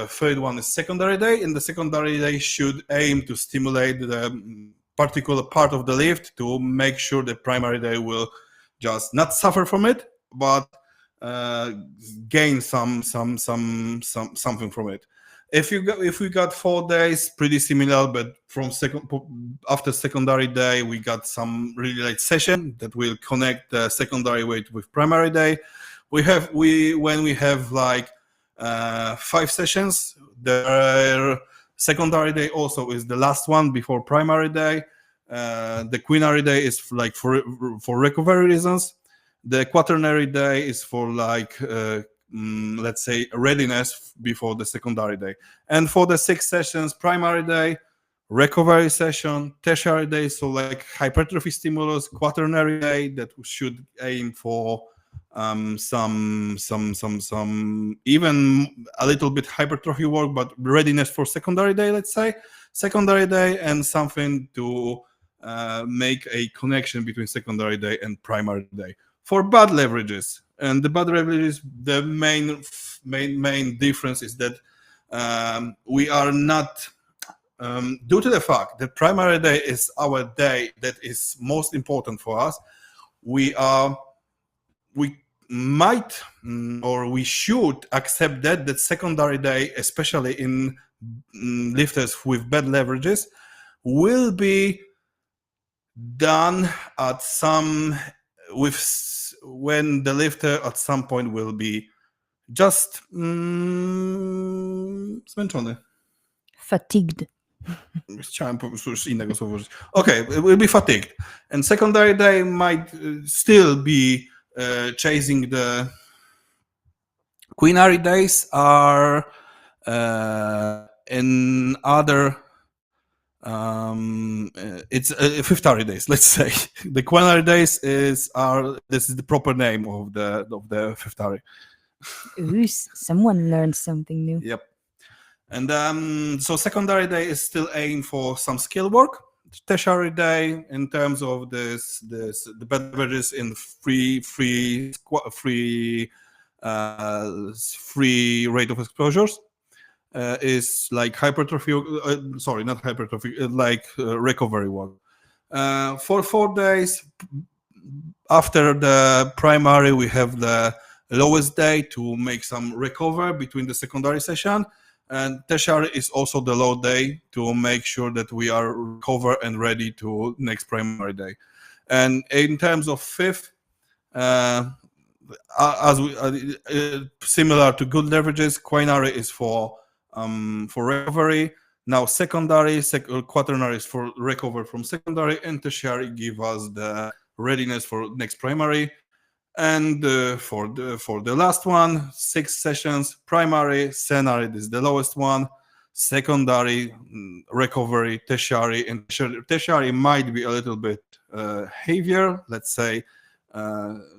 third one is secondary day. And the secondary day should aim to stimulate the particular part of the lift to make sure the primary day will just not suffer from it, but gain something from it. If we got 4 days, pretty similar, but after secondary day, we got some really late session that will connect the secondary weight with primary day. When we have like 5 sessions, the secondary day also is the last one before primary day. The quinary day is like for recovery reasons. The quaternary day is for like let's say readiness before the secondary day. And for the 6 sessions, primary day, recovery session, tertiary day, so like hypertrophy stimulus, quaternary day that should aim for some even a little bit hypertrophy work, but readiness for secondary day, let's say secondary day, and something to make a connection between secondary day and primary day for bad leverages. And the bad leverages, the main difference is that we are not due to the fact that primary day is our day that is most important for us. We might or we should accept that secondary day, especially in lifters with bad leverages, will be done at some when the lifter at some point will be just zmęczony. Fatigued. Chciałem po prostu już innego słowa użyć. Okay, will be fatigued. And secondary day might still be chasing the quinary days are in other it's fifth hour days, let's say. The quinary days this is the proper name of the fifth hour. Ooh, someone learned something new. Yep. And so secondary day is still aimed for some skill work. Tertiary day, in terms of the bad leverages in free rate of exposures, is like hypertrophy. Sorry, not hypertrophy. Like recovery work. For 4 days after the primary, we have the lowest day to make some recover between the secondary session. And tertiary is also the low day to make sure that we are recovered and ready to next primary day. And in terms of fifth, as we similar to good leverages, quinary is for recovery. Now secondary, quaternary is for recover from secondary, and tertiary give us the readiness for next primary. And for the last one, 6 sessions, primary, scenary, this is the lowest one, secondary, recovery, tertiary, and tertiary might be a little bit heavier, let's say,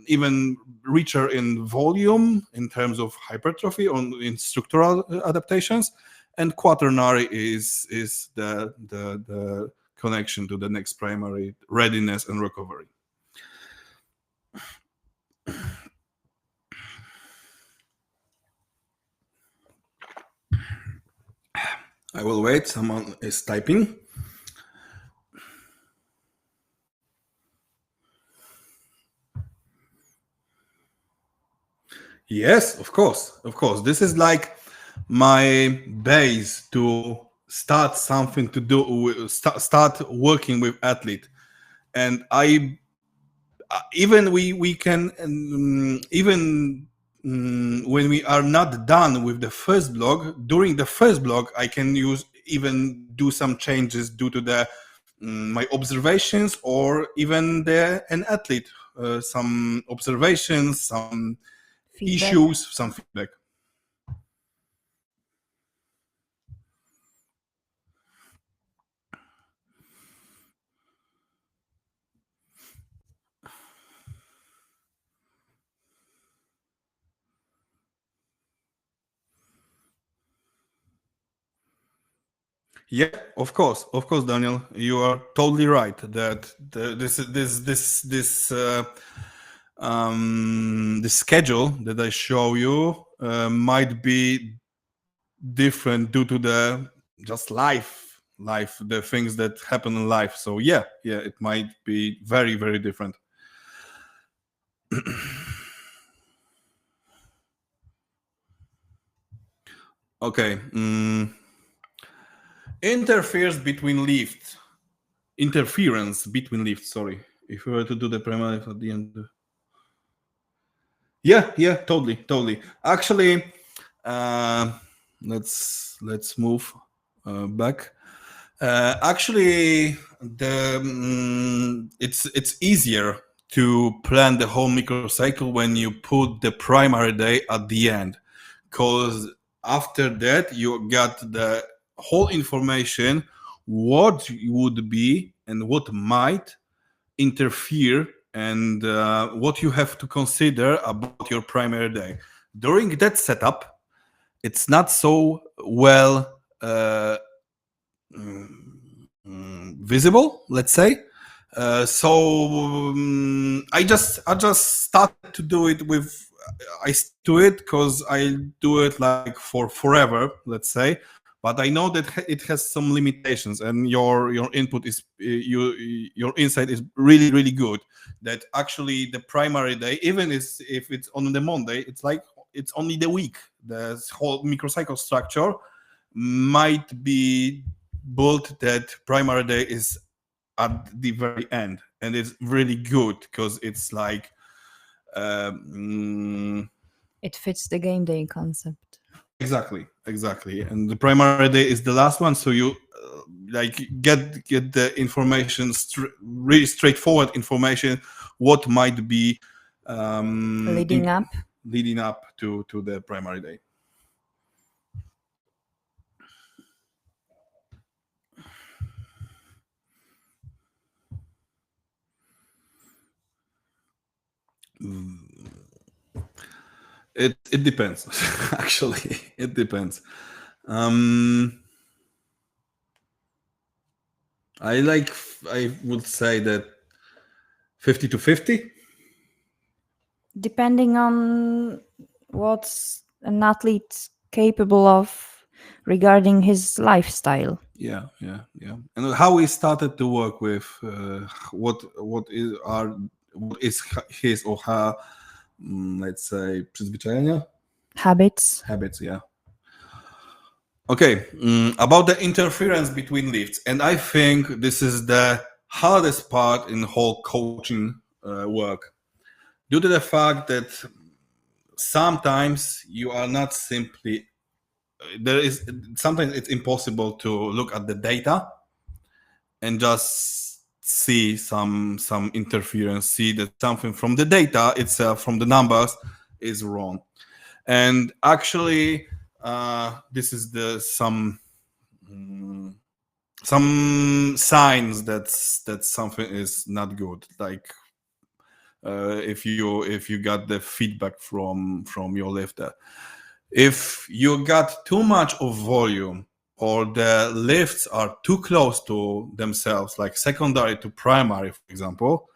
even richer in volume in terms of hypertrophy or in structural adaptations, and quaternary is the connection to the next primary, readiness and recovery. I will wait. Someone is typing. Yes, of course. This is like my base to start something to do. Start working with athlete, and even we can even when we are not done with the first blog, during the first blog, I can even do some changes due to the my observations, or even an athlete, some observations, some feedback. Issues, some feedback. Yeah, of course, Daniel, you are totally right that this schedule that I show you might be different due to the just life, the things that happen in life. So yeah, it might be very, very different. Okay. Interference between lifts. Sorry, if we were to do the primary at the end. Yeah, totally. Actually, let's move back. Actually, it's easier to plan the whole microcycle when you put the primary day at the end, because after that you got the whole information what would be and what might interfere and what you have to consider about your primary day. During that setup, it's not so well visible, let's say. I just started to do it with I stick to it because I do it like for forever, let's say. But I know that it has some limitations, and your input is your insight is really good. That actually the primary day, even if it's on the Monday, it's like it's only the week. The whole microcycle structure might be built that primary day is at the very end, and it's really good because it's like It fits the game day concept. yeah, exactly, and the primary day is the last one, so you like get the information, really straightforward information what might be Leading up. leading up to the primary day. It depends. Actually, it depends. I would say that 50 to 50. Depending on what's an athlete capable of regarding his lifestyle. Yeah. And how we started to work with what is his or her, let's say, przyzwyczajenia, Habits. habits. Yeah. Okay. About the interference between lifts, and I think this is the hardest part in whole coaching work, due to the fact that sometimes you are not simply there is sometimes it's impossible to look at the data and just see some interference, see that something from the data itself, from the numbers, is wrong. And actually this is the some signs that something is not good, like if you got the feedback from your lifter. If you got too much of volume, or the lifts are too close to themselves, like secondary to primary, for example,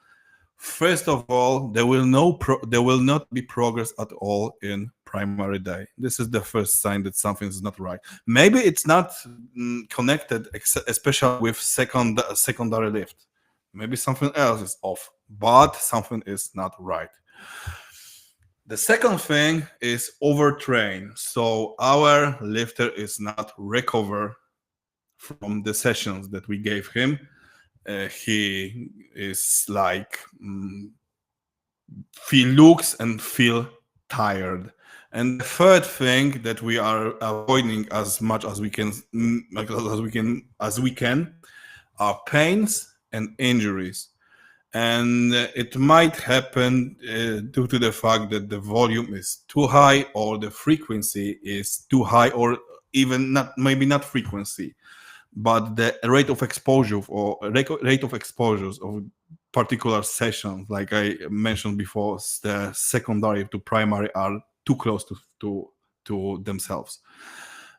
first of all, there will not be progress at all in primary day. This is the first sign that something is not right. Maybe it's not connected, especially with secondary lift. Maybe something else is off, but something is not right. The second thing is overtrain. So our lifter is not recover from the sessions that we gave him. He is like looks and feel tired. And the third thing that we are avoiding as much as we can, as we can, are pains and injuries. And it might happen due to the fact that the volume is too high, or the frequency is too high, or even not, maybe not frequency, but the rate of exposure or rate of exposures of particular sessions, like I mentioned before, the secondary to primary are too close to themselves.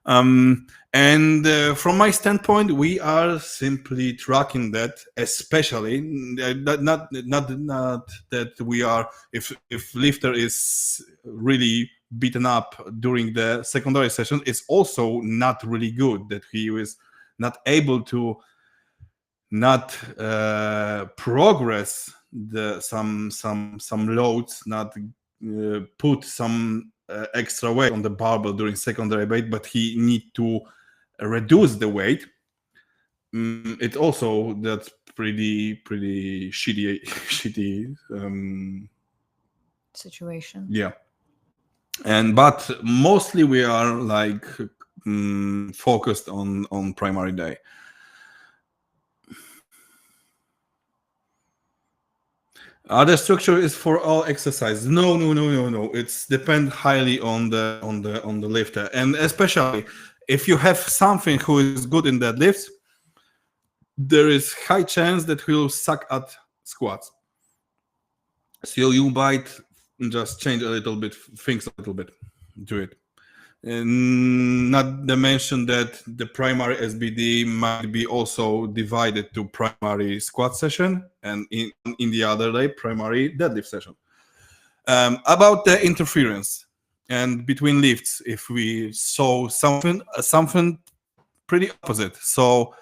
And from my standpoint, we are simply tracking that, especially not that we are, if lifter is really beaten up during the secondary session, it's also not really good that he is not able to not progress some loads, not put some extra weight on the barbell during secondary weight, but he need to reduce the weight. It also, that's pretty shitty Situation. yeah. And but mostly we are like focused on primary day. The structure is for all exercises. No. It's depend highly on the lifter, and especially if you have something who is good in deadlifts, there is high chance that he'll suck at squats. So you might just change a little bit, things a little bit, do it. And not to mention that the primary SBD might be also divided to primary squat session and in the other day primary deadlift session. About the interference and between lifts, if we saw something pretty opposite. So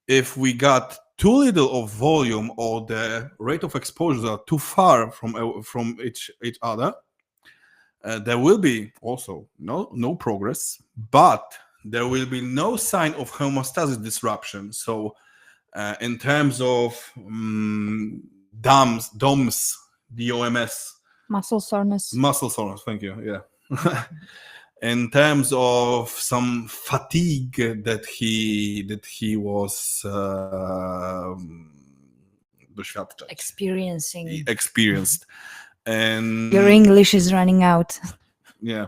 if we got too little of volume or the rate of exposures are too far from each other, there will be also no progress, but there will be no sign of homeostasis disruption. So in terms of DOMS, DOMS, Muscle soreness. muscle soreness. Thank you. Yeah. In terms of some fatigue that he was experienced, and Your English is running out. yeah.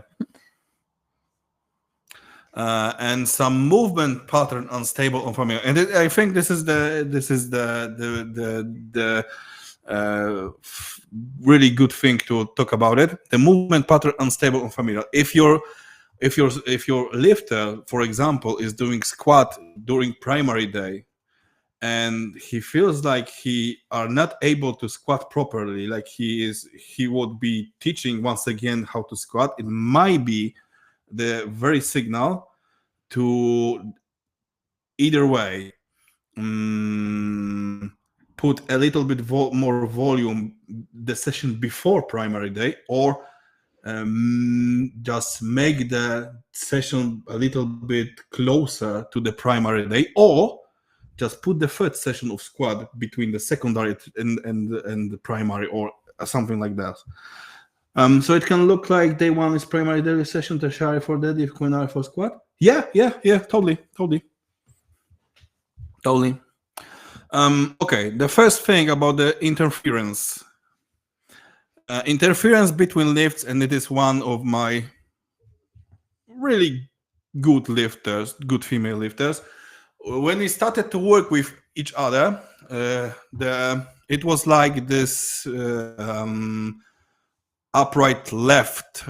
And some movement pattern unstable on familiar, and I think this is the really good thing to talk about it. The movement pattern unstable on familiar. If your lifter, for example, is doing squat during primary day, and he feels like he are not able to squat properly, like he would be teaching once again how to squat, it might be the very signal to either way put a little bit more volume the session before primary day, or just make the session a little bit closer to the primary day, or just put the third session of squat between the secondary and the primary, or something like that. So it can look like day one is primary daily session, tertiary for deadlift, quinary for squat. Yeah, totally. Okay, the first thing about the interference. Interference between lifts, and it is one of my really good lifters, good female lifters. When we started to work with each other, it was like this upright left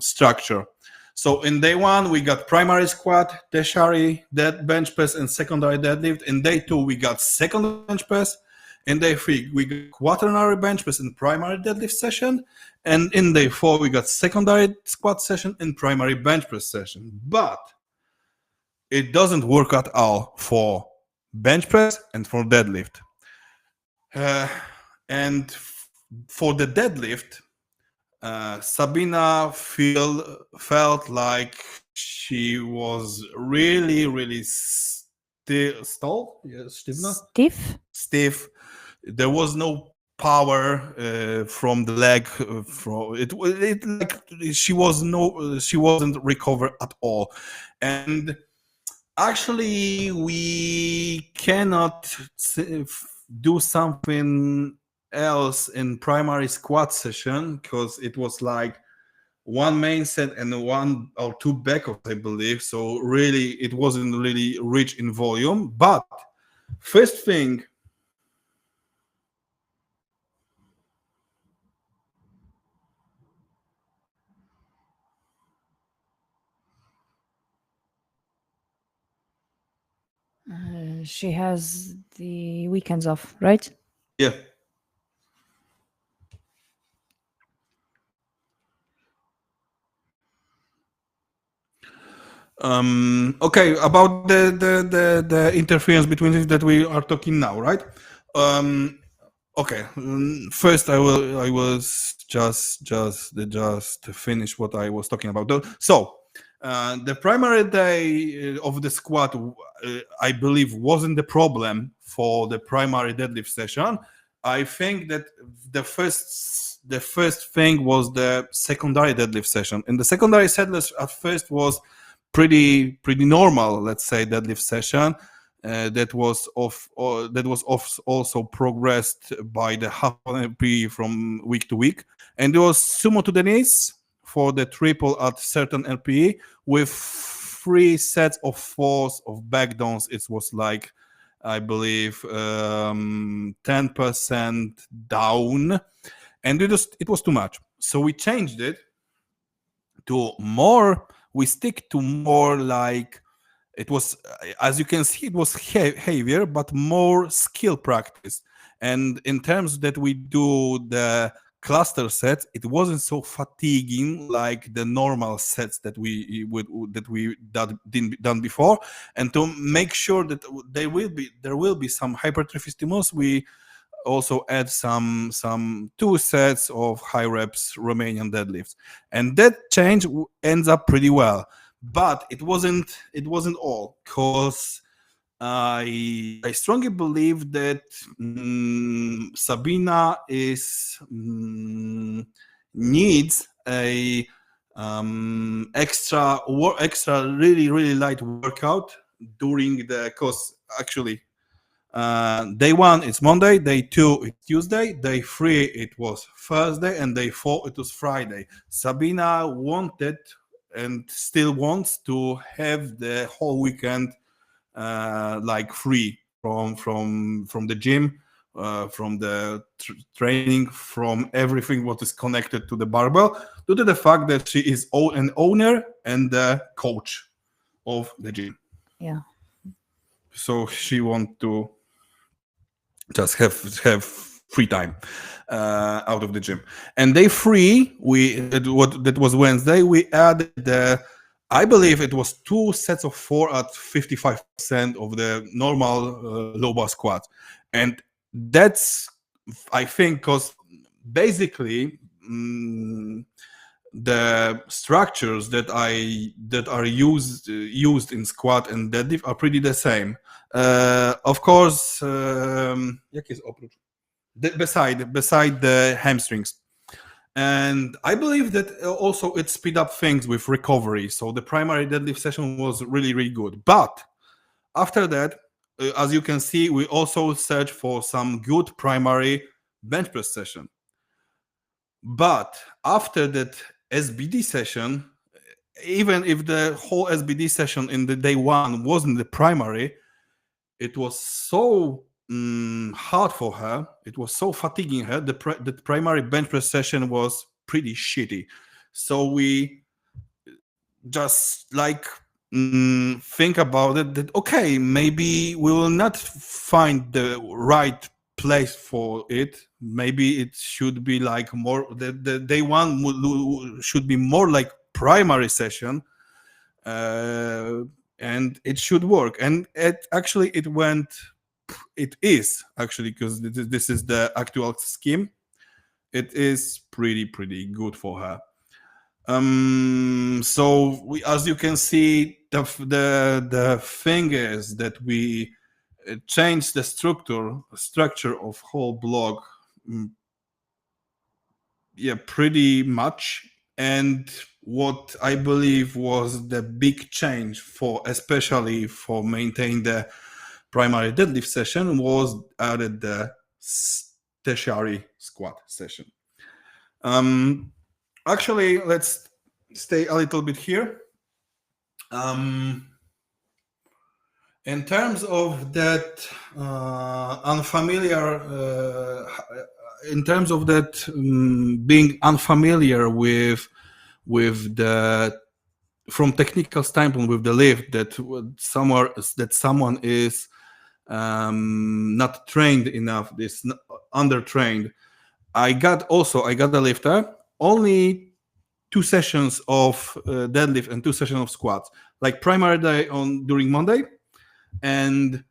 structure. So in day one, we got primary squat, tertiary dead bench press, and secondary deadlift. In day two, we got secondary bench press. In day three, we got quaternary bench press and primary deadlift session. And in day four, we got secondary squat session and primary bench press session. But it doesn't work at all for bench press and for deadlift. And for the deadlift, Sabina felt like she was really Stiff. There was no power from the leg. From it like she wasn't recovered at all, and actually we cannot do something else in primary squat session, because it was like one main set and one or two backups, I believe. So really it wasn't really rich in volume. But first thing, She has the weekends off, right? yeah. Okay, about the interference between this that we are talking now, right? Okay. First, I was just finish what I was talking about. So, the primary day of the squat, I believe, wasn't the problem for the primary deadlift session. I think that the first thing was the secondary deadlift session, and the secondary deadlift at first was pretty normal, let's say, deadlift session. That was also progressed by the half LP from week to week, and it was sumo to the knees for the triple at certain LPE with 3 sets of 4s of back downs. It was like I believe 10% down, and it was too much. So we changed it to more. We stick to more like it was, as you can see, it was heavier, but more skill practice. And in terms that we do the cluster sets, it wasn't so fatiguing like the normal sets that done before. And to make sure that there will be some hypertrophy stimulus, we also add some 2 sets of high reps Romanian deadlifts, and that change ends up pretty well. But it wasn't all, because I strongly believe that Sabina needs a extra really light workout during the course. Actually, day 1 it's Monday, day 2 it's Tuesday, day 3 it was Thursday, and day 4 it was Friday. Sabina wanted and still wants to have the whole weekend like free from the gym, from the training, from everything what is connected to the barbell, due to the fact that she is an owner and the coach of the gym. Yeah. So she wants to just have free time out of the gym. And day 3, that was Wednesday, we added I believe it was 2 sets of 4 at 55% of the normal low bar squat. And that's, I think, because basically the structures that are used in squat and deadlift are pretty the same. Of course, jak jest oprócz? Beside the hamstrings. And I believe that also it speed up things with recovery. So the primary deadlift session was really good. But after that, as you can see, we also search for some good primary bench press session. But after that SBD session, even if the whole SBD session in the day 1 wasn't the primary, it was so hard for her. It was so fatiguing her. The primary bench press session was pretty shitty. So we just like think about it, that okay, maybe we will not find the right place for it. Maybe it should be like more, the day 1 should be more like primary session, and it should work. And it is actually, because this is the actual scheme, it is pretty good for her. So as you can see, the thing is that we changed the structure of whole blog, pretty much. And what I believe was the big change, especially for maintaining the primary deadlift session, was added the tertiary squat session. Actually, let's stay a little bit here. In terms of that being unfamiliar with the, from technical standpoint, with the lift, that someone is not trained enough, is undertrained. I got a lifter, only 2 sessions of deadlift and 2 sessions of squats, like primary day during Monday, and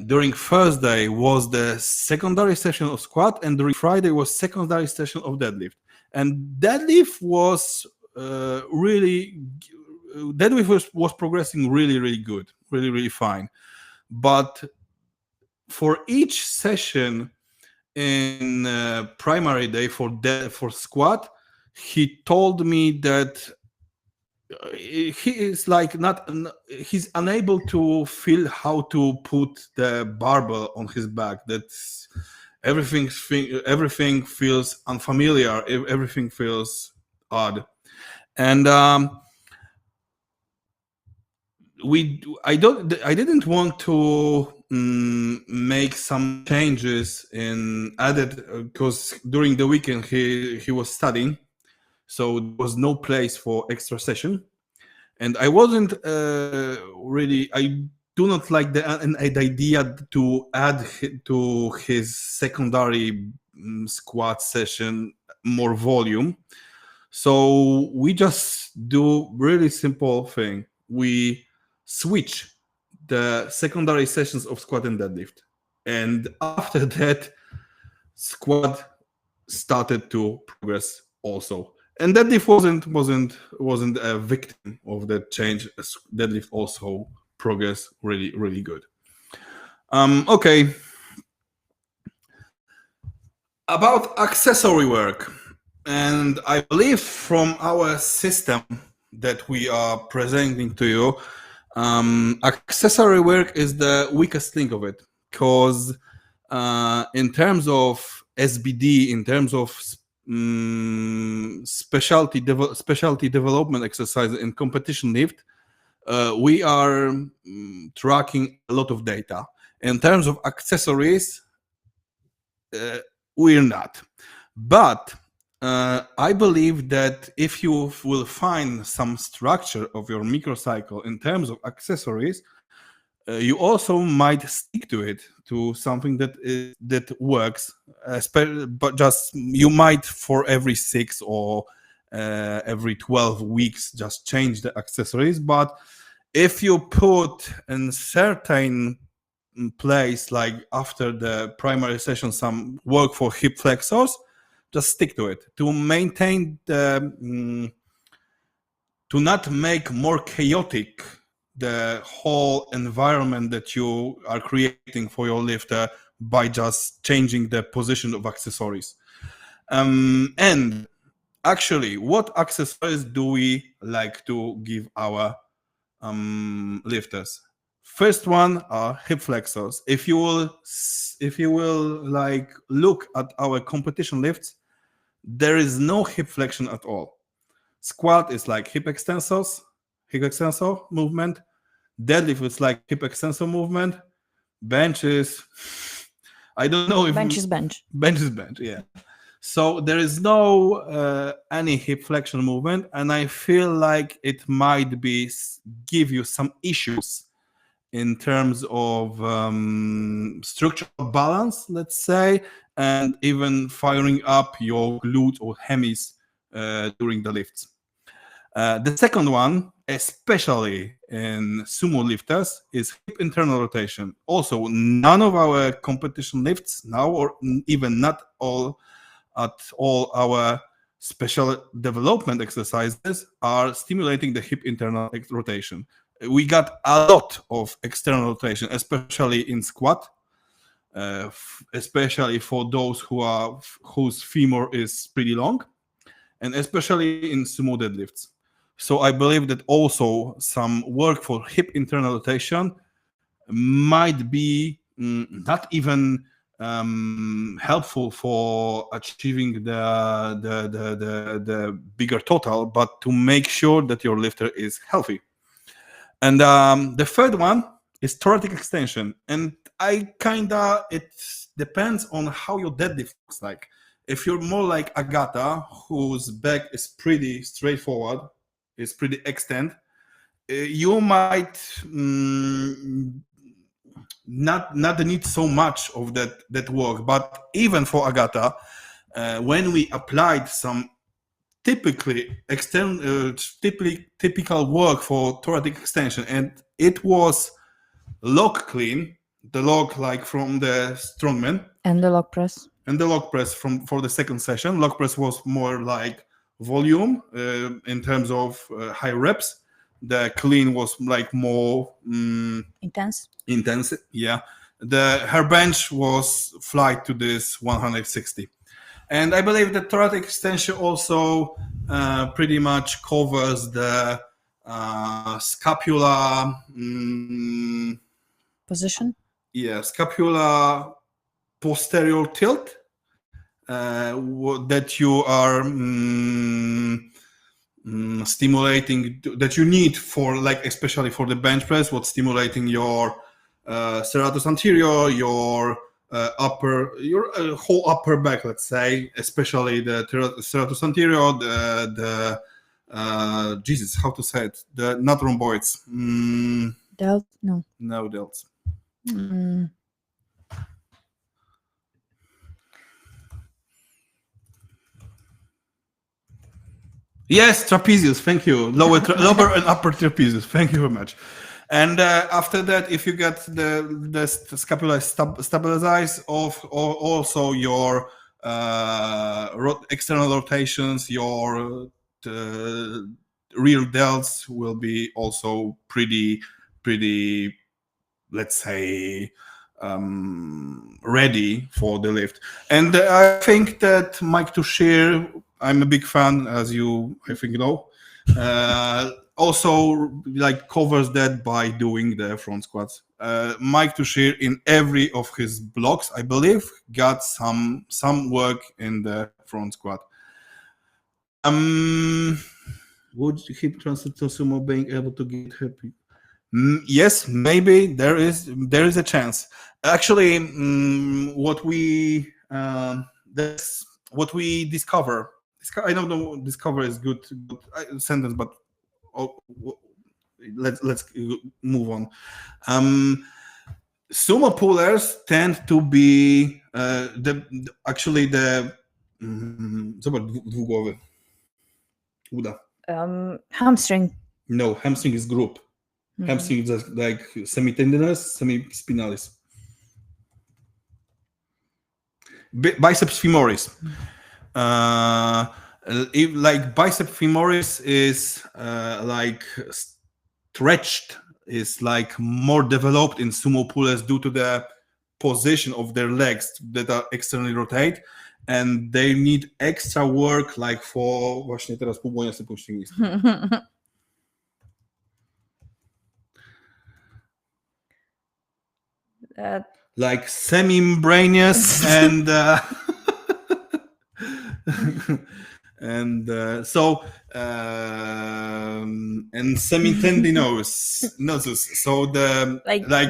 during Thursday was the secondary session of squat, and during Friday was secondary session of deadlift. And deadlift was was progressing really good, really fine. But for each session in primary day for squat, he told me that he is like he's unable to feel how to put the barbell on his back. That everything feels unfamiliar, everything feels odd. And I didn't want to make some changes in added because during the weekend he was studying, so there was no place for extra session, and I wasn't really. I do not like the idea to add to his secondary squat session more volume. So we just do really simple thing. We switch the secondary sessions of squat and deadlift, and after that, squat started to progress also. And deadlift wasn't a victim of that change. Deadlift also progressed really good. Okay. About accessory work, and I believe from our system that we are presenting to you, accessory work is the weakest link of it, because in terms of SBD, in terms of specialty development exercise in competition lift, we are tracking a lot of data. In terms of accessories, we're not. But I believe that if you will find some structure of your microcycle in terms of accessories, you also might stick to it, to something that works. But just you might for every 6 or every 12 weeks just change the accessories. But if you put in certain place, like after the primary session, some work for hip flexors, just stick to it to maintain the to not make more chaotic the whole environment that you are creating for your lifter by just changing the position of accessories. And actually, what accessories do we like to give our lifters? First one are hip flexors. If you will like look at our competition lifts, there is no hip flexion at all. Squat is like hip extensor movement. Deadlift is like hip extensor movement. Bench is, I don't know if bench is bench. Bench is bench, yeah. So there is no any hip flexion movement, and I feel like it might be give you some issues in terms of structural balance, let's say, and even firing up your glute or hemis during the lifts. The second one, especially in sumo lifters, is hip internal rotation. Also, none of our competition lifts now, or even not all at all our special development exercises, are stimulating the hip internal rotation. We got a lot of external rotation, especially in squat, especially for those whose femur is pretty long, and especially in sumo deadlifts. So I believe that also some work for hip internal rotation might be not even helpful for achieving the bigger total, but to make sure that your lifter is healthy. And the third one is thoracic extension. And it depends on how your deadlift looks like. If you're more like Agata, whose back is pretty straightforward, is pretty extend, you might not need so much of that work. But even for Agata, when we applied some typical work for thoracic extension, and it was lock clean, the lock like from the strongman, and the log press, for the second session. Log press was more like volume in terms of high reps. The clean was like more intense, yeah. Her bench was flight to this 160. And I believe the thoracic extension also pretty much covers the scapula position. Yeah, scapula posterior tilt that you are stimulating, that you need for, like, especially for the bench press, what's stimulating your serratus anterior, your whole upper back, let's say, especially the serratus anterior, the Jesus, how to say it? The not rhomboids. Delt? No. No delts. Mm. Yes, trapezius. Thank you. Lower and upper trapezius. Thank you very much. And after that, if you get the scapula stabilized, also your external rotations, your rear delts will be also pretty, let's say, ready for the lift. And I think that Mike Tushir, I'm a big fan, as you I think you know. Also, like covers that by doing the front squats. Mike Tushir in every of his blogs, I believe, got some work in the front squat. Would hip transfer to sumo being able to get happy? Yes, maybe there is a chance. Actually, what we discover. I don't know. Discover is good sentence, but let's move on. Sumo pullers tend to be zobacz dwugłowy. Uda. Hamstring. No, hamstring is group. Hamstring is like semitendinous, semispinalis. Biceps femoris. Like bicep femoris is like stretched, is like more developed in sumo pullers due to the position of their legs that are externally rotate, and they need extra work, like for właśnie teraz próbuję sobie puścić. Like semi-membranous and and semitendinous. So the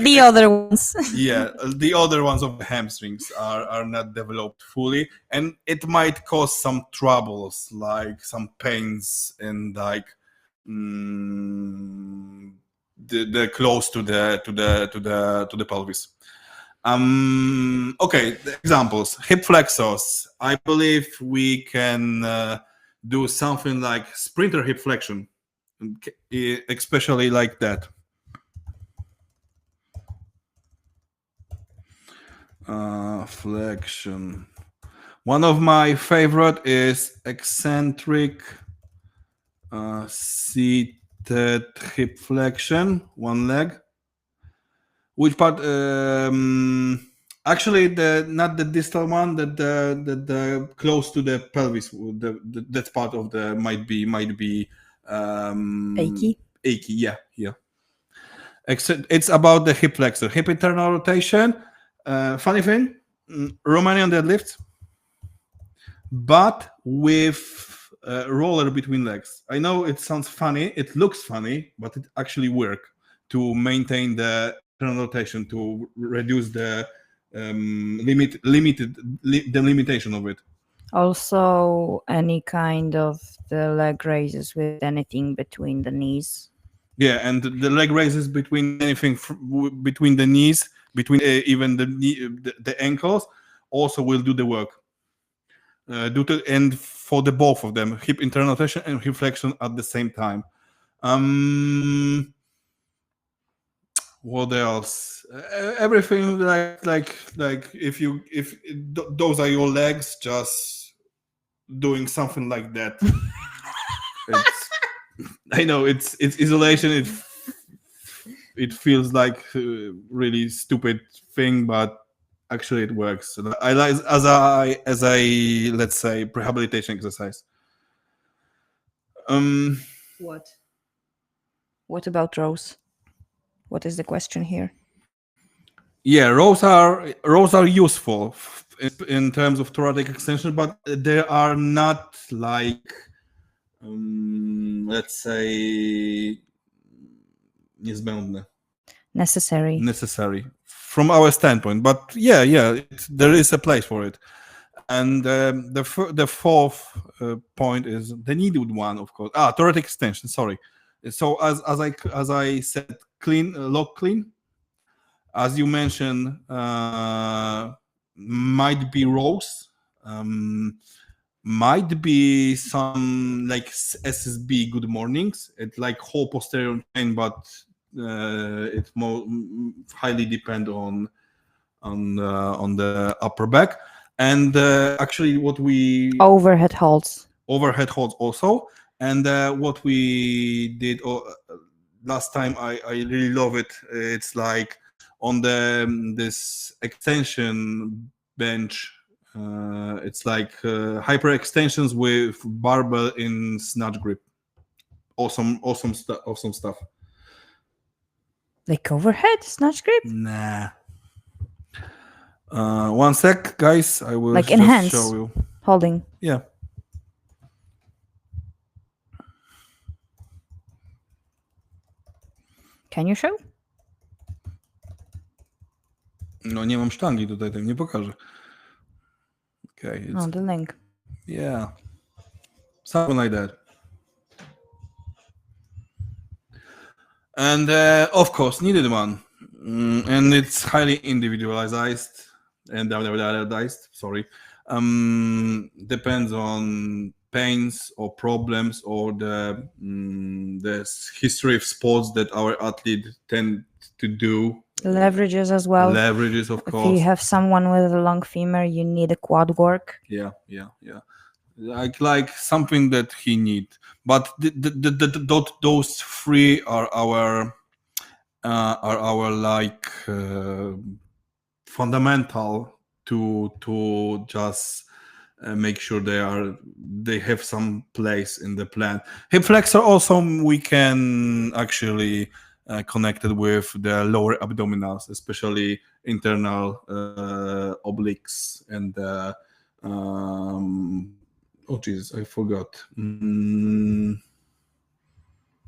the other ones. Yeah, the other ones of the hamstrings are not developed fully, and it might cause some troubles, like some pains and like the close to the pelvis. Okay, the examples. Hip flexors. I believe we can do something like sprinter hip flexion, especially like that. Flexion. One of my favorite is eccentric seated hip flexion, one leg. Which part? Actually, not the distal one. The close to the pelvis. That part of the might be achy. Achy, yeah. It's about the hip flexor, hip internal rotation. Funny thing, Romanian deadlift, but with roller between legs. I know it sounds funny. It looks funny, but it actually works to maintain the internal rotation, to reduce the limitation of it. Also, any kind of the leg raises with anything between the knees. Yeah, and the leg raises between anything between the knees, between even the ankles, also will do the work. And for the both of them, hip internal rotation and hip flexion at the same time. What else? Everything like if those are your legs, just doing something like that. I know it's isolation. It feels like a really stupid thing, but actually it works. I like as a let's say rehabilitation exercise. What about rows? What is the question here? Yeah, rows are useful in terms of thoracic extension, but they are not like let's say niezbędne. necessary. from our standpoint. But yeah, there is a place for it. And the fourth point is the needed one, of course. Turret extension. Sorry. So as I said, clean lock clean. As you mentioned, might be rows, might be some like SSB good mornings. It's like whole posterior chain, but it more highly depend on the upper back. And actually, what we Overhead holds. Also, and what we did last time, I really love it. It's like on this extension bench. It's like hyper extensions with barbell in snatch grip. Awesome stuff. Like overhead snatch grip? Nah. One sec, guys. I will Like just enhance show you. holding. Yeah. Can you show? No, nie mam sztangi tutaj, tak nie pokażę. Okay. Oh, the link. Yeah. Something like that. And of course, needed one. And it's highly individualized and individualized. Sorry. Depends on pains or problems or the history of sports that our athlete tend to do. Leverages as well. Leverages, of course. If you have someone with a long femur, you need a quad work. Yeah. Like something that he need. But those three are our like fundamental to just make sure they have some place in the plan. Hip flexor also we can actually connect it with the lower abdominals, especially internal obliques and oh Jesus, I forgot.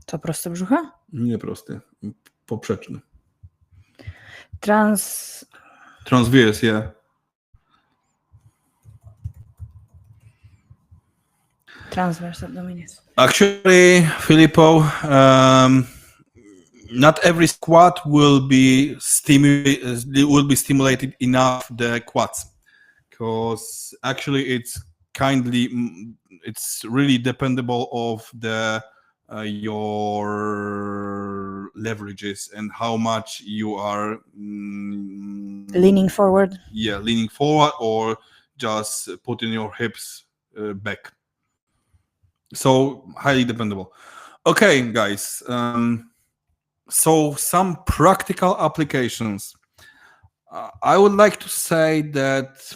To prosty brzucha? Nie prosty, poprzeczny. Transverse, yeah. Transverse abdominis. Actually, Filippo, not every squat will be stimulated enough the quads, because actually it's really dependable of the your leverages and how much you are leaning forward. Yeah, leaning forward or just putting your hips back. So highly dependable. Okay, guys. So some practical applications. I would like to say that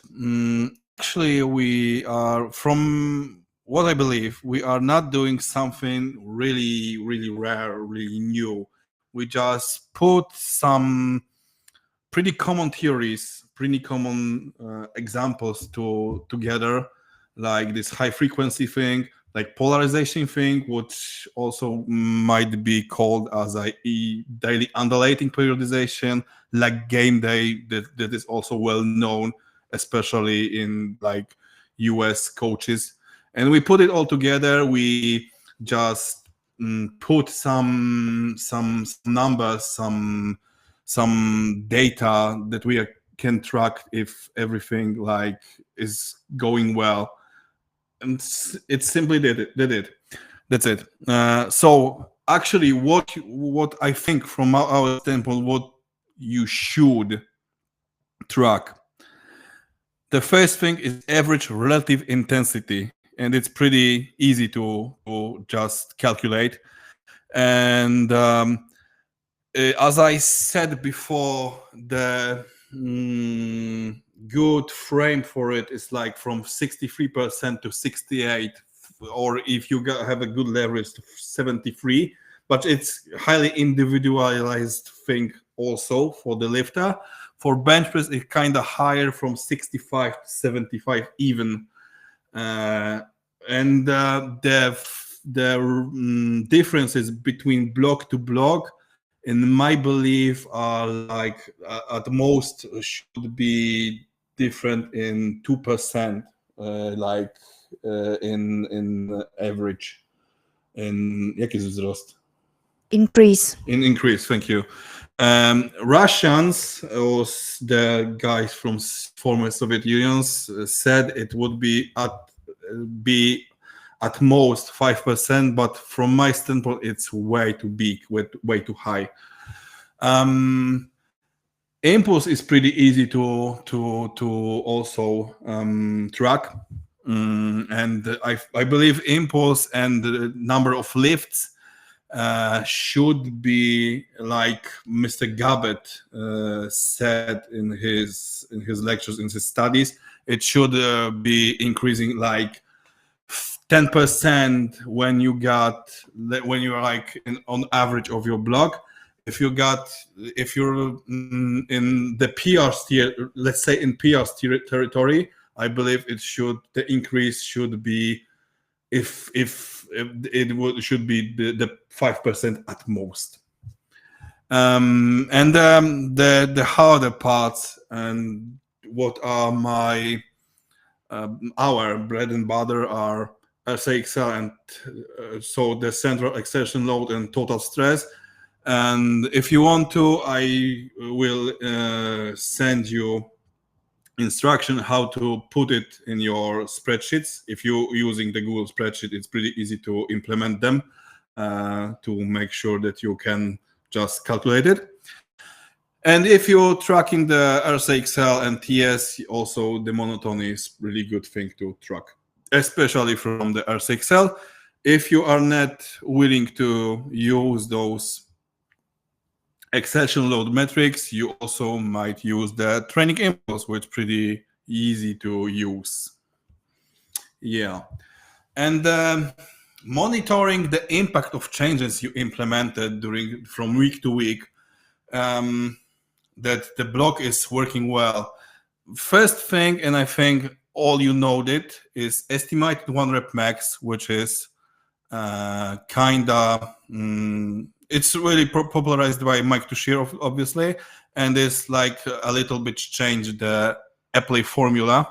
actually we are, from what I believe, we are not doing something really, really rare, really new. We just put some pretty common theories, pretty common examples together, like this high frequency thing, like polarization thing, which also might be called as a daily undulating periodization, like game day, that is also well known, especially in like US coaches. And we put it all together. We just put some numbers, some data that we can track if everything like is going well. And it simply did it. That's it. So actually, what I think from our standpoint, what you should track. The first thing is average relative intensity, and it's pretty easy to just calculate. And as I said before, the good frame for it is like from 63% to 68%, or if you have a good leverage to 73%. But it's highly individualized thing also for the lifter. For bench press, it's kind of higher, from 65 to 75 even. And the differences between block to block in my belief, are like at most should be different in 2%, like in average. In jaki jest wzrost? Increase. In increase. Thank you. Russians, or the guys from former Soviet Unions, said it would be at most 5%, but from my standpoint, it's way too big, way too high. Impulse is pretty easy to also track, and I believe impulse and the number of lifts should be like Mr. Gabbett said in his lectures, in his studies. It should be increasing like 10% when you're like on average of your block. If you're in the PR's tier, let's say in PR's territory, I believe the increase should be, if should be the 5% at most. And the harder parts, and what are our bread and butter, are SAXL and so the central exertion load and total stress. And if you want to, I will send you instruction how to put it in your spreadsheets. If you're using the Google spreadsheet, it's pretty easy to implement them to make sure that you can just calculate it. And if you're tracking the RSAXL and TS, also the monotony is really good thing to track, especially from the RSAXL. If you are not willing to use those exertion load metrics, you also might use the training impulse, which is pretty easy to use. Yeah. And monitoring the impact of changes you implemented from week to week, that the block is working well. First thing, and I think all you know it, is estimated 1 rep max, which is it's really popularized by Mike Tushir, obviously, and it's like a little bit changed the Apply formula.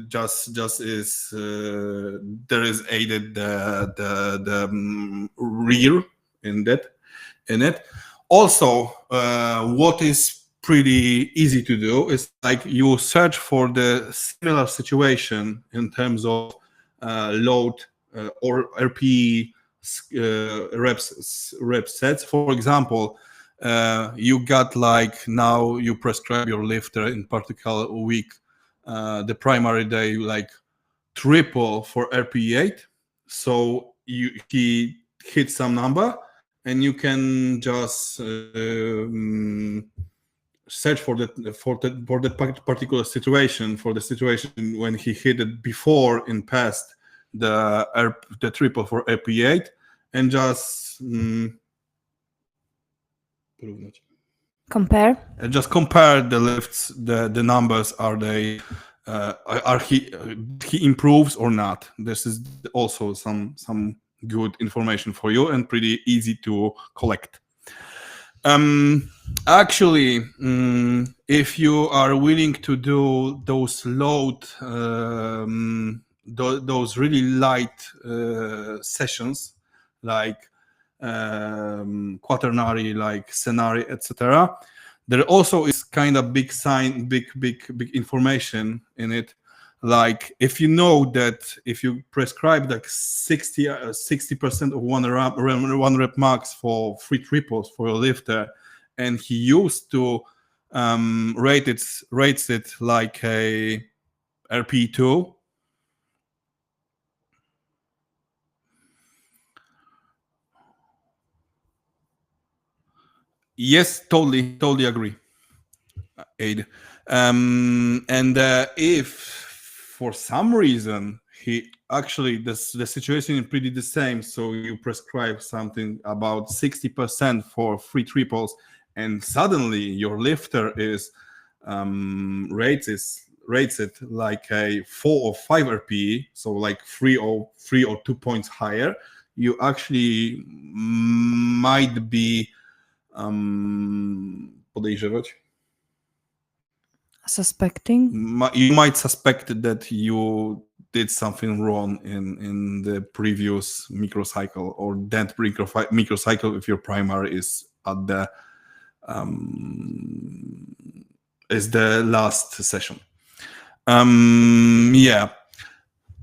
Just is there is added the rear in it. Also, what is pretty easy to do is like you search for the similar situation in terms of load or RPE rep sets. For example, you got like now you prescribe your lifter in particular week, the primary day, like triple for RPE 8. So he hits some number, and you can just search for that particular situation, for the situation when he hit it before in past the triple for RPE 8, and just Compare. Just compare the lifts, the numbers. Are they he improves or not? This is also some good information for you and pretty easy to collect. Actually, if you are willing to do those load, those really light sessions, like quaternary, like scenario, etc., there also is kind of big information in it. Like if you know that if you prescribe like 60% of one rep max for 3 triples for your lifter, and he used to rates it like a RP2, yes, totally agree, Aid. And if for some reason he actually the situation is pretty the same, so you prescribe something about 60% for 3 triples, and suddenly your lifter is rates it like a 4 or 5 RPE, so like 3 or 2 points higher, you actually might be podejrzewać. Suspecting? You might suspect that you did something wrong in the previous microcycle, or that microcycle if your primary is at the is the last session. Yeah.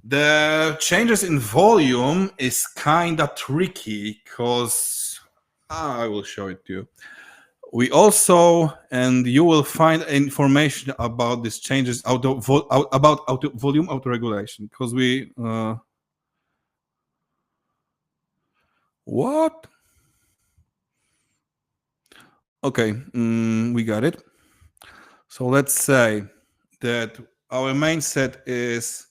The changes in volume is kind of tricky because I will show it to you. We also, and you will find information about these changes about volume autoregulation, because we what? Okay, we got it. So let's say that our main set is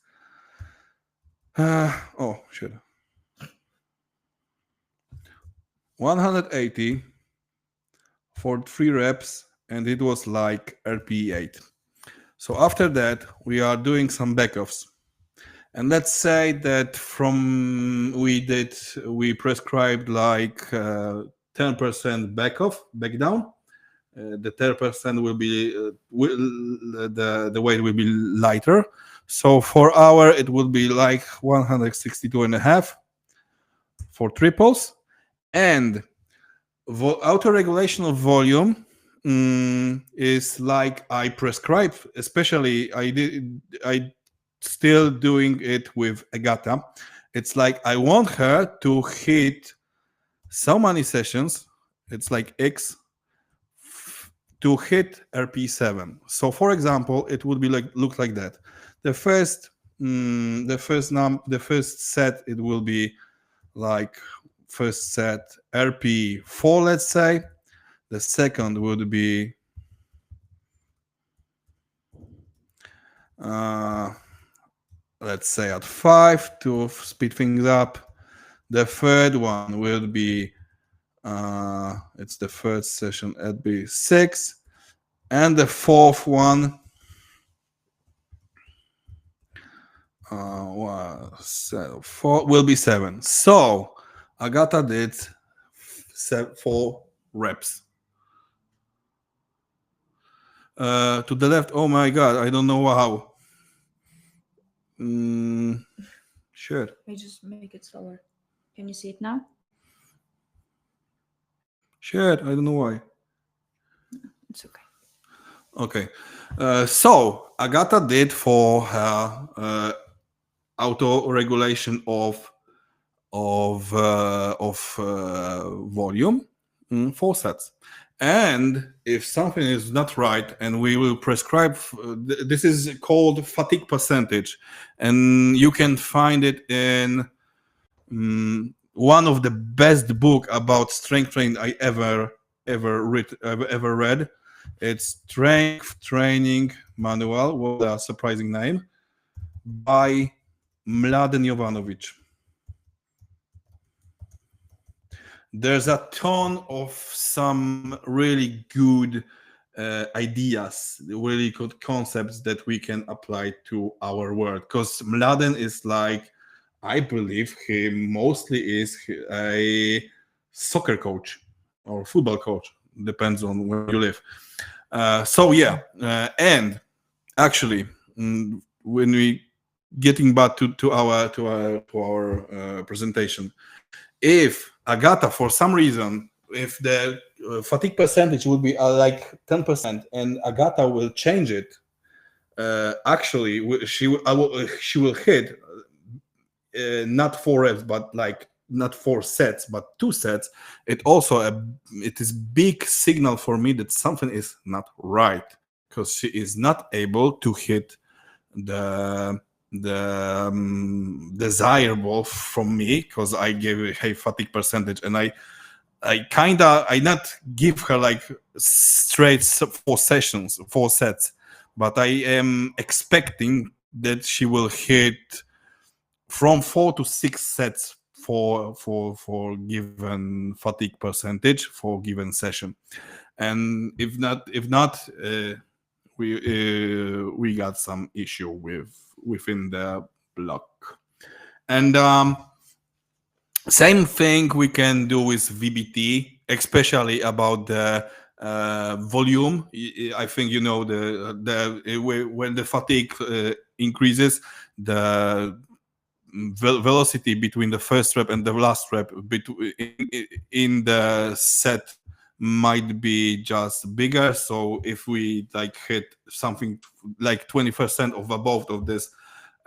oh shit, 180 for 3 reps, and it was like RP8. So after that, we are doing some backoffs. And let's say that we prescribed like 10% back down. The 10% will be the weight will be lighter. So for hour it will be like 162 and a half for triples, and auto regulation of volume is like I prescribe. Especially I still doing it with Agata. It's like I want her to hit so many sessions. It's like X to hit RP7. So, for example, it would be like look like that. The first set it will be like first set RP4, let's say. The second would be let's say at 5 to speed things up. The third one will be it's the third session at B6, and the fourth one will be 7. So Agata did 4 reps. To the left, oh my god, I don't know how. Sure. Let me just make it slower. Can you see it now? Sure, I don't know why. It's okay. Okay. So Agata did for her auto regulation of volume 4 sets. And if something is not right, and we will prescribe, this is called fatigue percentage, and you can find it in one of the best book about strength training I ever read. It's Strength Training Manual. What a surprising name, by Mladen Jovanovic. There's a ton of some really good ideas, really good concepts that we can apply to our world. Because Mladen is like, I believe he mostly is a soccer coach or football coach, depends on where you live. And actually, when we getting back to our presentation, if Agata, for some reason, if the fatigue percentage would be like 10%, and Agata will change it, actually she will hit not 4 reps, but like not 4 sets, but 2 sets. It is big signal for me that something is not right, because she is not able to hit the desirable from me, because I gave a fatigue percentage, and I not give her like straight 4 sets, but I am expecting that she will hit from 4 to 6 sets for given fatigue percentage for given session. And if not we got some issue within the block. And Same thing we can do with VBT, especially about the volume. I think you know when the fatigue increases, the velocity between the first rep and the last rep in the set might be just bigger. So if we like hit something like 20% of above of this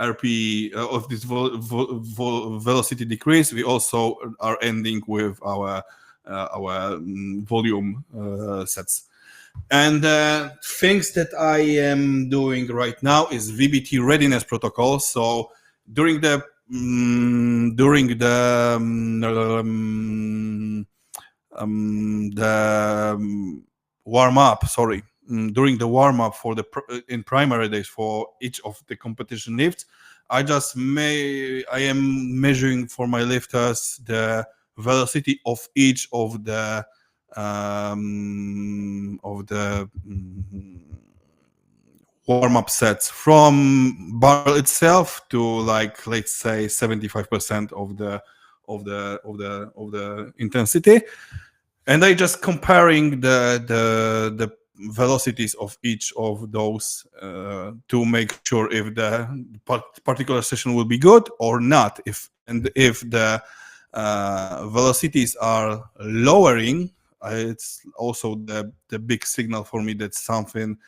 RP of this velocity decrease, we also are ending with our volume sets. And things that I am doing right now is VBT readiness protocol. So during the warm up, sorry, during the warm up for the in primary days for each of the competition lifts, I am measuring for my lifters the velocity of each of the warm-up sets, from barbell itself to like, let's say, 75% of the intensity, and I just comparing the velocities of each of those to make sure if the particular session will be good or not. If the velocities are lowering, it's also the big signal for me that something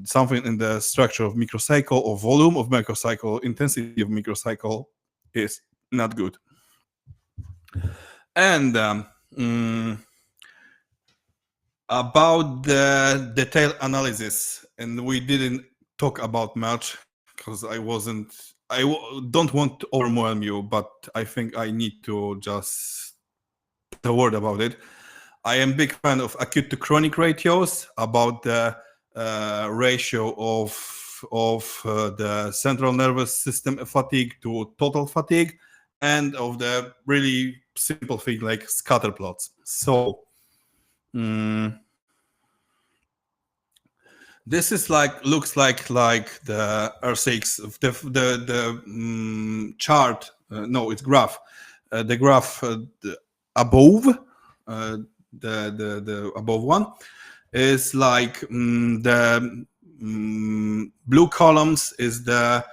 something in the structure of microcycle or volume of microcycle, intensity of microcycle is not good. And about the detailed analysis, and we didn't talk about much because don't want to overwhelm you, but I think I need to just put a word about it. I am big fan of acute to chronic ratios, about the ratio of the central nervous system fatigue to total fatigue, and of the really simple thing like scatter plots. So this is looks like the R6, the chart. No, it's graph. The graph above the above one is like the blue columns is the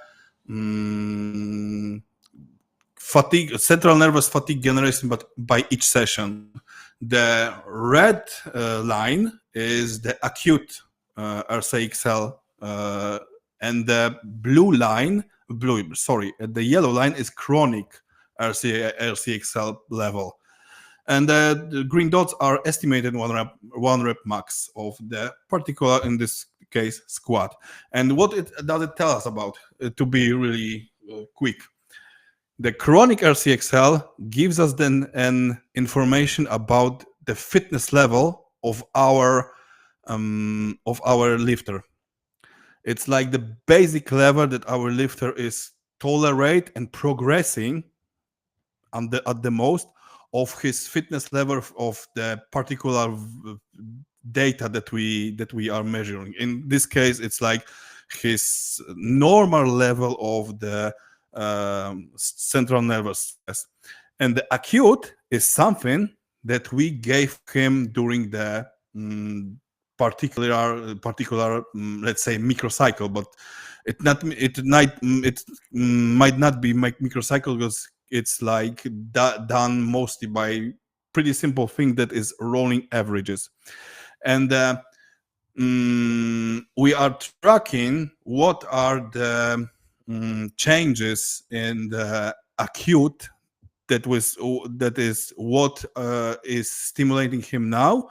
fatigue, central nervous fatigue generation, but by each session. The red line is the acute RCXL, and the the yellow line is chronic RCXL level. And the green dots are estimated one rep max of the particular, in this case, squat. And what does it tell us about? To be really quick, the chronic RCXL gives us then an information about the fitness level of our lifter. It's like the basic level that our lifter is tolerate and progressing at the most of his fitness level of the particular data that we are measuring. In this case, it's like his normal level of the central nervous stress. And the acute is something that we gave him during the particular let's say microcycle, but it might not be microcycle, because it's like done mostly by pretty simple thing that is rolling averages. And we are tracking what are the changes in the acute, that is what is stimulating him now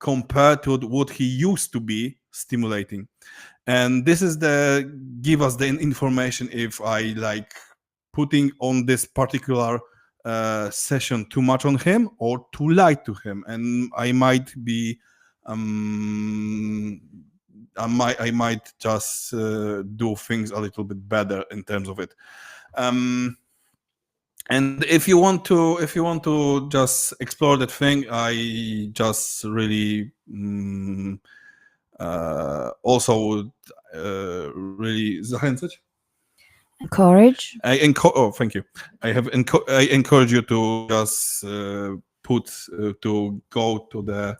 compared to what he used to be stimulating. And this is give us the information if I like putting on this particular session too much on him or too light to him. And I might be I might just do things a little bit better in terms of it. And if you want to just explore that thing, I just really also would really zachęcać. Courage. Thank you. I encourage you to just to go to the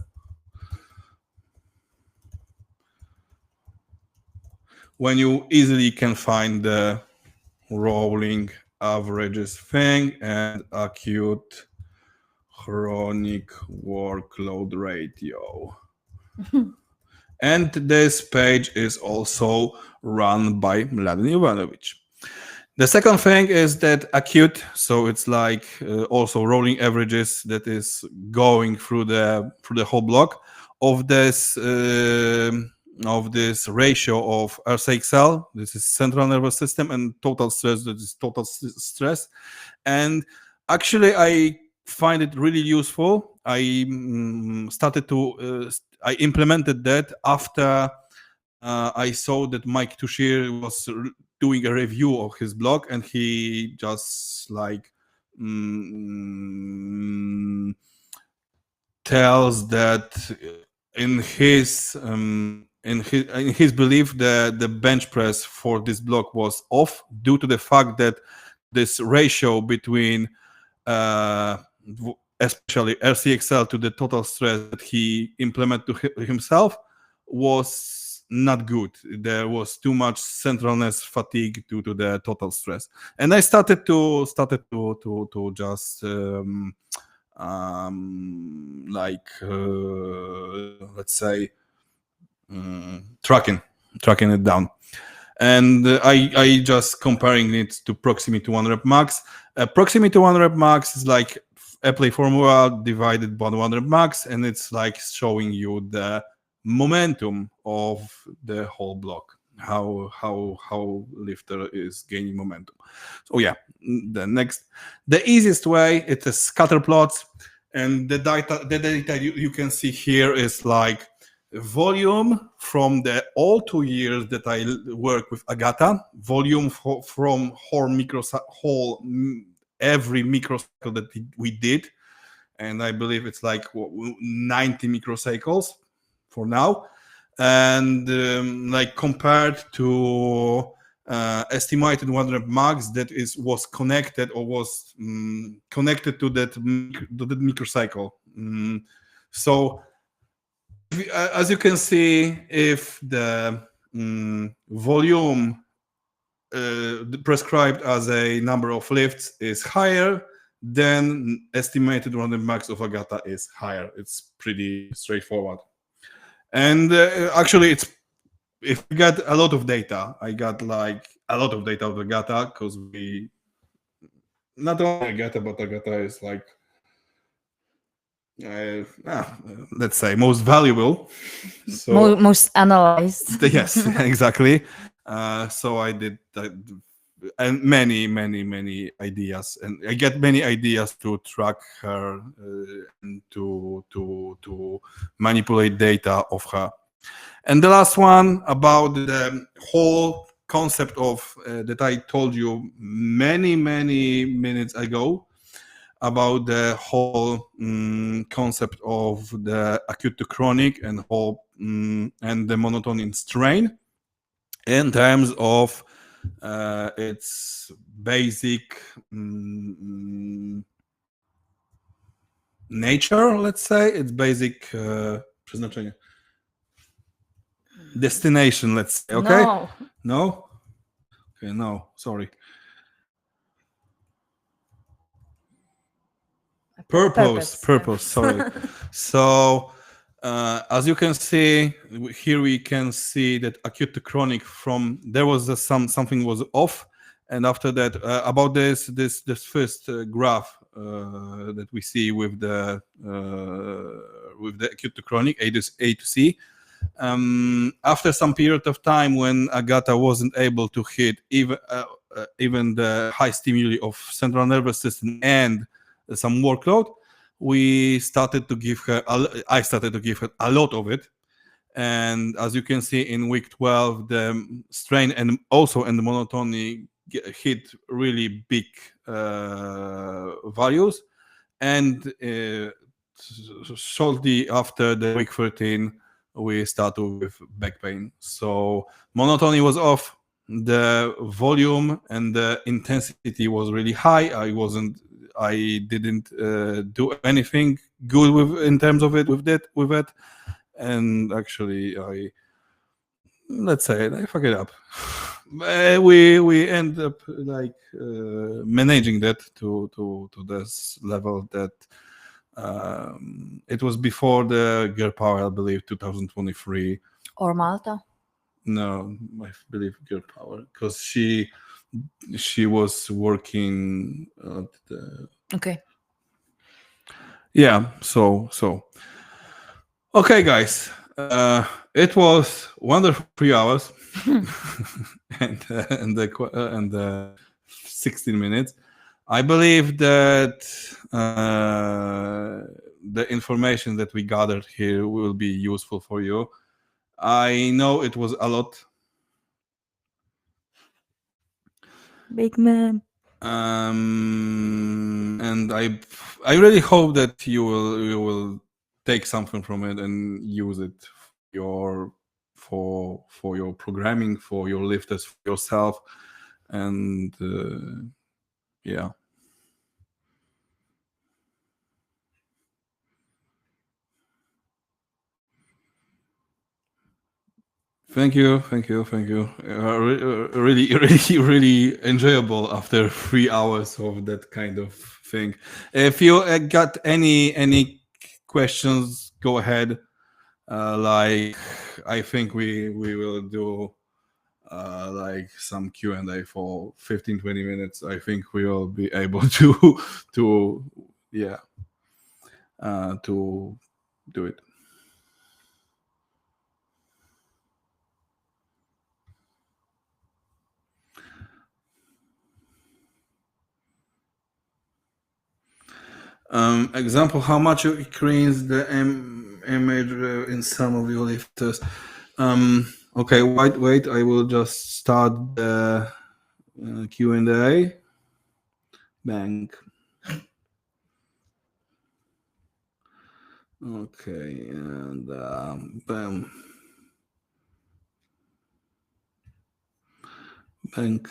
when you easily can find the rolling averages thing and acute chronic workload ratio. And this page is also run by Mladen Jovanovic. The second thing is that acute, so it's like also rolling averages that is going through the whole block of this ratio of RCXL, this is central nervous system, and total stress, that is total stress. And actually, I find it really useful. I implemented that after I saw that Mike Tushir was doing a review of his blog, and he just like tells that in his belief the bench press for this block was off due to the fact that this ratio between especially RCXL to the total stress that he implemented to himself was not good. There was too much centralness fatigue due to the total stress, and I started to just let's say tracking it down. And I just comparing it to proximity 1 rep max. Proximity 1 rep max is like Apply formula divided by 1 rep max, and it's like showing you the momentum of the whole block, how lifter is gaining momentum. So yeah, the easiest way, it's a scatter plots, and the data you can see here is like volume from the all 2 years that I work with Agata, volume from every microcycle that we did, and I believe it's like 90 microcycles for now, and like compared to estimated 1 rep max that was connected or was connected to that microcycle. So as you can see, if the volume prescribed as a number of lifts is higher, then estimated 1 rep max of Agata is higher. It's pretty straightforward. And actually, if you got a lot of data, I got like a lot of data of Agata, because we not only Agata, but Agata is like let's say most valuable, so most analyzed. Yes, exactly. So I did and many ideas, and I get many ideas to track her and to manipulate data of her. And the last one about the whole concept of that I told you many minutes ago, about the whole concept of the acute to chronic and and the monotony in strain in terms of its basic nature, let's say, its basic przeznaczenie. Destination, let's say. Okay? No? Okay, no, sorry. Purpose, sorry. So as you can see here, we can see that acute to chronic there was something was off, and after that about this first graph that we see with the acute to chronic A to C, after some period of time when Agata wasn't able to hit even the high stimuli of central nervous system and some workload, I started to give her a lot of it. And as you can see in week 12, the strain and also in the monotony hit really big values. And shortly after the week 13, we started with back pain. So monotony was off, the volume and the intensity was really high. I didn't do anything good with in terms of it with it, and actually let's say I fuck it up. We end up like managing that to this level that it was before the Girl Power, I believe, 2023. Or Malta? No, I believe Girl Power, because she was working at the, Okay. yeah. So okay, guys. It was wonderful 3 hours and 16 minutes. I believe that the information that we gathered here will be useful for you. I know it was a lot, Big man. and I really hope that you will take something from it and use it for your programming, for your lifters, for yourself, and yeah. Thank you, thank you, thank you. Really, really, really enjoyable after 3 hours of that kind of thing. If you got any questions, go ahead. Like I think we will do like some Q&A for 15-20 minutes. I think we will be able to yeah to do it. Example: how much you increase the image in some of your lifters. Okay, wait. I will just start the Q&A. Bank. Okay, and bam. Bank.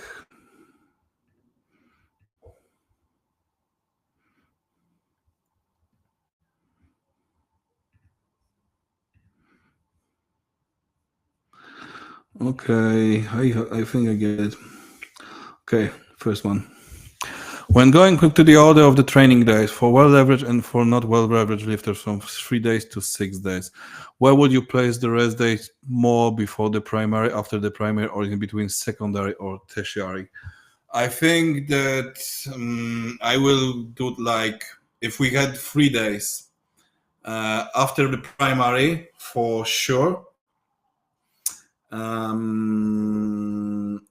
Okay, I think I get it. Okay, first one. When going to the order of the training days for well leveraged and for not well leveraged lifters from 3 days to 6 days, where would you place the rest days more before the primary, after the primary, or in between secondary or tertiary? I think that I will do like if we had 3 days after the primary for sure. And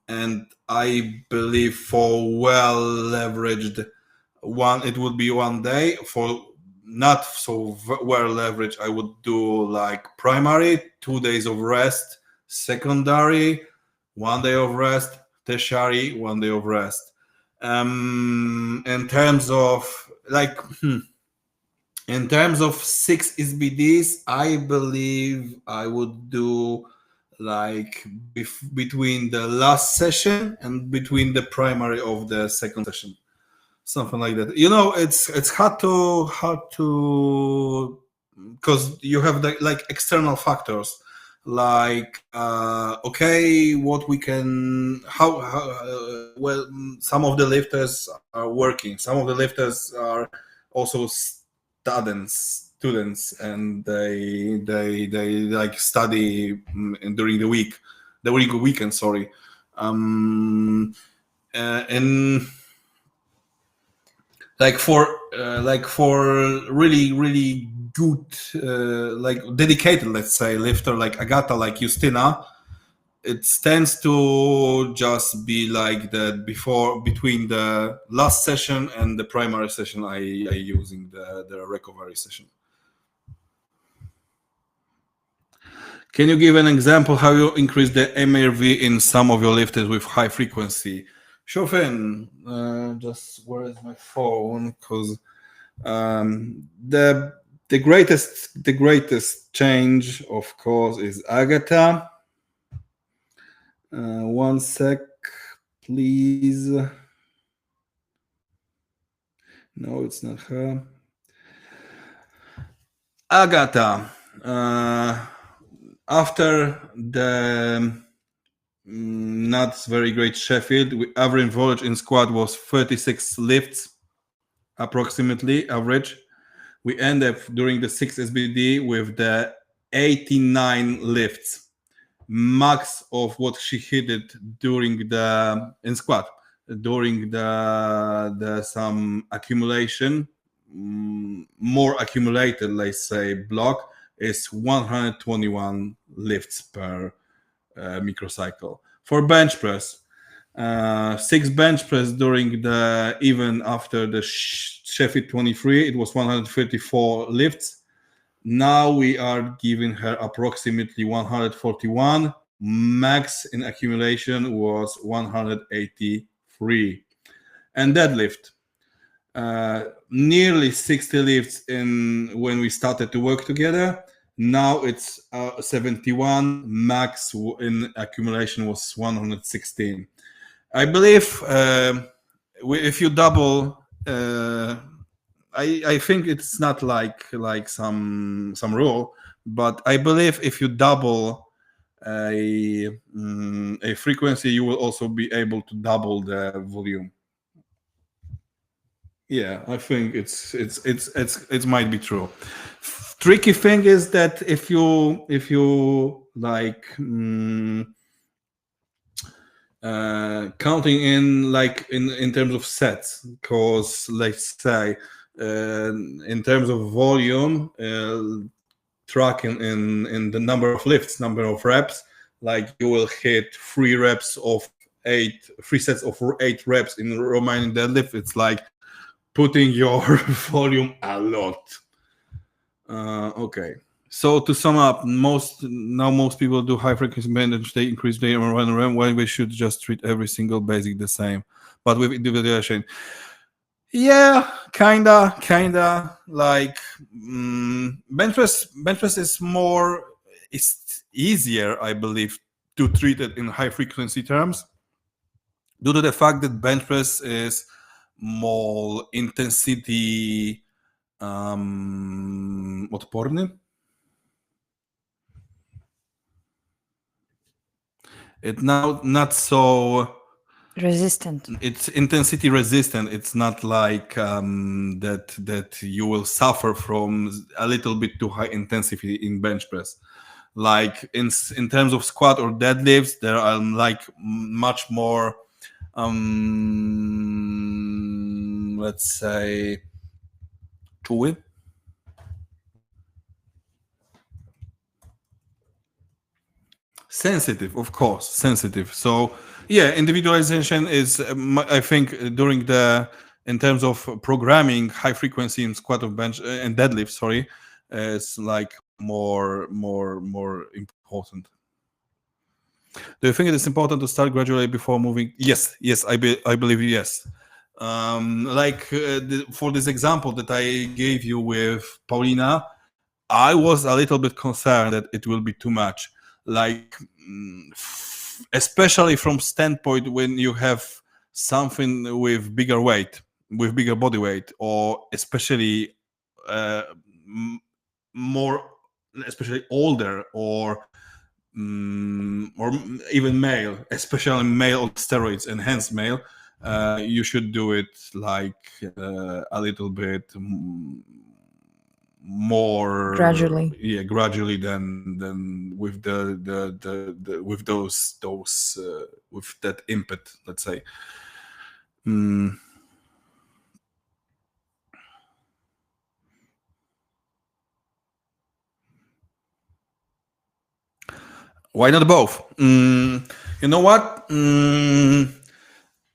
I believe for well leveraged one, it would be 1 day. For not so well leveraged, I would do like primary, 2 days of rest, secondary, 1 day of rest, tertiary, 1 day of rest. In terms of like, in terms of 6 SBDs, I believe I would do like between the last session and between the primary of the second session, something like that. You know, it's hard to because you have the like external factors like okay, what we can how well, some of the lifters are working, some of the lifters are also students, and they like study during the week, the weekend, sorry. And like for really good like dedicated, let's say, lifter like Agata, like Justina, it tends to just be like that before, between the last session and the primary session, I using the recovery session. Can you give an example how you increase the MRV in some of your lifters with high frequency? Sure thing. Just where is my phone? Because the greatest change, of course, is Agatha. One sec, please. No, it's not her. Agata. After the not very great Sheffield, average voltage in squad was 36 lifts, approximately average. We end up during the 6 SBD with the 89 lifts, max of what she hit it during the in squad during the some accumulation, more accumulated, let's say, block is 121 lifts per microcycle. For bench press, 6 bench press during the even after the Sheffield 23, it was 134 lifts. Now we are giving her approximately 141. Max in accumulation was 183. And deadlift, nearly 60 lifts in when we started to work together. Now it's 71. Max in accumulation was 116. I believe if you double, I think it's not like some rule, but I believe if you double a frequency, you will also be able to double the volume. Yeah, I think it might be true. Tricky thing is that if you like counting in like in terms of sets, because let's say in terms of volume, tracking in the number of lifts, number of reps, like you will hit 3 sets of 8 reps in Romanian deadlift. It's like putting your volume a lot. Okay. So to sum up, most people do high frequency band, they increase their run when we should just treat every single basic the same, but with individualization. Yeah, kinda like bench press is more, it's easier, I believe, to treat it in high frequency terms due to the fact that bench press is more intensity odporny. It now not so Resistant. it's intensity resistant. It's not like that you will suffer from a little bit too high intensity in bench press. Like in terms of squat or deadlifts, there are like much more let's say czuły. Sensitive, of course, sensitive. So yeah, individualization is I think during the in terms of programming high frequency in squat or bench and deadlift, sorry, is like more important. Do you think it is important to start gradually before moving? Yes, I believe yes. Like for this example that I gave you with Paulina, I was a little bit concerned that it will be too much. Like, especially from standpoint when you have something with bigger weight, with bigger body weight, or especially more, especially older or even male, especially male on steroids, enhanced male. You should do it like a little bit more Gradually. yeah, gradually than with the with those with that input, let's say. Why not both? You know what?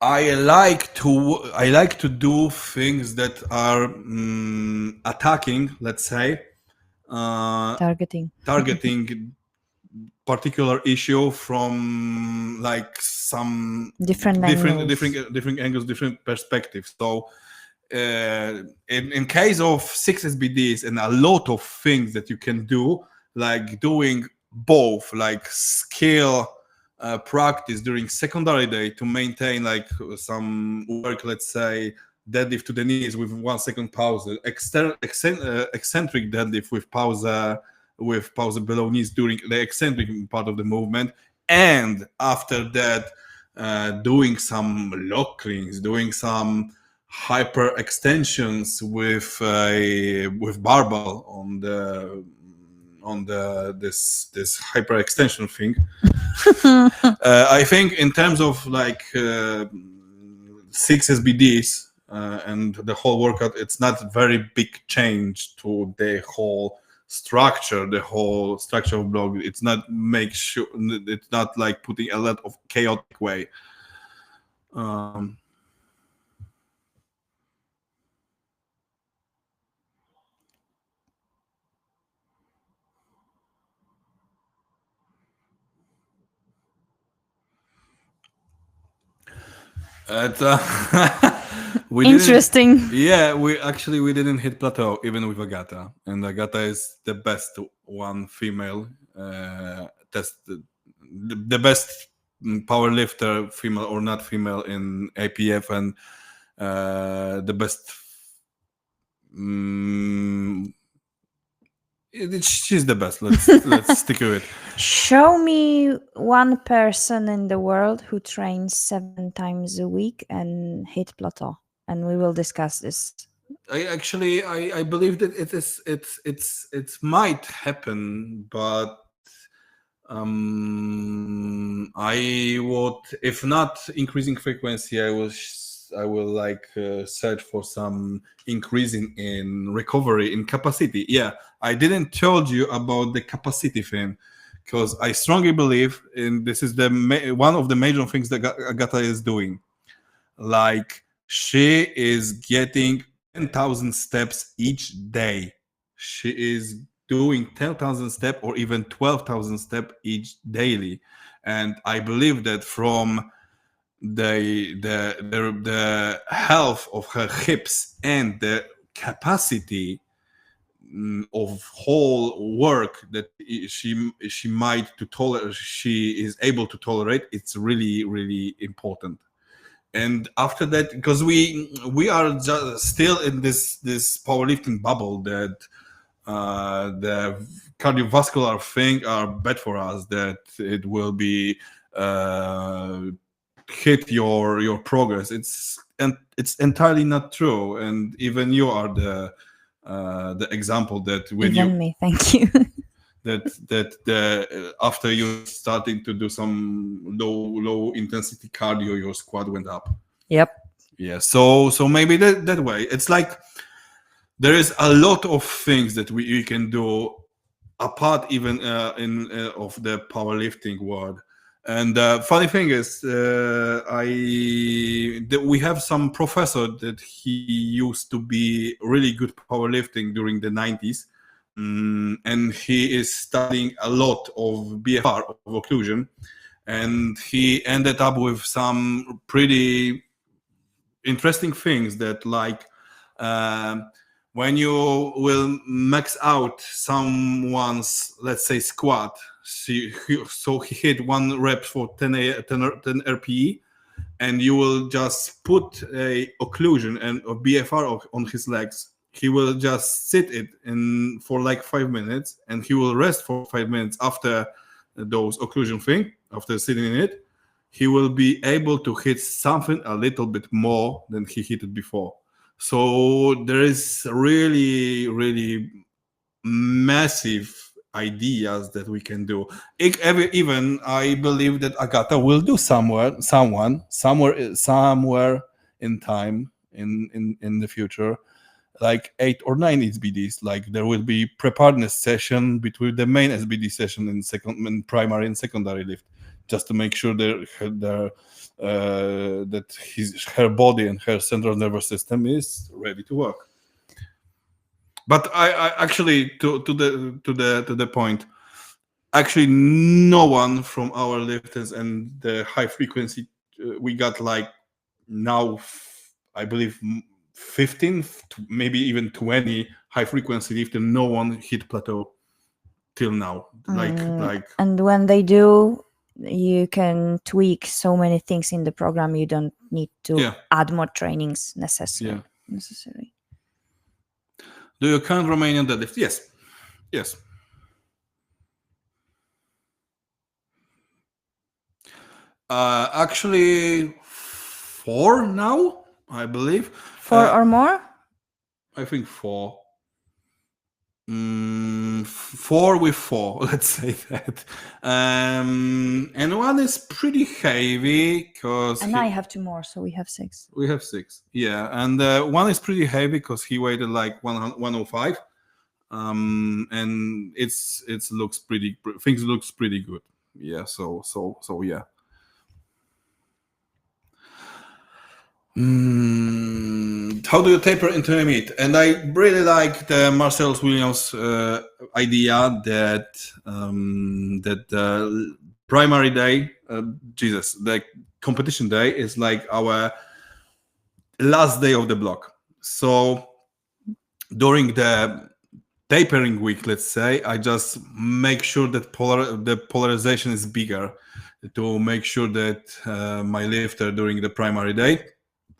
I like to do things that are attacking, let's say, Targeting. targeting particular issue from like some Different angles. different angles, different perspectives. So in case of 6 SBDs and a lot of things that you can do, like doing both, like skill practice during secondary day to maintain like some work, let's say deadlift to the knees with 1 second pause, eccentric deadlift with pause below knees during the eccentric part of the movement, and after that doing some lock cleans, doing some hyper extensions with barbell on the this hyper extension thing. I think in terms of like 6 SBDs and the whole workout, it's not very big change to the whole structure of block. It's not make sure, it's not like putting a lot of chaotic way. Um, At, we Interesting. Yeah, we didn't hit plateau even with Agata, and Agata is the best one female test, the best power lifter, female or not female in APF, and the best. She's the best. Let's stick with it. Show me one person in the world who trains 7 times a week and hit plateau, and we will discuss this. I believe that it might happen, but I would, if not increasing frequency, I will like search for some increasing in recovery in capacity. Yeah, I didn't told you about the capacity thing because I strongly believe in this is the one of the major things that Agata is doing. Like she is getting 10,000 steps each day. She is doing 10,000 steps or even 12,000 steps each daily, and I believe that from the health of her hips and the capacity of whole work that she might to tolerate, she is able to tolerate, it's really really important. And after that, because we are just still in this powerlifting bubble that the cardiovascular thing are bad for us, that it will be hit your progress. It's entirely not true, and even you are the example that when Even you me, thank you. that the after you starting to do some low intensity cardio, your squat went up. Yep. Yeah, so maybe that way. It's like there is a lot of things that we can do apart even in of the powerlifting world. And funny thing is, we have some professor that he used to be really good powerlifting during the 90s, and he is studying a lot of BFR, of occlusion, and he ended up with some pretty interesting things that like when you will max out someone's, let's say, squat, so he hit 1 rep for 10 RPE, and you will just put a occlusion and a BFR on his legs. He will just sit it in for like 5 minutes, and he will rest for 5 minutes after those occlusion thing, after sitting in it. He will be able to hit something a little bit more than he hit it before. So there is really, really massive ideas that we can do. Even I believe that Agata will do somewhere in time in the future, like 8 or 9 SBDs. Like there will be preparedness session between the main SBD session and primary and secondary lift, just to make sure that her body and her central nervous system is ready to work. But I actually to the point, actually no one from our lifters and the high frequency we got like now I believe 15 maybe even 20 high frequency lift, and no one hit plateau till now. Like And when they do, you can tweak so many things in the program. You don't need to Yeah. add more trainings Yeah. necessary. Do you count Romanian deadlift? Yes. Yes. Actually, 4 now, I believe. Four or more? I think 4. 4 with 4, let's say that. And one is pretty heavy because And I have 2 more, so we have 6. we have 6. Yeah, and one is pretty heavy because he weighted like 105. And it looks pretty. Things looks pretty good. Yeah. So yeah. How do you taper intermediate? And I really like the Marcellus Williams idea that the primary day, the competition day is like our last day of the block. So during the tapering week, let's say, I just make sure that the polarization is bigger to make sure that my lifter during the primary day,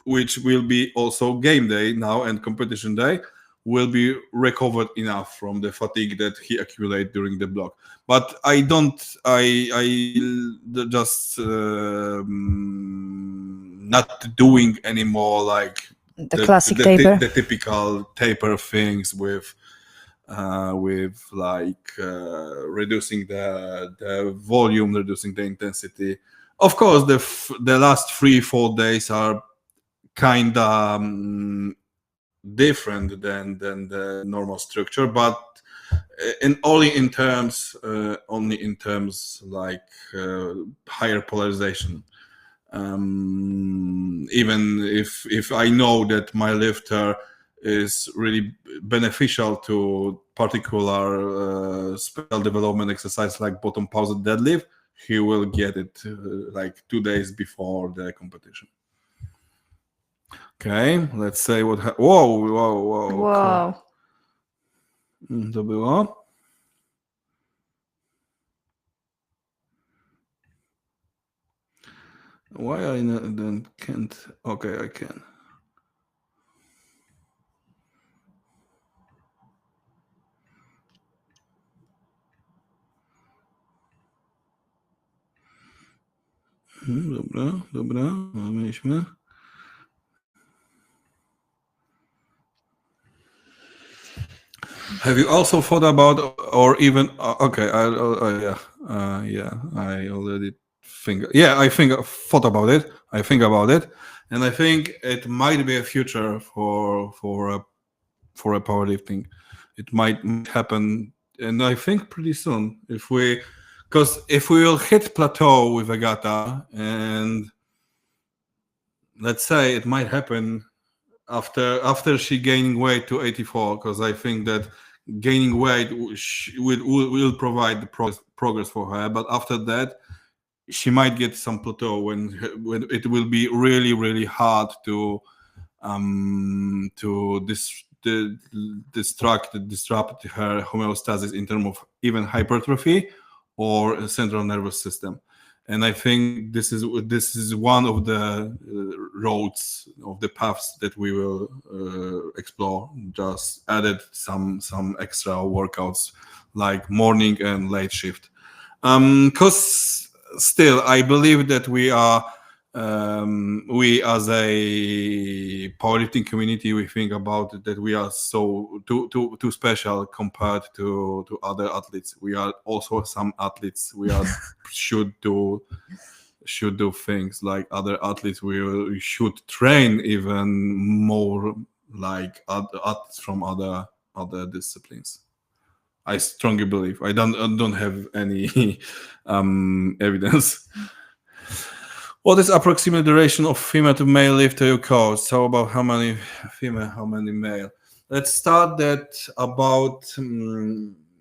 which will be also game day now and competition day, will be recovered enough from the fatigue that he accumulated during the block. But I don't, I just not doing anymore like The classic taper. the typical taper things with reducing the volume, reducing the intensity. Of course, the last 3-4 days are kind of different than the normal structure, but only in terms like higher polarization. Even if I know that my lifter is really beneficial to particular special development exercise like bottom pause deadlift, he will get it like 2 days before the competition. Okay, let's say what. Whoa. Wow. To było. Why I then can't? Okay, I can. Dobra, mieliśmy. Have you also thought about, or even okay? I already think. Yeah, I think thought about it. I think about it, and I think it might be a future for a powerlifting. It might happen, and I think pretty soon because if we will hit plateau with Agata, and let's say it might happen after she gaining weight to 84, because I think that gaining weight will provide the progress for her, but after that she might get some plateau when it will be really hard to disrupt her homeostasis in terms of even hypertrophy or central nervous system. And I think this is one of the roads of the paths that we will explore. Just added some extra workouts like morning and late shift, because still I believe that we as a powerlifting community, we think about that we are so too special compared to other athletes. We are also some athletes. We are should do things like other athletes. We should train even more like athletes from other disciplines. I strongly believe. I don't have any evidence. What is approximate duration of female to male lifter you coach? So about how many female, how many male? Let's start that about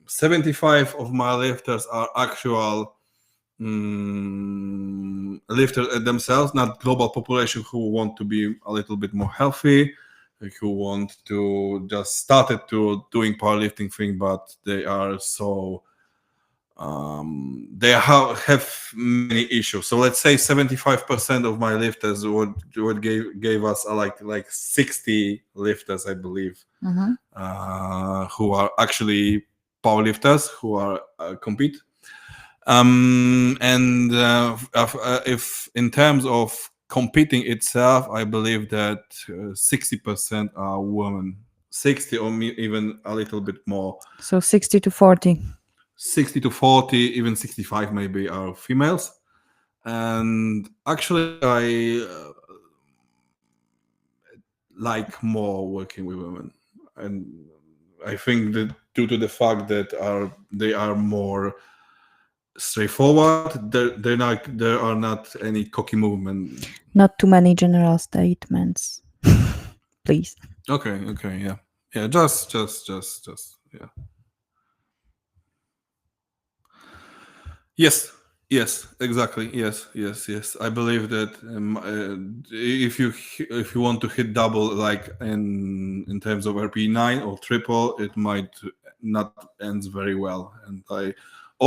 75 of my lifters are actual lifters themselves, not global population who want to be a little bit more healthy, who want to just started to doing powerlifting thing, but they are so Have many issues. So let's say 75% of my lifters would gave us like 60 lifters, I believe, Mhm. who are actually powerlifters who are compete. And if in terms of competing itself, I believe that 60% are women, 60 or even a little bit more. So 60 to 40. 60 to 40, even 65 maybe are females. And actually, I like more working with women. And I think that due to the fact that they are more straightforward, there are not any cocky movement. Not too many general statements. Please. Okay, yeah, just, yeah. Yes, yes, exactly. Yes. I believe that if you want to hit double like in terms of RP9 or triple, it might not ends very well. And I I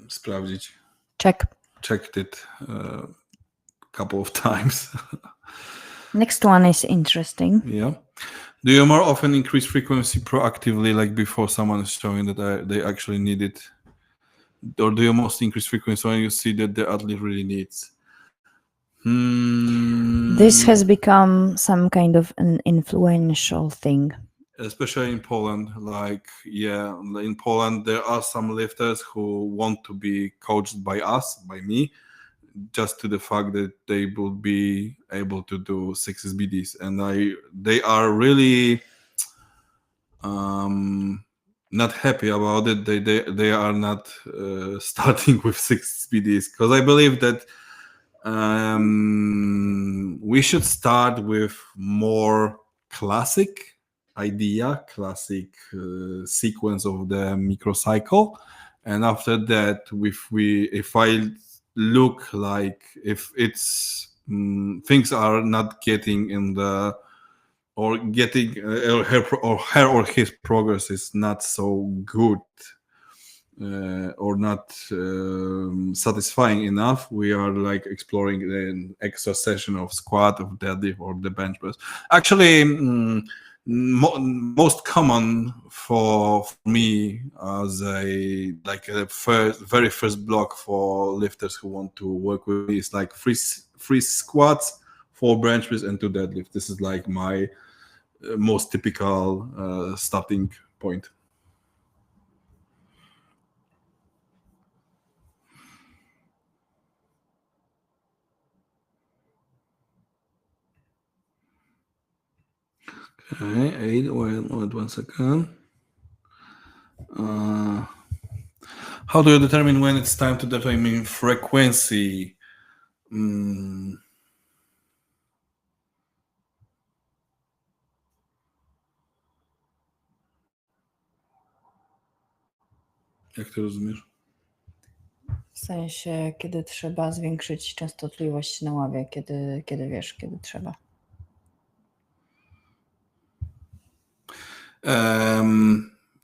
sprawdzić Check. checked it a couple of times. Next one is interesting. Yeah. Do you more often increase frequency proactively, like before someone is showing that they actually need it, or do you most increase frequency when you see that the athlete really needs? This has become some kind of an influential thing. Especially in Poland, like yeah, in Poland there are some lifters who want to be coached by us, by me, just to the fact that they would be able to do 6 SBDs, and they are really not happy about it. They are not starting with 6 SBDs because I believe that we should start with more classic classic sequence of the microcycle, and after that, if I look like if it's things are not getting in the or getting her or his progress is not so good or not satisfying enough, we are like exploring an extra session of squat, of deadlift, or the bench press. Actually, most common for me as a very first block for lifters who want to work with me is like three squats, 4 bench press, and 2 deadlift. This is like my most typical starting point. Okay, 8. Wait 1 second. Uh, how do you determine when it's time to determine frequency? Mm, jak to rozumiesz? W sensie, kiedy trzeba zwiększyć częstotliwość na ławie, kiedy wiesz, kiedy trzeba.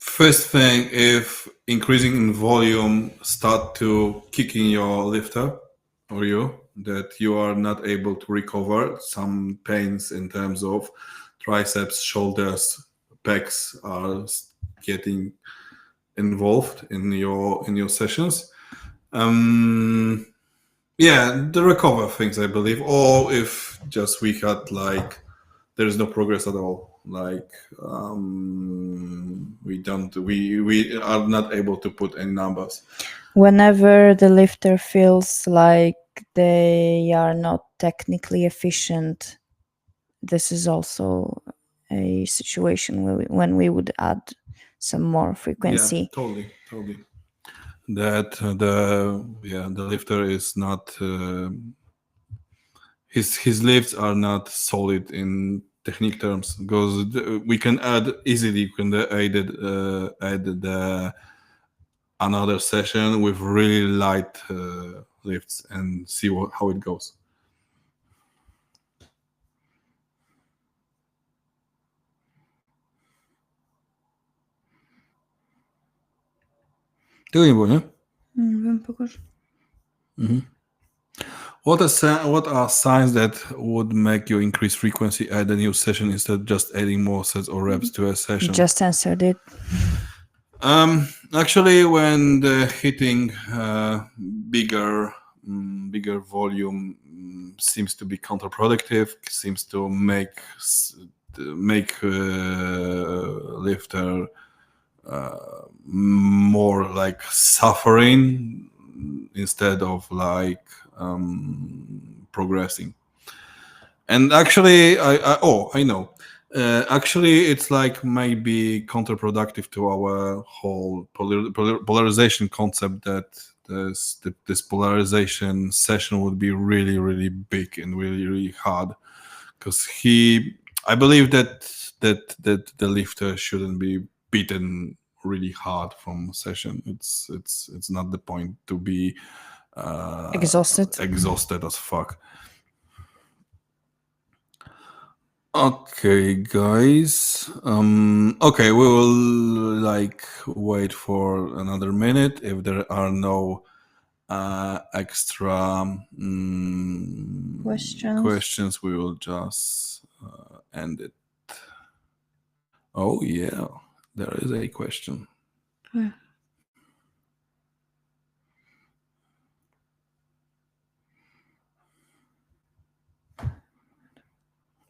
First thing, if increasing in volume start to kick in your lifter or you, that you are not able to recover some pains in terms of triceps, shoulders, pecs are getting involved in your sessions. Yeah, the recover things, I believe, or if just we had like there is no progress at all, like we are not able to put any numbers. Whenever the lifter feels like they are not technically efficient, this is also a situation when we would add some more frequency. Yeah, totally. That the lifter is not his lifts are not solid in technique terms because we can add easily. We can add the another session with really light lifts and see how it goes. Tego nie było, nie? Nie wiem, pokaż. What are signs that would make you increase frequency, add a new session instead of just adding more sets or reps to a session? Just answered it. Actually, when the hitting bigger bigger volume seems to be counterproductive, seems to make lifter more like suffering instead of like progressing. And actually, I know. Actually, it's like maybe counterproductive to our whole polarization concept that this polarization session would be really, really big and really, really hard. Because I believe that the lifter shouldn't be beaten really hard from session. It's not the point to be exhausted as fuck. Okay, guys. Okay, we will like wait for another minute. If there are no extra questions, we will just end it. Oh yeah, there is a question.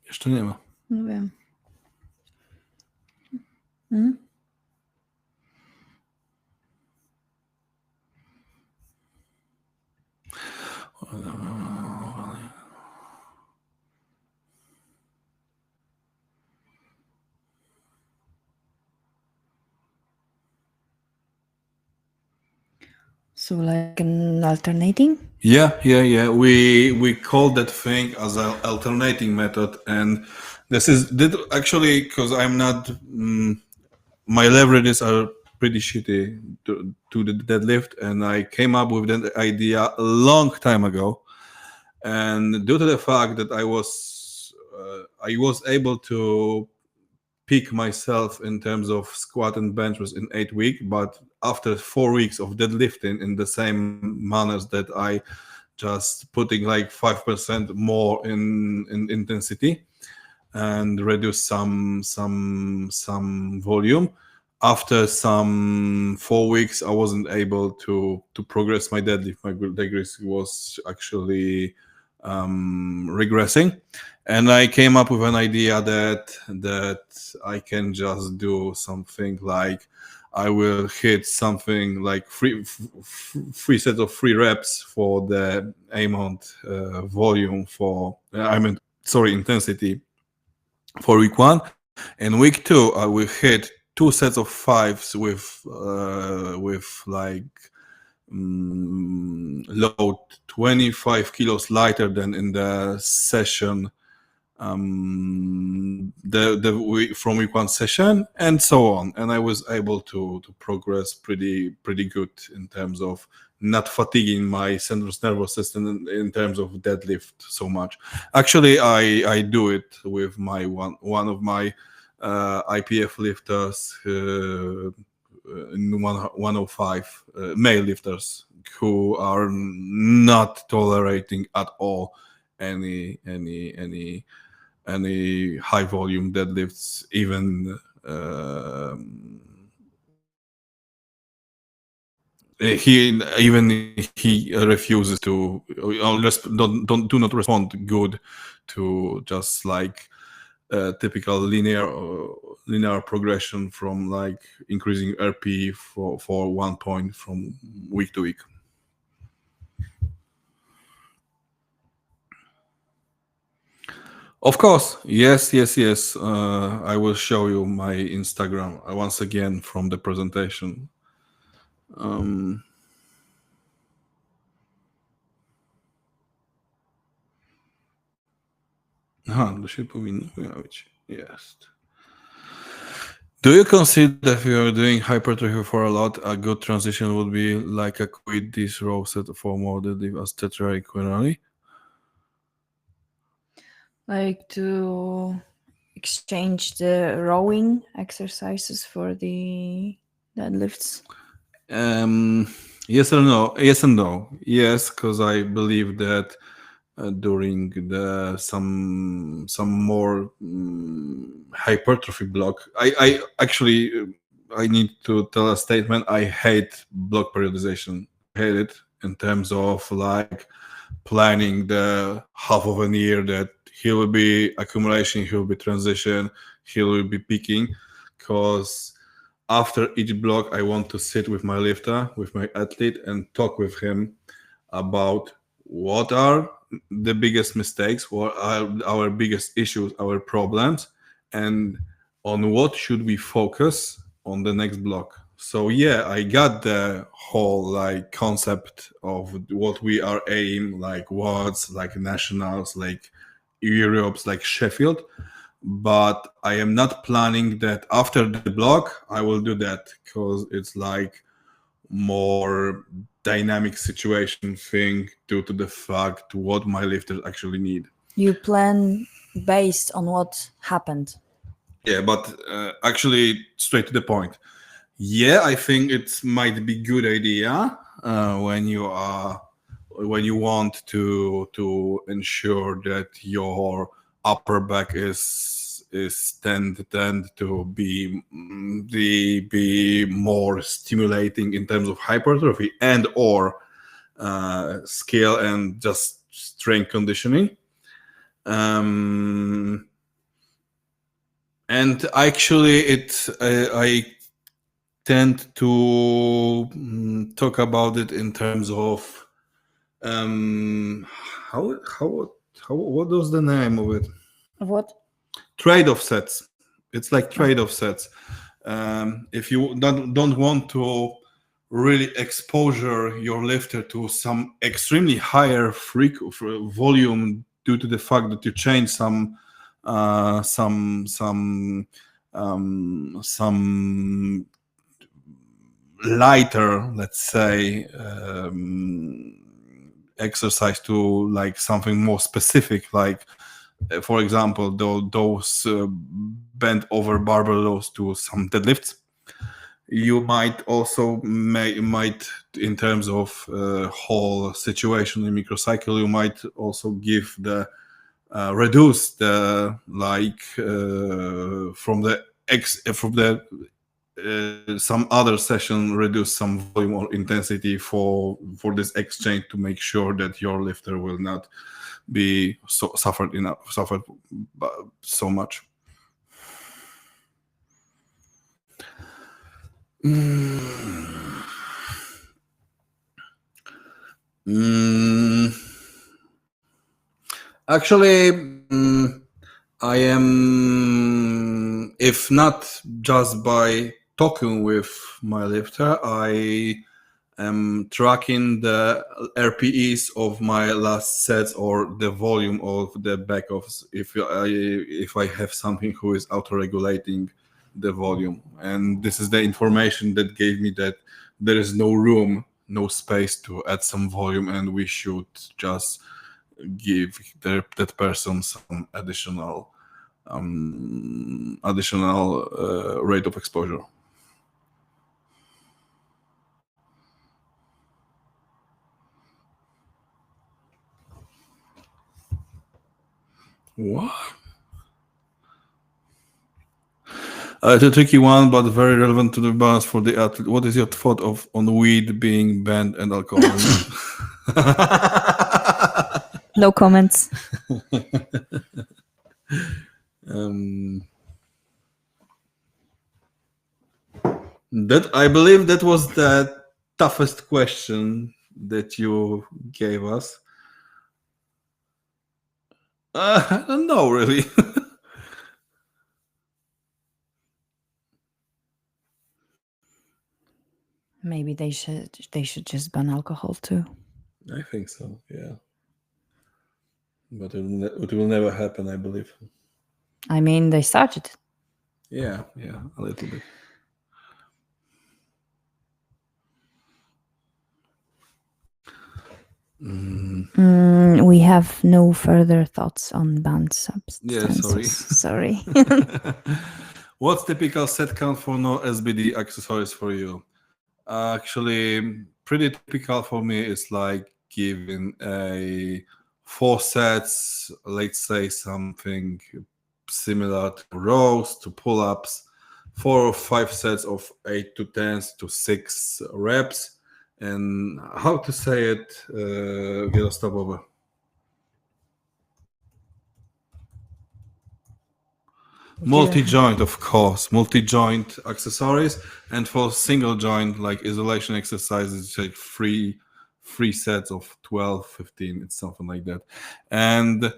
Jeszcze nie ma. Nie wiem. So like an alternating? Yeah. We call that thing as an alternating method, and this is actually because I'm not. My leverages are pretty shitty to the deadlift, and I came up with that idea a long time ago. And due to the fact that I was able to peak myself in terms of squat and bench press in 8 weeks, but after 4 weeks of deadlifting in the same manners that I just putting like 5% more in intensity and reduce some volume. After some 4 weeks, I wasn't able to progress my deadlift. My deadlift was actually regressing, and I came up with an idea that I can just do something like I will hit something like three sets of 3 reps for the amount volume for intensity for week 1, and week 2 I will hit 2 sets of 5s with like load 25 kilos lighter than in the session from week 1 session, and so on. And I was able to progress pretty good in terms of not fatiguing my central nervous system in terms of deadlift so much. Actually, I do it with my one of my IPF lifters in 105 male lifters who are not tolerating at all any high volume deadlifts, even he refuses to do not respond good to just like typical linear progression from like increasing RP for 1 point from week to week. Of course, yes. I will show you my Instagram once again from the presentation. To się powinno pojawić. Jest. Do you consider that if you are doing hypertrophy for a lot, a good transition would be like a quit this row set for more deadlift as tetrahedrally? Like to exchange the rowing exercises for the deadlifts? Um, yes or no? Yes and no. Yes, because I believe that during the some more hypertrophy block, I actually I need to tell a statement. I hate block periodization. I hate it in terms of like planning the half of a year that he will be accumulation, he will be transition, he will be peaking, because after each block I want to sit with my lifter, with my athlete, and talk with him about what are the biggest mistakes, what are our biggest issues, our problems, and on what should we focus on the next block. So yeah, I got the whole like concept of what we are aim, like Wards, like nationals, like Europe's, like Sheffield, but I am not planning that after the block I will do that, because it's like more dynamic situation thing due to the fact what my lifters actually need. You plan based on what happened. Yeah, but actually straight to the point. Yeah, I think it might be good idea when you want to ensure that your upper back is tend to be be more stimulating in terms of hypertrophy and or skill and just strength conditioning. Um, and actually, I tend to talk about it in terms of um, how what was the name of it? What? Trade-off sets. It's like trade-off sets. If you don't want to really exposure your lifter to some extremely higher volume due to the fact that you change some lighter, let's say, exercise to like something more specific, like for example, those bent over barbells to some deadlifts. You might also might in terms of whole situation in microcycle, you might also give the reduce the like from the some other session reduce some volume or intensity for this exchange to make sure that your lifter will not be suffered so much. Mm, actually, I am, if not just by talking with my lifter, I am tracking the RPEs of my last sets or the volume of the backoffs if I have something who is auto-regulating the volume. And this is the information that gave me that there is no room, no space to add some volume, and we should just give that person some additional rate of exposure. What? It's a tricky one, but very relevant to the balance for the athlete. What is your thought of on weed being banned and alcohol? No comments. That I believe that was the toughest question that you gave us. I don't know really. Maybe they should just ban alcohol too. I think so. Yeah, but it will never happen. I believe. I mean, they started. Yeah, a little bit. We have no further thoughts on banned Yeah, substances. Sorry. What's typical set count for no SBD accessories for you? Actually, pretty typical for me is like giving a 4 sets, let's say something similar to rows, to pull-ups, 4 or 5 sets of 8 to 10 to 6 reps. And how to say it, wielostawowe? Would you? Multi-joint, of course, multi-joint accessories, and for single joint, like isolation exercises, like three sets of 12, 15, it's something like that. And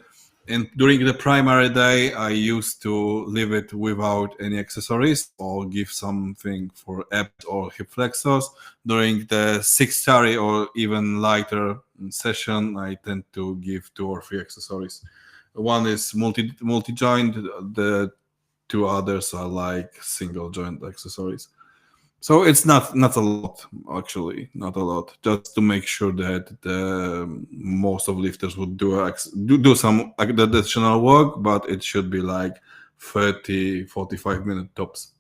during the primary day, I used to leave it without any accessories or give something for abs or hip flexors. During the 6:30 or even lighter session, I tend to give 2 or 3 accessories. One is multi joint. The 2 others are like single joint accessories. So it's not a lot, actually, not a lot. Just to make sure that most of lifters would do some additional work, but it should be like 30-45 minute tops.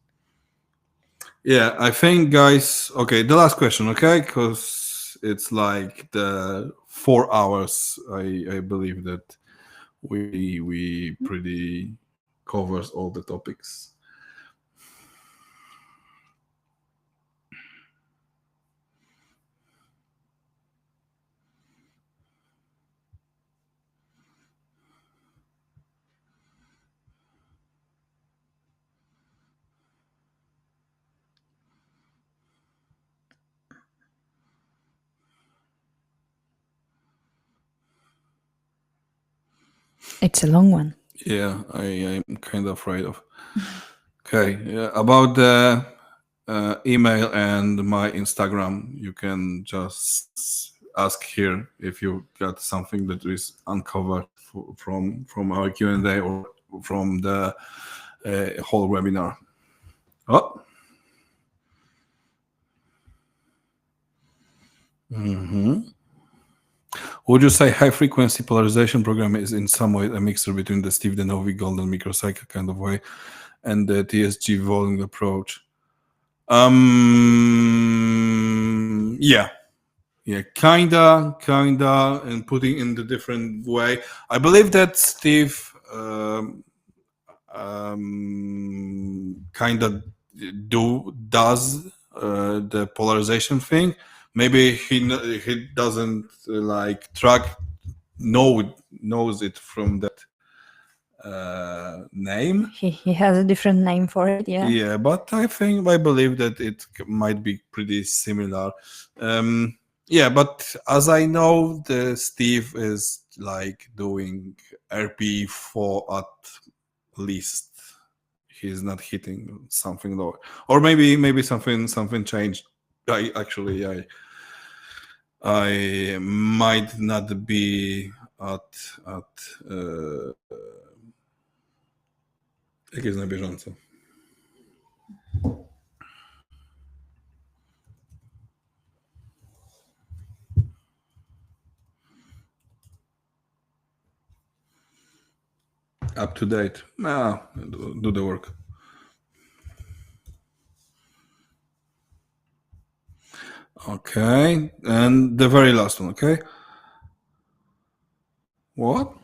Yeah, I think, guys. Okay, the last question, okay, because it's like the 4 hours. I believe that we pretty covers all the topics. It's a long one. Yeah, I'm kind of afraid of. Okay, yeah, about the email and my Instagram, you can just ask here if you got something that is uncovered from our Q&A or from the whole webinar. Oh. Would you say high frequency polarization program is in some way a mixture between the Steve Denovi golden microcycle kind of way and the TSG volume approach? Yeah, kinda, and putting in the different way. I believe that Steve kind of does the polarization thing. Maybe he doesn't like track knows it from that name. He has a different name for it. Yeah. Yeah, but I believe that it might be pretty similar. Yeah, but as I know, the Steve is like doing RP4 at least. He's not hitting something lower, or maybe something changed. I might not be at jak jest na bieżąco. Up to date. Do the work. Okay, and the very last one. Okay. What?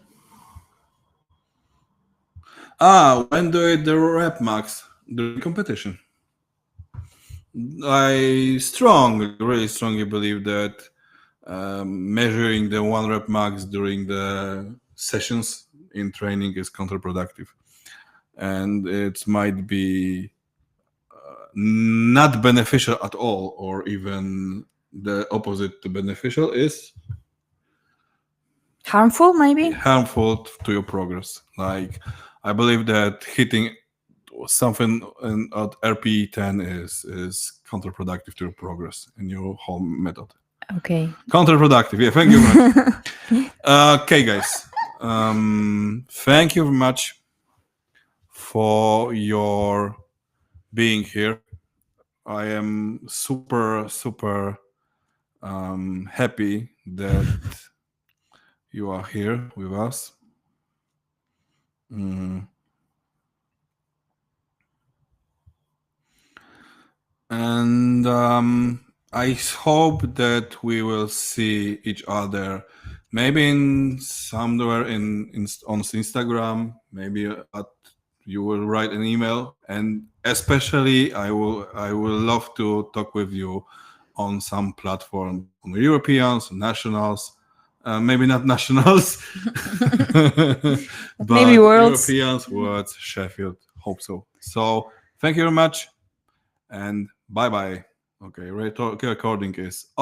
When do it the rep max during competition? I really strongly believe that measuring the 1 rep max during the sessions in training is counterproductive, and it might be not beneficial at all, or even the opposite to beneficial is Harmful, maybe. harmful to your progress. Like, I believe that hitting something at RP10 is counterproductive to your progress in your whole method. Okay. Counterproductive. Yeah, thank you very much. Okay, guys. Thank you very much for your being here. I am super happy that you are here with us. And I hope that we will see each other, maybe in somewhere in on Instagram. Maybe you will write an email, and especially I will love to talk with you on some platform on Europeans, nationals, maybe not nationals, But maybe but worlds. Europeans, words, Sheffield. Hope so. So thank you very much, and bye bye. Okay, recording is off.